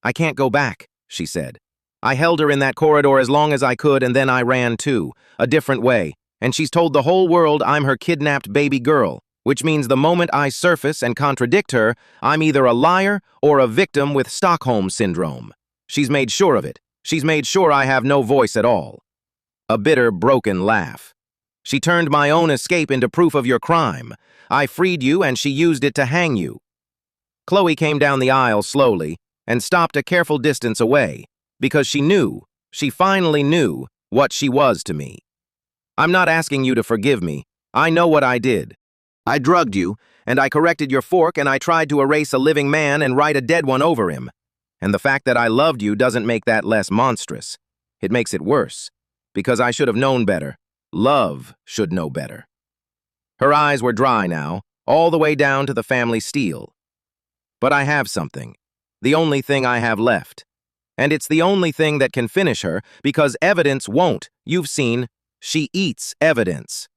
A: I can't go back, she said. I held her in that corridor as long as I could and then I ran too, a different way. And she's told the whole world I'm her kidnapped baby girl, which means the moment I surface and contradict her, I'm either a liar or a victim with Stockholm Syndrome. She's made sure of it. She's made sure I have no voice at all. A bitter, broken laugh. She turned my own escape into proof of your crime. I freed you and she used it to hang you. Chloe came down the aisle slowly and stopped a careful distance away, because she finally knew what she was to me. I'm not asking you to forgive me. I know what I did. I drugged you, and I corrected your fork, and I tried to erase a living man and write a dead one over him. And the fact that I loved you doesn't make that less monstrous. It makes it worse, because I should have known better. Love should know better. Her eyes were dry now, all the way down to the family steel. But I have something. The only thing I have left. And it's the only thing that can finish her, because evidence won't. You've seen, she eats evidence.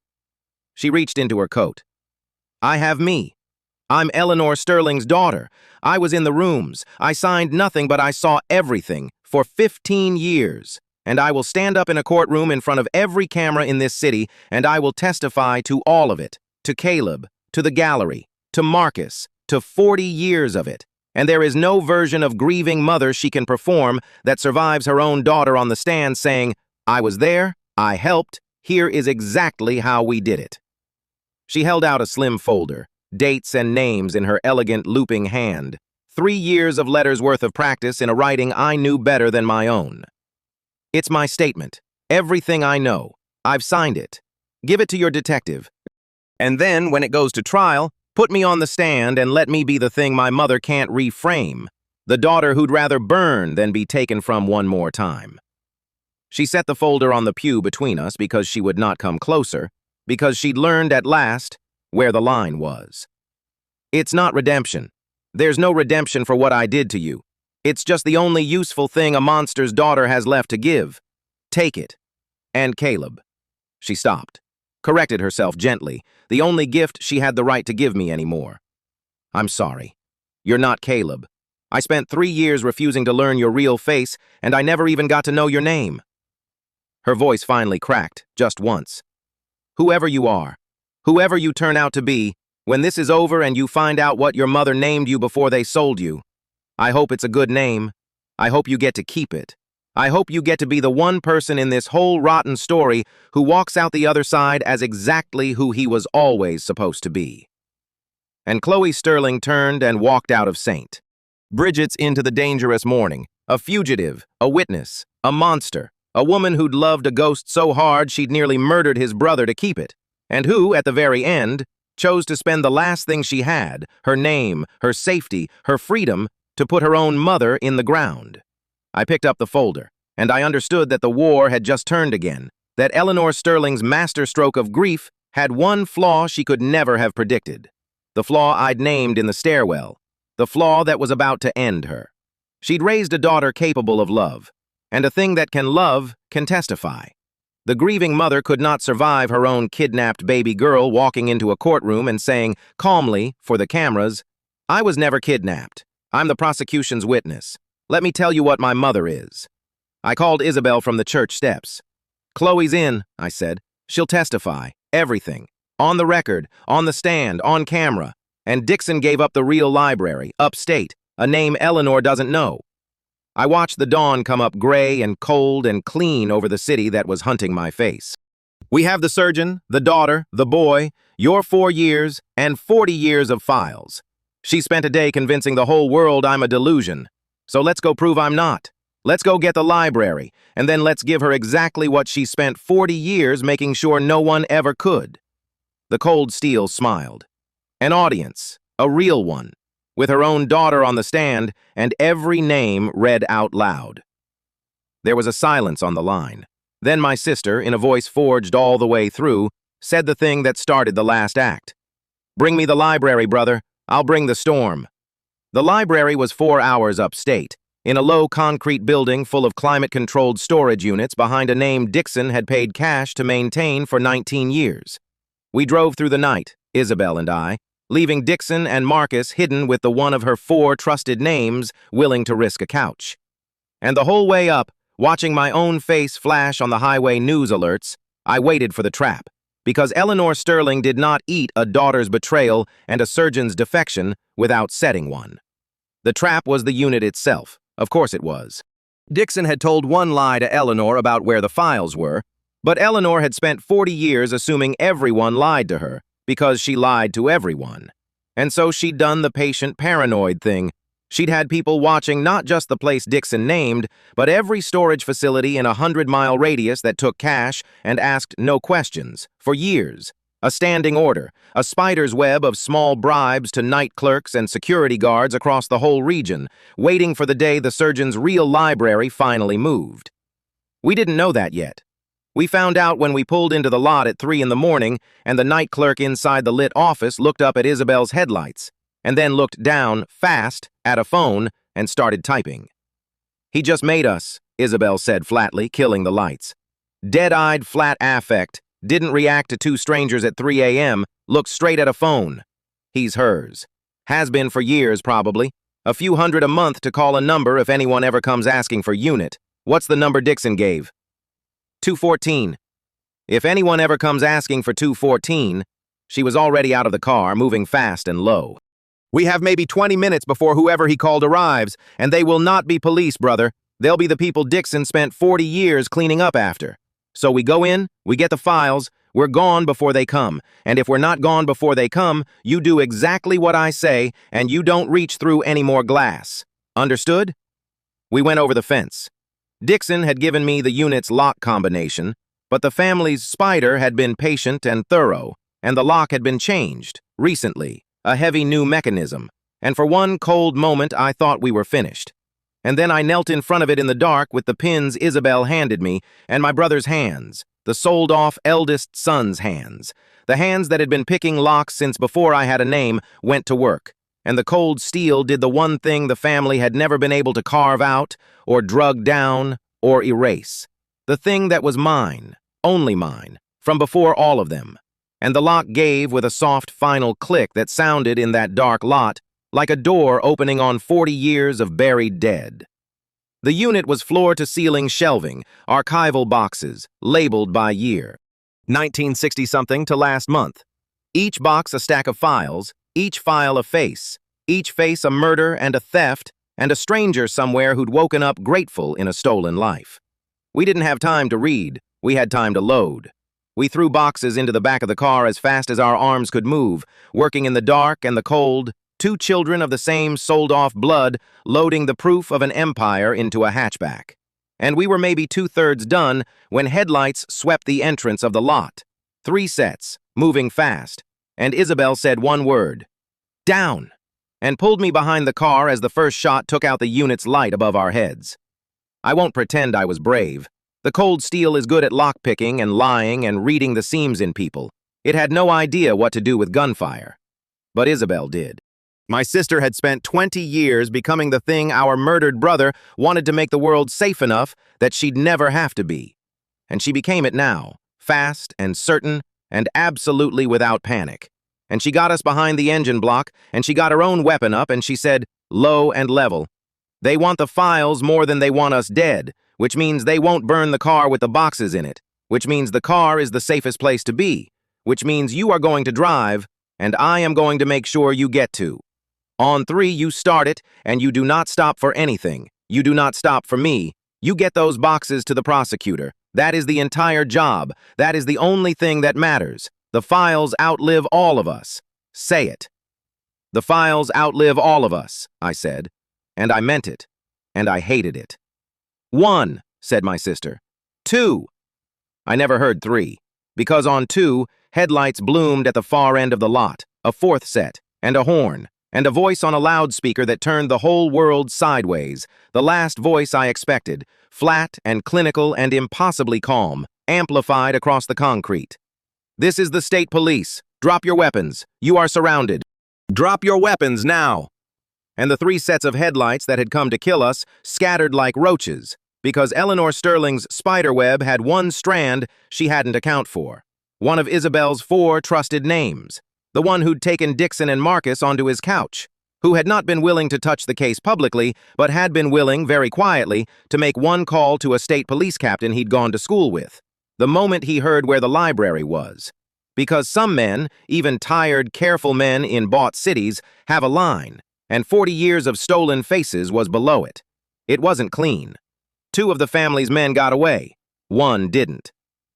A: She reached into her coat. I have me. I'm Eleanor Sterling's daughter. I was in the rooms. I signed nothing, but I saw everything for 15 years. And I will stand up in a courtroom in front of every camera in this city, and I will testify to all of it. To Caleb, to the gallery, to Marcus, to 40 years of it. And there is no version of grieving mother she can perform that survives her own daughter on the stand saying, I was there, I helped, here is exactly how we did it. She held out a slim folder, dates and names in her elegant looping hand. 3 years of letters worth of practice in a writing I knew better than my own. It's my statement. Everything I know. I've signed it. Give it to your detective. And then, when it goes to trial, put me on the stand and let me be the thing my mother can't reframe. The daughter who'd rather burn than be taken from one more time. She set the folder on the pew between us because she would not come closer, because she'd learned at last where the line was. It's not redemption. There's no redemption for what I did to you. It's just the only useful thing a monster's daughter has left to give. Take it. And Caleb. She stopped, corrected herself gently, the only gift she had the right to give me anymore. I'm sorry. You're not Caleb. I spent 3 years refusing to learn your real face, and I never even got to know your name. Her voice finally cracked, just once. Whoever you are, whoever you turn out to be, when this is over and you find out what your mother named you before they sold you, I hope it's a good name. I hope you get to keep it. I hope you get to be the one person in this whole rotten story who walks out the other side as exactly who he was always supposed to be. And Chloe Sterling turned and walked out of St. Bridget's into the dangerous morning, a fugitive, a witness, a monster, a woman who'd loved a ghost so hard she'd nearly murdered his brother to keep it, and who, at the very end, chose to spend the last thing she had, her name, her safety, her freedom, to put her own mother in the ground. I picked up the folder, and I understood that the war had just turned again, that Eleanor Sterling's masterstroke of grief had one flaw she could never have predicted. The flaw I'd named in the stairwell, the flaw that was about to end her. She'd raised a daughter capable of love, and a thing that can love can testify. The grieving mother could not survive her own kidnapped baby girl walking into a courtroom and saying, calmly, for the cameras, I was never kidnapped. I'm the prosecution's witness. Let me tell you what my mother is. I called Isabel from the church steps. Chloe's in, I said. She'll testify. Everything. On the record, on the stand, on camera. And Dixon gave up the real library, upstate, a name Eleanor doesn't know. I watched the dawn come up gray and cold and clean over the city that was hunting my face. We have the surgeon, the daughter, the boy, your 4 years, and 40 years of files. She spent a day convincing the whole world I'm a delusion. So let's go prove I'm not. Let's go get the library, and then let's give her exactly what she spent 40 years making sure no one ever could. The cold steel smiled. An audience, a real one, with her own daughter on the stand and every name read out loud. There was a silence on the line. Then my sister, in a voice forged all the way through, said the thing that started the last act. Bring me the library, brother. I'll bring the storm. The library was 4 hours upstate, in a low concrete building full of climate-controlled storage units behind a name Dixon had paid cash to maintain for 19 years. We drove through the night, Isabel and I, leaving Dixon and Marcus hidden with the one of her 4 trusted names willing to risk a couch. And the whole way up, watching my own face flash on the highway news alerts, I waited for the trap, because Eleanor Sterling did not eat a daughter's betrayal and a surgeon's defection without setting one. The trap was the unit itself. Of course it was. Dixon had told one lie to Eleanor about where the files were, but Eleanor had spent 40 years assuming everyone lied to her, because she lied to everyone. And so she'd done the patient paranoid thing. She'd had people watching not just the place Dixon named, but every storage facility in a 100-mile radius that took cash and asked no questions, for years. A standing order, a spider's web of small bribes to night clerks and security guards across the whole region, waiting for the day the surgeon's real library finally moved. We didn't know that yet. We found out when we pulled into the lot at 3 in the morning and the night clerk inside the lit office looked up at Isabel's headlights. and then looked down, fast, at a phone and started typing. "He just made us," Isabel said flatly, killing the lights. Dead-eyed, flat affect, didn't react to two strangers at 3 a.m., looked straight at a phone. He's hers. Has been for years, probably. A few hundred a month to call a number if anyone ever comes asking for unit. What's the number Dixon gave? 214. If anyone ever comes asking for 214, she was already out of the car, moving fast and low. "We have maybe 20 minutes before whoever he called arrives, and they will not be police, brother. They'll be the people Dixon spent 40 years cleaning up after. So we go in, we get the files, we're gone before they come, and if we're not gone before they come, you do exactly what I say, and you don't reach through any more glass. Understood?" We went over the fence. Dixon had given me the unit's lock combination, but the family's spider had been patient and thorough, and the lock had been changed, recently, a heavy new mechanism, and for one cold moment I thought we were finished. And then I knelt in front of it in the dark with the pins Isabel handed me and my brother's hands, the sold-off eldest son's hands. The hands that had been picking locks since before I had a name went to work, and the cold steel did the one thing the family had never been able to carve out, or drug down, or erase. The thing that was mine, only mine, from before all of them. And the lock gave with a soft final click that sounded in that dark lot like a door opening on 40 years of buried dead. The unit was floor-to-ceiling shelving, archival boxes, labeled by year. 1960-something to last month. Each box a stack of files, each file a face a murder and a theft, and a stranger somewhere who'd woken up grateful in a stolen life. We didn't have time to read, we had time to load. We threw boxes into the back of the car as fast as our arms could move, working in the dark and the cold, two children of the same sold-off blood loading the proof of an empire into a hatchback. And we were maybe two-thirds done when headlights swept the entrance of the lot. 3 sets, moving fast, and Isabel said one word, "Down," and pulled me behind the car as the first shot took out the unit's light above our heads. I won't pretend I was brave. The cold steel is good at lockpicking and lying and reading the seams in people. It had no idea what to do with gunfire. But Isabel did. My sister had spent 20 years becoming the thing our murdered brother wanted to make the world safe enough that she'd never have to be. And she became it now, fast and certain and absolutely without panic. And she got us behind the engine block, and she got her own weapon up, and she said, low and level, "They want the files more than they want us dead, which means they won't burn the car with the boxes in it, which means the car is the safest place to be, which means you are going to drive, and I am going to make sure you get to. On 3, you start it, and you do not stop for anything. You do not stop for me. You get those boxes to the prosecutor. That is the entire job. That is the only thing that matters. The files outlive all of us. Say it." "The files outlive all of us," I said. And I meant it. And I hated it. 1, said my sister. 2. I never heard 3, because on 2, headlights bloomed at the far end of the lot, a 4th set, and a horn, and a voice on a loudspeaker that turned the whole world sideways, the last voice I expected, flat and clinical and impossibly calm, amplified across the concrete. "This is the state police. Drop your weapons. You are surrounded. Drop your weapons now." And the 3 sets of headlights that had come to kill us scattered like roaches, because Eleanor Sterling's spiderweb had one strand she hadn't account for, one of Isabel's 4 trusted names, the one who'd taken Dixon and Marcus onto his couch, who had not been willing to touch the case publicly, but had been willing, very quietly, to make one call to a state police captain he'd gone to school with, the moment he heard where the library was. Because some men, even tired, careful men in bought cities, have a line, and 40 years of stolen faces was below it. It wasn't clean. 2 of the family's men got away. 1 didn't.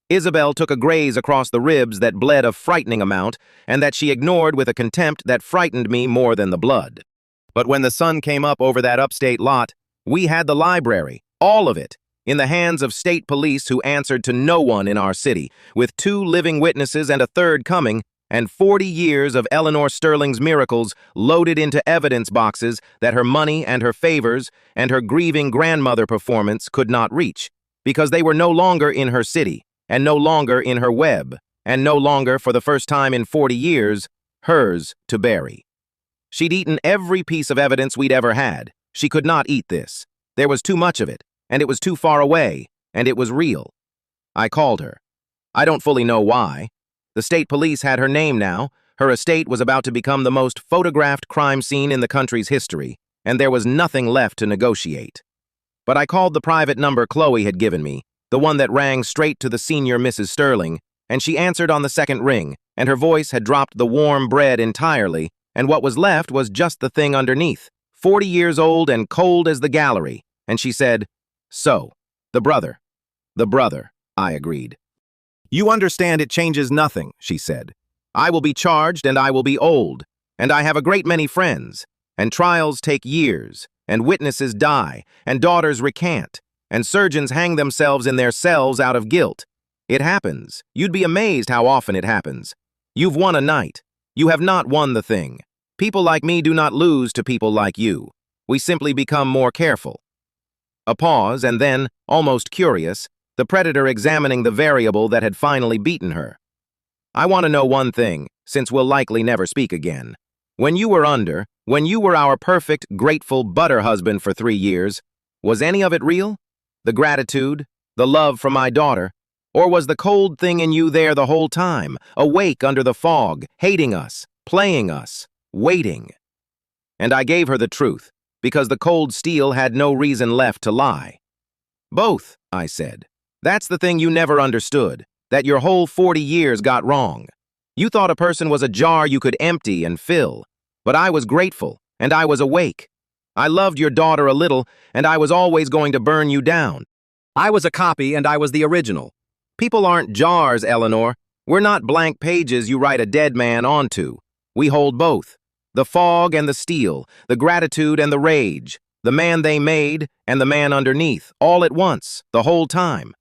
A: Isabel took a graze across the ribs that bled a frightening amount, and that she ignored with a contempt that frightened me more than the blood. But when the sun came up over that upstate lot, we had the library, all of it, in the hands of state police who answered to no one in our city, with 2 living witnesses and a 3rd coming, and 40 years of Eleanor Sterling's miracles loaded into evidence boxes that her money and her favors and her grieving grandmother performance could not reach, because they were no longer in her city, and no longer in her web, and no longer, for the first time in 40 years, hers to bury. She'd eaten every piece of evidence we'd ever had. She could not eat this. There was too much of it, and it was too far away, and it was real. I called her. I don't fully know why. The state police had her name now. Her estate was about to become the most photographed crime scene in the country's history, and there was nothing left to negotiate. But I called the private number Chloe had given me, the one that rang straight to the senior Mrs. Sterling, and she answered on the second ring, and her voice had dropped the warm bread entirely, and what was left was just the thing underneath, 40 years old and cold as the gallery, and she said, "So, the brother." "The brother," I agreed. "You understand it changes nothing," she said. "I will be charged and I will be old, and I have a great many friends, and trials take years, and witnesses die, and daughters recant, and surgeons hang themselves in their cells out of guilt. It happens. You'd be amazed how often it happens. You've won a night. You have not won the thing. People like me do not lose to people like you. We simply become more careful." A pause, and then, almost curious, the predator examining the variable that had finally beaten her. "I want to know one thing, since we'll likely never speak again. When you were our perfect, grateful butter husband for 3 years, was any of it real? The gratitude, the love for my daughter, or was the cold thing in you there the whole time, awake under the fog, hating us, playing us, waiting?" And I gave her the truth, because the cold steel had no reason left to lie. "Both," I said. "That's the thing you never understood, that your whole 40 years got wrong. You thought a person was a jar you could empty and fill, but I was grateful, and I was awake. I loved your daughter a little, and I was always going to burn you down. I was a copy, and I was the original. People aren't jars, Eleanor. We're not blank pages you write a dead man onto. We hold both. The fog and the steel, the gratitude and the rage, the man they made and the man underneath, all at once, the whole time.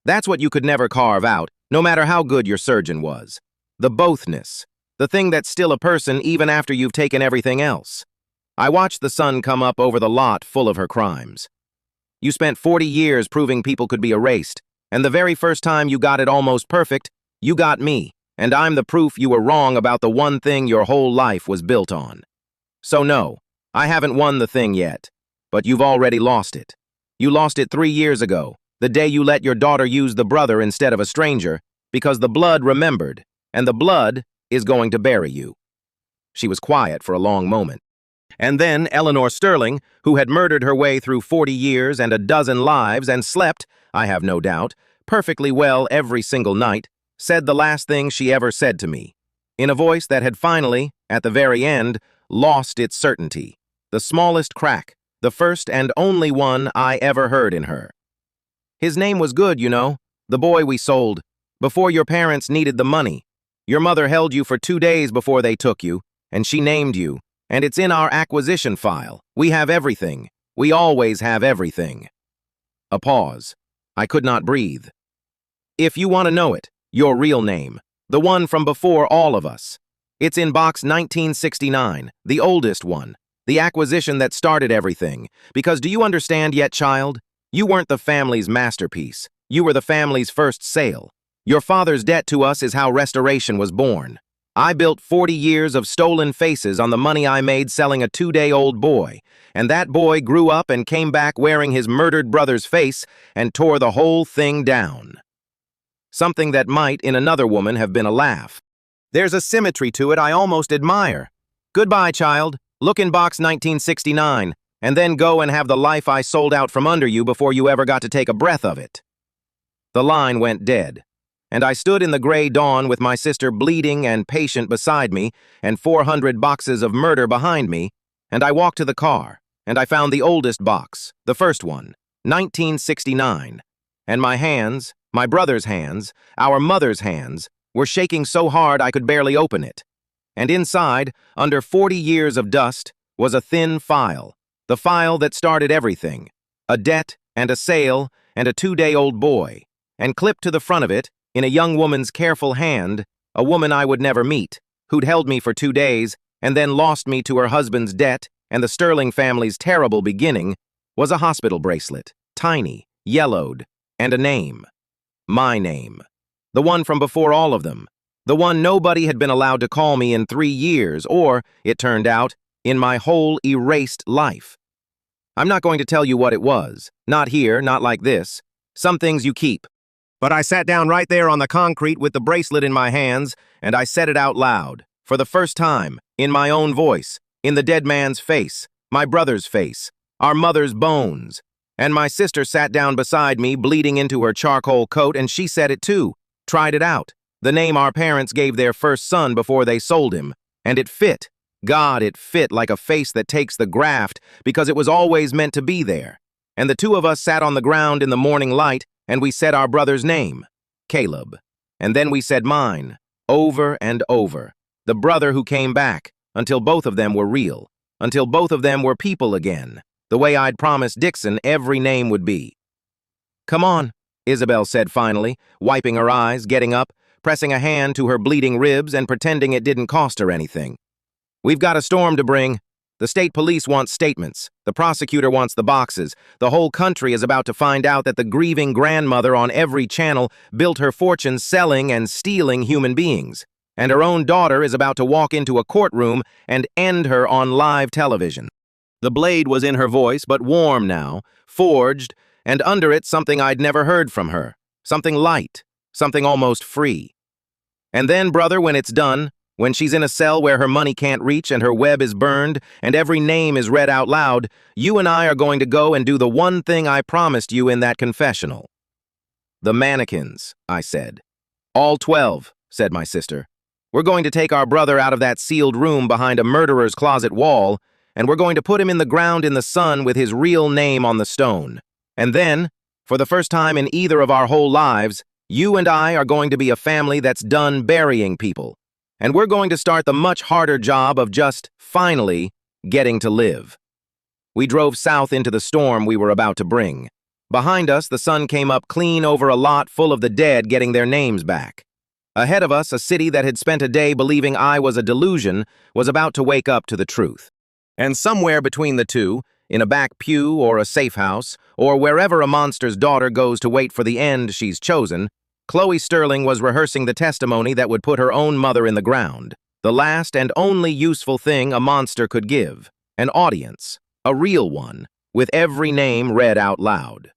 A: That's what you could never carve out, no matter how good your surgeon was. The bothness, the thing that's still a person even after you've taken everything else. I watched the sun come up over the lot full of her crimes. You spent 40 years proving people could be erased, and the very first time you got it almost perfect, you got me, and I'm the proof you were wrong about the one thing your whole life was built on. So no, I haven't won the thing yet, but you've already lost it. You lost it 3 years ago, the day you let your daughter use the brother instead of a stranger, because the blood remembered, and the blood is going to bury you." She was quiet for a long moment. And then Eleanor Sterling, who had murdered her way through 40 years and a dozen lives and slept, I have no doubt, perfectly well every single night, said the last thing she ever said to me, in a voice that had finally, at the very end, lost its certainty, the smallest crack, the first and only one I ever heard in her. "His name was good, you know, the boy we sold, before your parents needed the money. Your mother held you for 2 days before they took you, and she named you, and it's in our acquisition file. We have everything. We always have everything." A pause. I could not breathe. "If you want to know it, your real name, the one from before all of us. It's in box 1969, the oldest one, the acquisition that started everything. Because do you understand yet, child? You weren't the family's masterpiece. You were the family's first sale. Your father's debt to us is how restoration was born. I built 40 years of stolen faces on the money I made selling a 2-day-old boy, and that boy grew up and came back wearing his murdered brother's face and tore the whole thing down. Something that might, in another woman, have been a laugh. There's a symmetry to it I almost admire. Goodbye, child. Look in box 1969, and then go and have the life I sold out from under you before you ever got to take a breath of it." The line went dead, and I stood in the gray dawn with my sister bleeding and patient beside me and 400 boxes of murder behind me, and I walked to the car, and I found the oldest box, the first one, 1969, and my hands, my brother's hands, our mother's hands, were shaking so hard I could barely open it. And inside, under 40 years of dust, was a thin file, the file that started everything, a debt and a sale and a 2-day-old boy, and clipped to the front of it, in a young woman's careful hand, a woman I would never meet, who'd held me for 2 days and then lost me to her husband's debt and the Sterling family's terrible beginning, was a hospital bracelet, tiny, yellowed, and a name. My name. The one from before all of them. The one nobody had been allowed to call me in 3 years, or, it turned out, in my whole erased life. I'm not going to tell you what it was. Not here, not like this. Some things you keep. But I sat down right there on the concrete with the bracelet in my hands, and I said it out loud, for the first time, in my own voice, in the dead man's face, my brother's face, our mother's bones. And my sister sat down beside me, bleeding into her charcoal coat, and she said it too, tried it out, the name our parents gave their first son before they sold him, and it fit. God, it fit like a face that takes the graft, because it was always meant to be there. And the two of us sat on the ground in the morning light, and we said our brother's name, Caleb. And then we said mine, over and over, the brother who came back, until both of them were real, until both of them were people again, the way I'd promised Dixon every name would be. Come on, Isabel said finally, wiping her eyes, getting up, pressing a hand to her bleeding ribs and pretending it didn't cost her anything. We've got a storm to bring. The state police wants statements. The prosecutor wants the boxes. The whole country is about to find out that the grieving grandmother on every channel built her fortune selling and stealing human beings. And her own daughter is about to walk into a courtroom and end her on live television. The blade was in her voice, but warm now, forged, and under it something I'd never heard from her. Something light, something almost free. And then, brother, when it's done, when she's in a cell where her money can't reach and her web is burned and every name is read out loud, you and I are going to go and do the one thing I promised you in that confessional. The mannequins, I said. All 12, said my sister. We're going to take our brother out of that sealed room behind a murderer's closet wall, and we're going to put him in the ground in the sun with his real name on the stone. And then, for the first time in either of our whole lives, you and I are going to be a family that's done burying people. And we're going to start the much harder job of just, finally, getting to live. We drove south into the storm we were about to bring. Behind us, the sun came up clean over a lot full of the dead getting their names back. Ahead of us, a city that had spent a day believing I was a delusion was about to wake up to the truth. And somewhere between the two, in a back pew or a safe house, or wherever a monster's daughter goes to wait for the end she's chosen, Chloe Sterling was rehearsing the testimony that would put her own mother in the ground, the last and only useful thing a monster could give, an audience, a real one, with every name read out loud.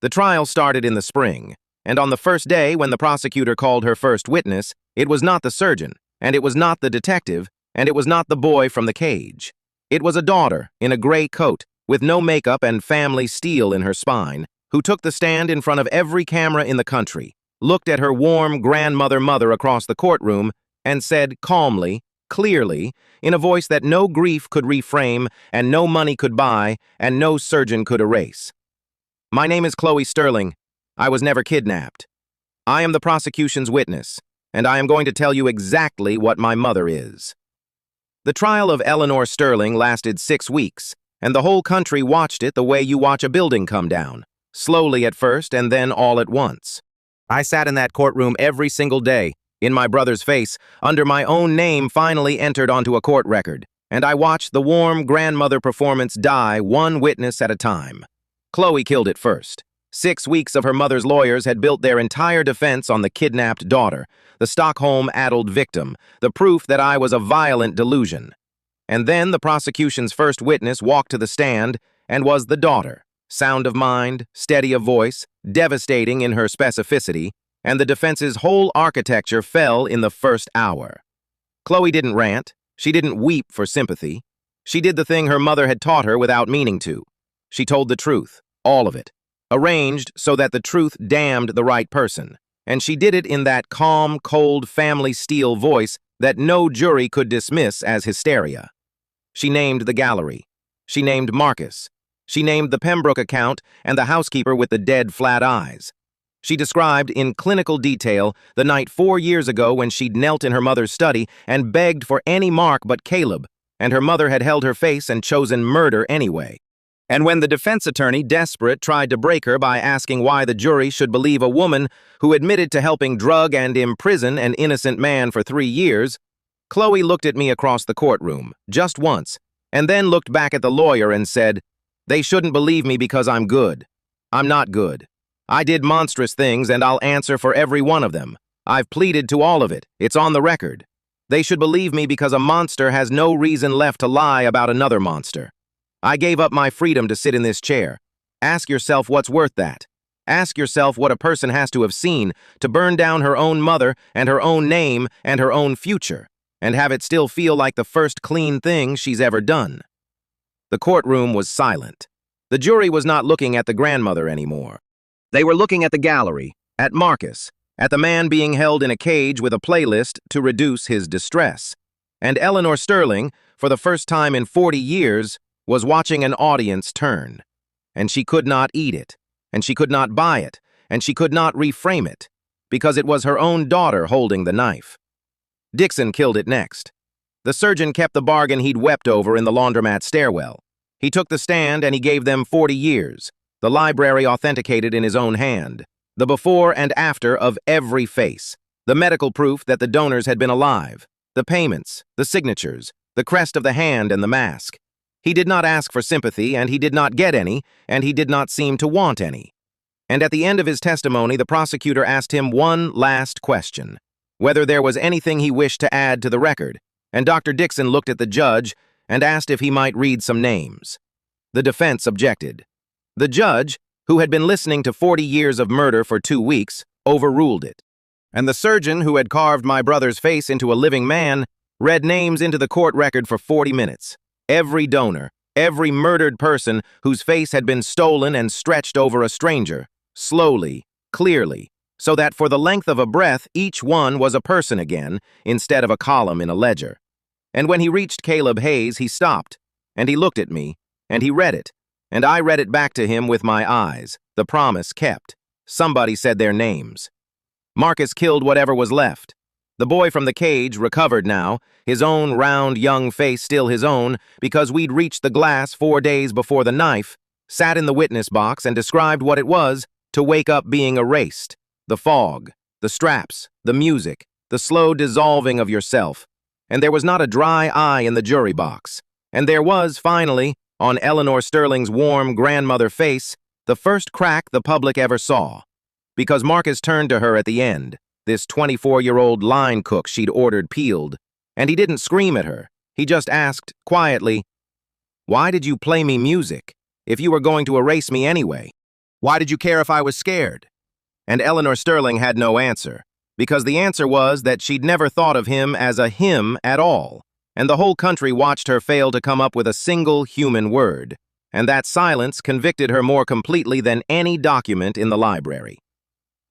A: The trial started in the spring, and on the first day when the prosecutor called her first witness, it was not the surgeon, and it was not the detective, and it was not the boy from the cage. It was a daughter in a gray coat, with no makeup and family steel in her spine, who took the stand in front of every camera in the country, looked at her warm grandmother across the courtroom, and said calmly, clearly, in a voice that no grief could reframe, and no money could buy, and no surgeon could erase. My name is Chloe Sterling. I was never kidnapped. I am the prosecution's witness, and I am going to tell you exactly what my mother is. The trial of Eleanor Sterling lasted 6 weeks, and the whole country watched it the way you watch a building come down, slowly at first and then all at once. I sat in that courtroom every single day, in my brother's face, under my own name finally entered onto a court record, and I watched the warm grandmother performance die one witness at a time. Chloe killed it first. 6 weeks of her mother's lawyers had built their entire defense on the kidnapped daughter, the Stockholm-addled victim, the proof that I was a violent delusion. And then the prosecution's first witness walked to the stand and was the daughter, sound of mind, steady of voice, devastating in her specificity, and the defense's whole architecture fell in the first hour. Chloe didn't rant. She didn't weep for sympathy. She did the thing her mother had taught her without meaning to. She told the truth, all of it, arranged so that the truth damned the right person. And she did it in that calm, cold, family steel voice that no jury could dismiss as hysteria. She named the gallery. She named Marcus. She named the Pembroke account and the housekeeper with the dead flat eyes. She described in clinical detail the night 4 years ago when she'd knelt in her mother's study and begged for any mark but Caleb, and her mother had held her face and chosen murder anyway. And when the defense attorney, desperate, tried to break her by asking why the jury should believe a woman who admitted to helping drug and imprison an innocent man for 3 years, Chloe looked at me across the courtroom, just once, and then looked back at the lawyer and said, "They shouldn't believe me because I'm good. I'm not good. I did monstrous things and I'll answer for every one of them. I've pleaded to all of it. It's on the record. They should believe me because a monster has no reason left to lie about another monster. I gave up my freedom to sit in this chair. Ask yourself what's worth that. Ask yourself what a person has to have seen to burn down her own mother and her own name and her own future, and have it still feel like the first clean thing she's ever done. The courtroom was silent. The jury was not looking at the grandmother anymore. They were looking at the gallery, at Marcus, at the man being held in a cage with a playlist to reduce his distress. And Eleanor Sterling, for the first time in 40 years, was watching an audience turn. And she could not eat it, and she could not buy it, and she could not reframe it, because it was her own daughter holding the knife. Dixon killed it next. The surgeon kept the bargain he'd wept over in the laundromat stairwell. He took the stand and he gave them 40 years. The library authenticated in his own hand. The before and after of every face. The medical proof that the donors had been alive. The payments, the signatures, the crest of the hand and the mask. He did not ask for sympathy, and he did not get any, and he did not seem to want any. And at the end of his testimony, the prosecutor asked him one last question, whether there was anything he wished to add to the record, and Dr. Dixon looked at the judge and asked if he might read some names. The defense objected. The judge, who had been listening to 40 years of murder for 2 weeks, overruled it. And the surgeon, who had carved my brother's face into a living man, read names into the court record for 40 minutes. Every donor, every murdered person whose face had been stolen and stretched over a stranger, slowly, clearly, so that for the length of a breath each one was a person again, instead of a column in a ledger. And when he reached Caleb Hayes, he stopped, and he looked at me, and he read it, and I read it back to him with my eyes, the promise kept. Somebody said their names. Marcus killed whatever was left. The boy from the cage, recovered now, his own round young face still his own, because we'd reached the glass 4 days before the knife, sat in the witness box and described what it was to wake up being erased. The fog, the straps, the music, the slow dissolving of yourself. And there was not a dry eye in the jury box. And there was, finally, on Eleanor Sterling's warm grandmother face, the first crack the public ever saw. Because Marcus turned to her at the end, this 24-year-old line cook she'd ordered peeled, and he didn't scream at her. He just asked, quietly, "Why did you play me music, if you were going to erase me anyway? Why did you care if I was scared?" And Eleanor Sterling had no answer, because the answer was that she'd never thought of him as a him at all, and the whole country watched her fail to come up with a single human word, and that silence convicted her more completely than any document in the library.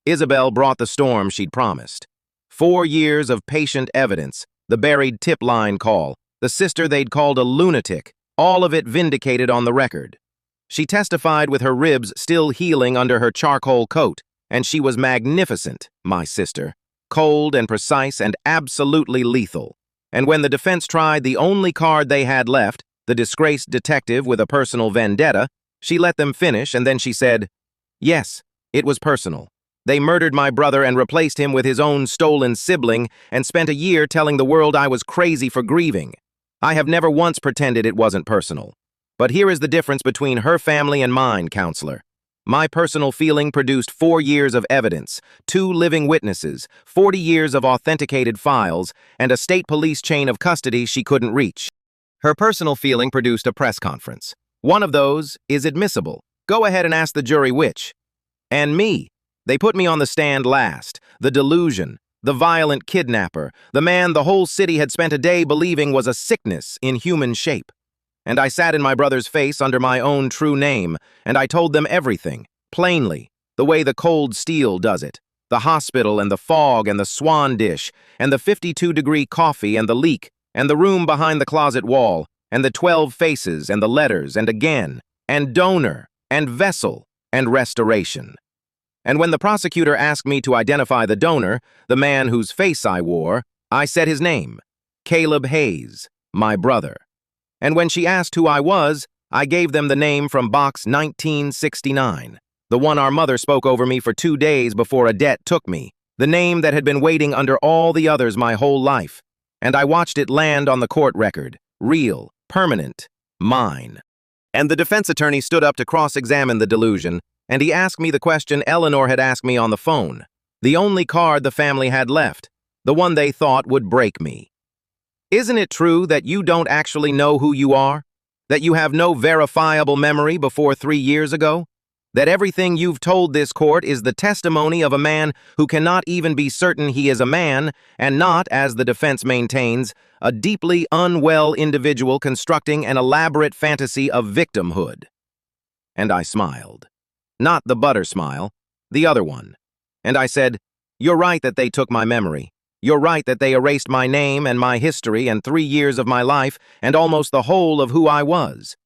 A: Isabel brought the storm she'd promised. 4 years of patient evidence, the buried tip line call, the sister they'd called a lunatic, all of it vindicated on the record. She testified with her ribs still healing under her charcoal coat, and she was magnificent, my sister, cold and precise and absolutely lethal. And when the defense tried the only card they had left, the disgraced detective with a personal vendetta, she let them finish, and then she said, "Yes, it was personal. They murdered my brother and replaced him with his own stolen sibling and spent a year telling the world I was crazy for grieving. I have never once pretended it wasn't personal. But here is the difference between her family and mine, counselor. My personal feeling produced 4 years of evidence, 2 living witnesses, 40 years of authenticated files, and a state police chain of custody she couldn't reach. Her personal feeling produced a press conference. One of those is admissible. Go ahead and ask the jury which. And me. They put me on the stand last. The delusion, the violent kidnapper, the man the whole city had spent a day believing was a sickness in human shape. And I sat in my brother's face under my own true name, and I told them everything, plainly, the way the cold steel does it. The hospital and the fog and the swan dish, and the 52-degree coffee and the leak, and the room behind the closet wall, and the 12 faces and the letters and again, and donor, and vessel, and restoration. And when the prosecutor asked me to identify the donor, the man whose face I wore, I said his name, Caleb Hayes, my brother. And when she asked who I was, I gave them the name from box 1969, the one our mother spoke over me for 2 days before a debt took me, the name that had been waiting under all the others my whole life. And I watched it land on the court record, real, permanent, mine. And the defense attorney stood up to cross-examine the delusion, and he asked me the question Eleanor had asked me on the phone, the only card the family had left, the one they thought would break me. Isn't it true that you don't actually know who you are? That you have no verifiable memory before 3 years ago? That everything you've told this court is the testimony of a man who cannot even be certain he is a man, and not, as the defense maintains, a deeply unwell individual constructing an elaborate fantasy of victimhood? And I smiled. Not the butter smile, the other one. And I said, "You're right that they took my memory. You're right that they erased my name and my history and 3 years of my life and almost the whole of who I was.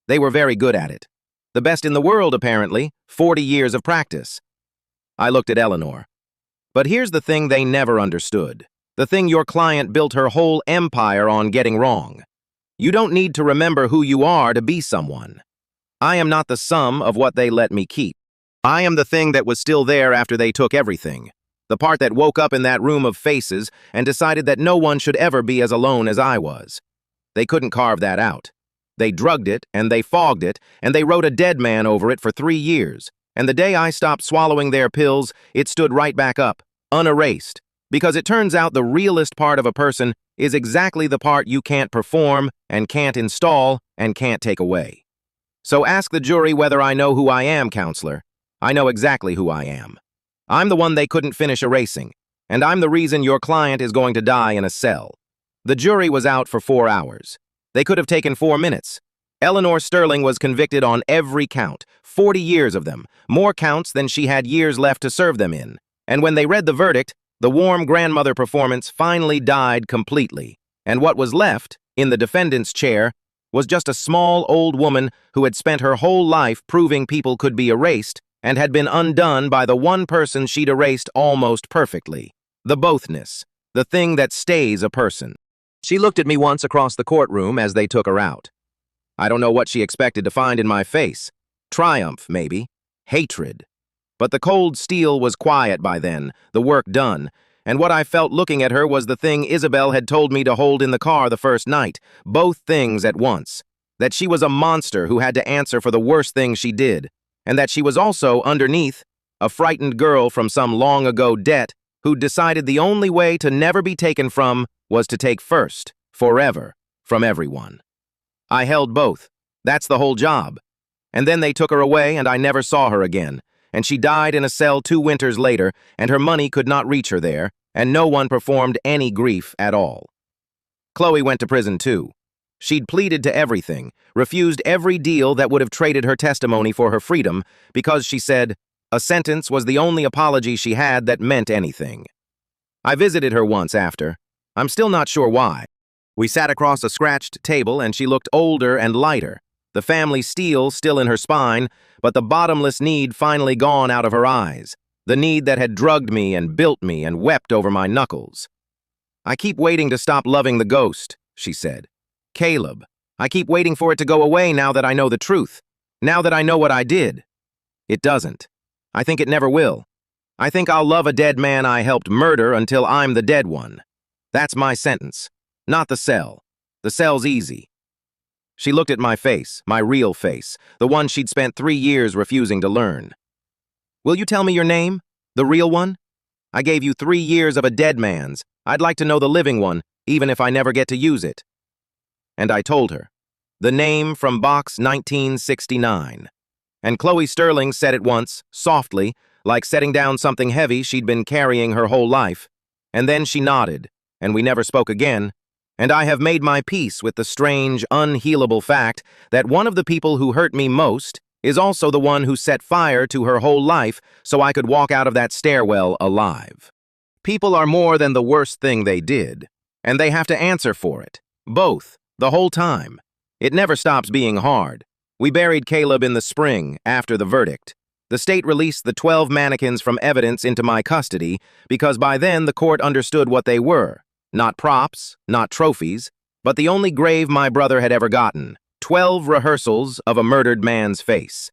A: They were very good at it. The best in the world, apparently, 40 years of practice." I looked at Eleanor. But here's the thing they never understood. The thing your client built her whole empire on getting wrong. You don't need to remember who you are to be someone. I am not the sum of what they let me keep. I am the thing that was still there after they took everything. The part that woke up in that room of faces and decided that no one should ever be as alone as I was. They couldn't carve that out. They drugged it, and they fogged it, and they wrote a dead man over it for 3 years. And the day I stopped swallowing their pills, it stood right back up, unerased. Because it turns out the realest part of a person is exactly the part you can't perform, and can't install, and can't take away. So ask the jury whether I know who I am, counselor. I know exactly who I am. I'm the one they couldn't finish erasing, and I'm the reason your client is going to die in a cell. The jury was out for 4 hours. They could have taken 4 minutes. Eleanor Sterling was convicted on every count, 40 years of them, more counts than she had years left to serve them in. And when they read the verdict, the warm grandmother performance finally died completely. And what was left, in the defendant's chair, was just a small old woman who had spent her whole life proving people could be erased and had been undone by the one person she'd erased almost perfectly. The bothness, the thing that stays a person. She looked at me once across the courtroom as they took her out. I don't know what she expected to find in my face. Triumph, maybe. Hatred. But the cold steel was quiet by then, the work done, and what I felt looking at her was the thing Isabel had told me to hold in the car the first night, both things at once. That she was a monster who had to answer for the worst thing she did, and that she was also, underneath, a frightened girl from some long-ago debt who'd decided the only way to never be taken from was to take first, forever, from everyone. I held both. That's the whole job. And then they took her away and I never saw her again, and she died in a cell 2 winters later, and her money could not reach her there, and no one performed any grief at all. Chloe went to prison too. She'd pleaded to everything, refused every deal that would have traded her testimony for her freedom, because she said a sentence was the only apology she had that meant anything. I visited her once after. I'm still not sure why. We sat across a scratched table and she looked older and lighter, the family steel still in her spine, but the bottomless need finally gone out of her eyes, the need that had drugged me and built me and wept over my knuckles. "I keep waiting to stop loving the ghost," she said. "Caleb, I keep waiting for it to go away now that I know the truth, now that I know what I did. It doesn't. I think it never will. I think I'll love a dead man I helped murder until I'm the dead one. That's my sentence, not the cell. The cell's easy." She looked at my face, my real face, the one she'd spent 3 years refusing to learn. "Will you tell me your name? The real one? I gave you 3 years of a dead man's. I'd like to know the living one, even if I never get to use it." And I told her. The name from box 1969. And Chloe Sterling said it once, softly, like setting down something heavy she'd been carrying her whole life. And then she nodded, and we never spoke again. And I have made my peace with the strange, unhealable fact that one of the people who hurt me most is also the one who set fire to her whole life so I could walk out of that stairwell alive. People are more than the worst thing they did, and they have to answer for it. Both, the whole time. It never stops being hard. We buried Caleb in the spring, after the verdict. The state released the 12 mannequins from evidence into my custody because by then the court understood what they were. Not props, not trophies, but the only grave my brother had ever gotten. 12 rehearsals of a murdered man's face.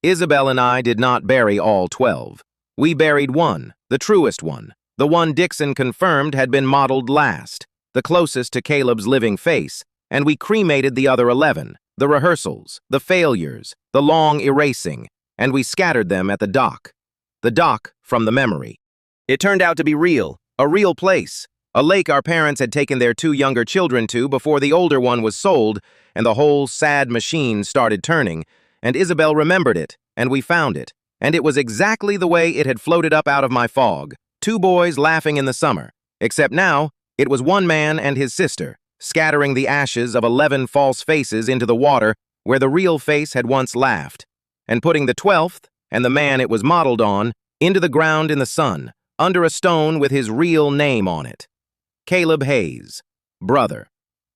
A: Isabel and I did not bury all 12. We buried one, the truest one, the one Dixon confirmed had been modeled last, the closest to Caleb's living face, and we cremated the other 11, the rehearsals, the failures, the long erasing, and we scattered them at the dock. The dock from the memory. It turned out to be real, a real place, A lake our parents had taken their two younger children to before the older one was sold, and the whole sad machine started turning, and Isabel remembered it, and we found it, and it was exactly the way it had floated up out of my fog, two boys laughing in the summer, except now it was one man and his sister, scattering the ashes of 11 false faces into the water where the real face had once laughed, and putting the 12th, and the man it was modeled on, into the ground in the sun, under a stone with his real name on it. Caleb Hayes, brother,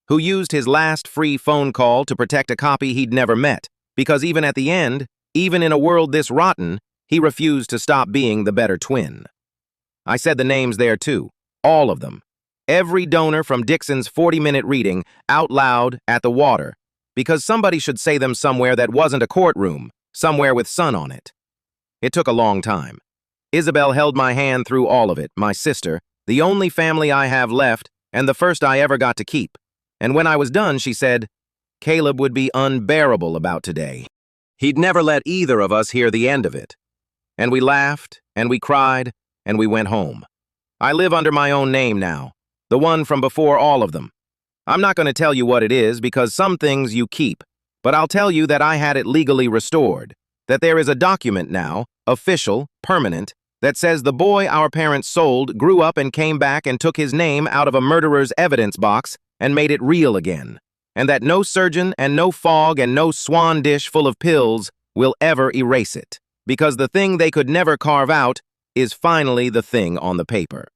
A: who used his last free phone call to protect a copy he'd never met, because even at the end, even in a world this rotten, he refused to stop being the better twin. I said the names there too, all of them. Every donor from Dixon's 40-minute reading out loud at the water, because somebody should say them somewhere that wasn't a courtroom, somewhere with sun on it. It took a long time. Isabel held my hand through all of it, my sister, the only family I have left, and the first I ever got to keep. And when I was done, she said, Caleb would be unbearable about today. He'd never let either of us hear the end of it. And we laughed, and we cried, and we went home. I live under my own name now, the one from before all of them. I'm not going to tell you what it is because some things you keep, but I'll tell you that I had it legally restored, that there is a document now, official, permanent, that says the boy our parents sold grew up and came back and took his name out of a murderer's evidence box and made it real again, and that no surgeon and no fog and no swan dish full of pills will ever erase it, because the thing they could never carve out is finally the thing on the paper.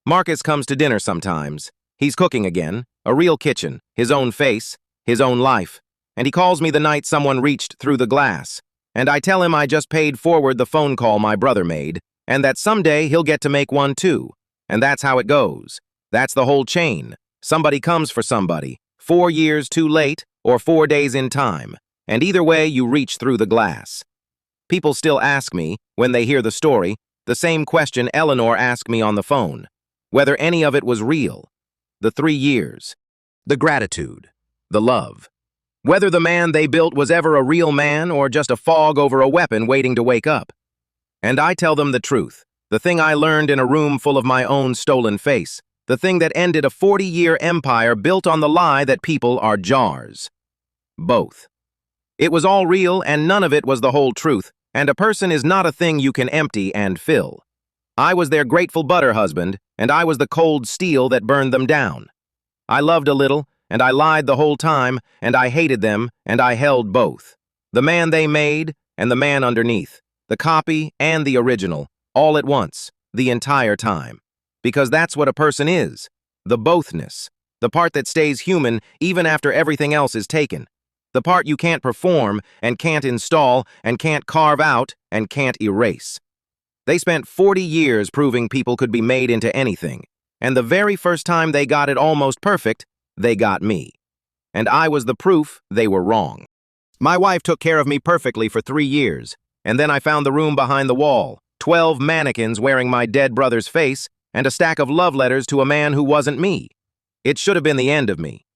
A: Marcus comes to dinner sometimes. He's cooking again, a real kitchen, his own face, his own life, and he calls me the night someone reached through the glass, and I tell him I just paid forward the phone call my brother made, and that someday he'll get to make one too. And that's how it goes. That's the whole chain. Somebody comes for somebody, 4 years too late or 4 days in time, and either way you reach through the glass. People still ask me, when they hear the story, the same question Eleanor asked me on the phone, whether any of it was real. The 3 years, the gratitude, the love. Whether the man they built was ever a real man or just a fog over a weapon waiting to wake up. And I tell them the truth, the thing I learned in a room full of my own stolen face, the thing that ended a 40-year empire built on the lie that people are jars. Both. It was all real and none of it was the whole truth, and a person is not a thing you can empty and fill. I was their grateful butter husband, and I was the cold steel that burned them down. I loved a little, and I lied the whole time, and I hated them, and I held both. The man they made and the man underneath. The copy and the original, all at once, the entire time. Because that's what a person is, the bothness, the part that stays human even after everything else is taken, the part you can't perform and can't install and can't carve out and can't erase. They spent 40 years proving people could be made into anything, and the very first time they got it almost perfect, they got me. And I was the proof they were wrong. My wife took care of me perfectly for 3 years. And then I found the room behind the wall, 12 mannequins wearing my dead brother's face, and a stack of love letters to a man who wasn't me. It should have been the end of me.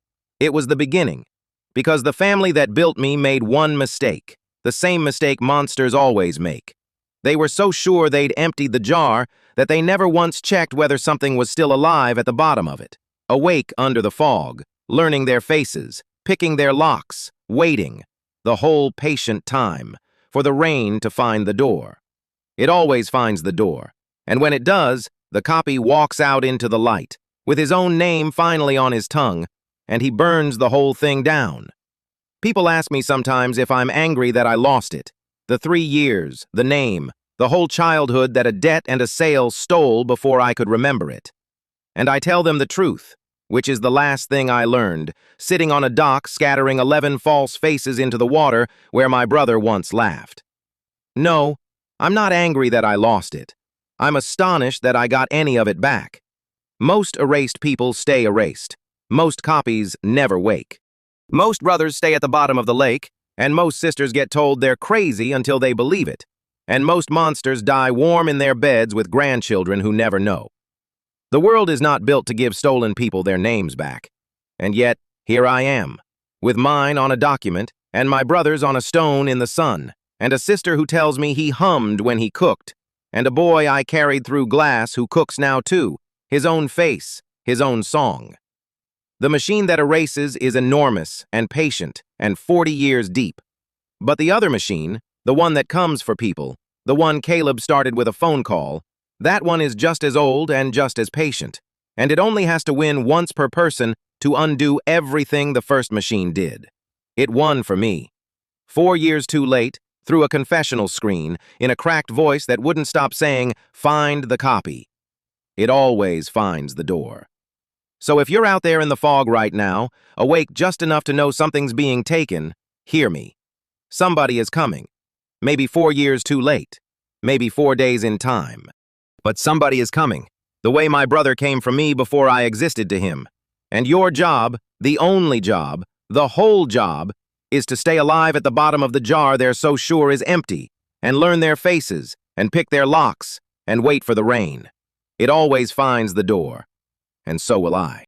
A: It was the beginning, because the family that built me made one mistake, the same mistake monsters always make. They were so sure they'd emptied the jar that they never once checked whether something was still alive at the bottom of it, awake under the fog, learning their faces, picking their locks, waiting, the whole patient time, for the rain to find the door. It always finds the door, and when it does, the copy walks out into the light, with his own name finally on his tongue, and he burns the whole thing down. People ask me sometimes if I'm angry that I lost it. The 3 years, the name, the whole childhood that a debt and a sale stole before I could remember it. And I tell them the truth, which is the last thing I learned, sitting on a dock scattering 11 false faces into the water where my brother once laughed. No, I'm not angry that I lost it. I'm astonished that I got any of it back. Most erased people stay erased. Most copies never wake. Most brothers stay at the bottom of the lake, and most sisters get told they're crazy until they believe it. And most monsters die warm in their beds with grandchildren who never know. The world is not built to give stolen people their names back. And yet, here I am, with mine on a document, and my brother's on a stone in the sun, and a sister who tells me he hummed when he cooked, and a boy I carried through glass who cooks now too, his own face, his own song. The machine that erases is enormous and patient and 40 years deep. But the other machine, the one that comes for people, the one Caleb started with a phone call, that one is just as old and just as patient, and it only has to win once per person to undo everything the first machine did. It won for me. 4 years too late, through a confessional screen, in a cracked voice that wouldn't stop saying, "Find the copy." It always finds the door. So if you're out there in the fog right now, awake just enough to know something's being taken, hear me. Somebody is coming. Maybe 4 years too late. Maybe 4 days in time. But somebody is coming, the way my brother came from me before I existed to him. And your job, the only job, the whole job, is to stay alive at the bottom of the jar they're so sure is empty, and learn their faces, and pick their locks, and wait for the rain. It always finds the door. And so will I.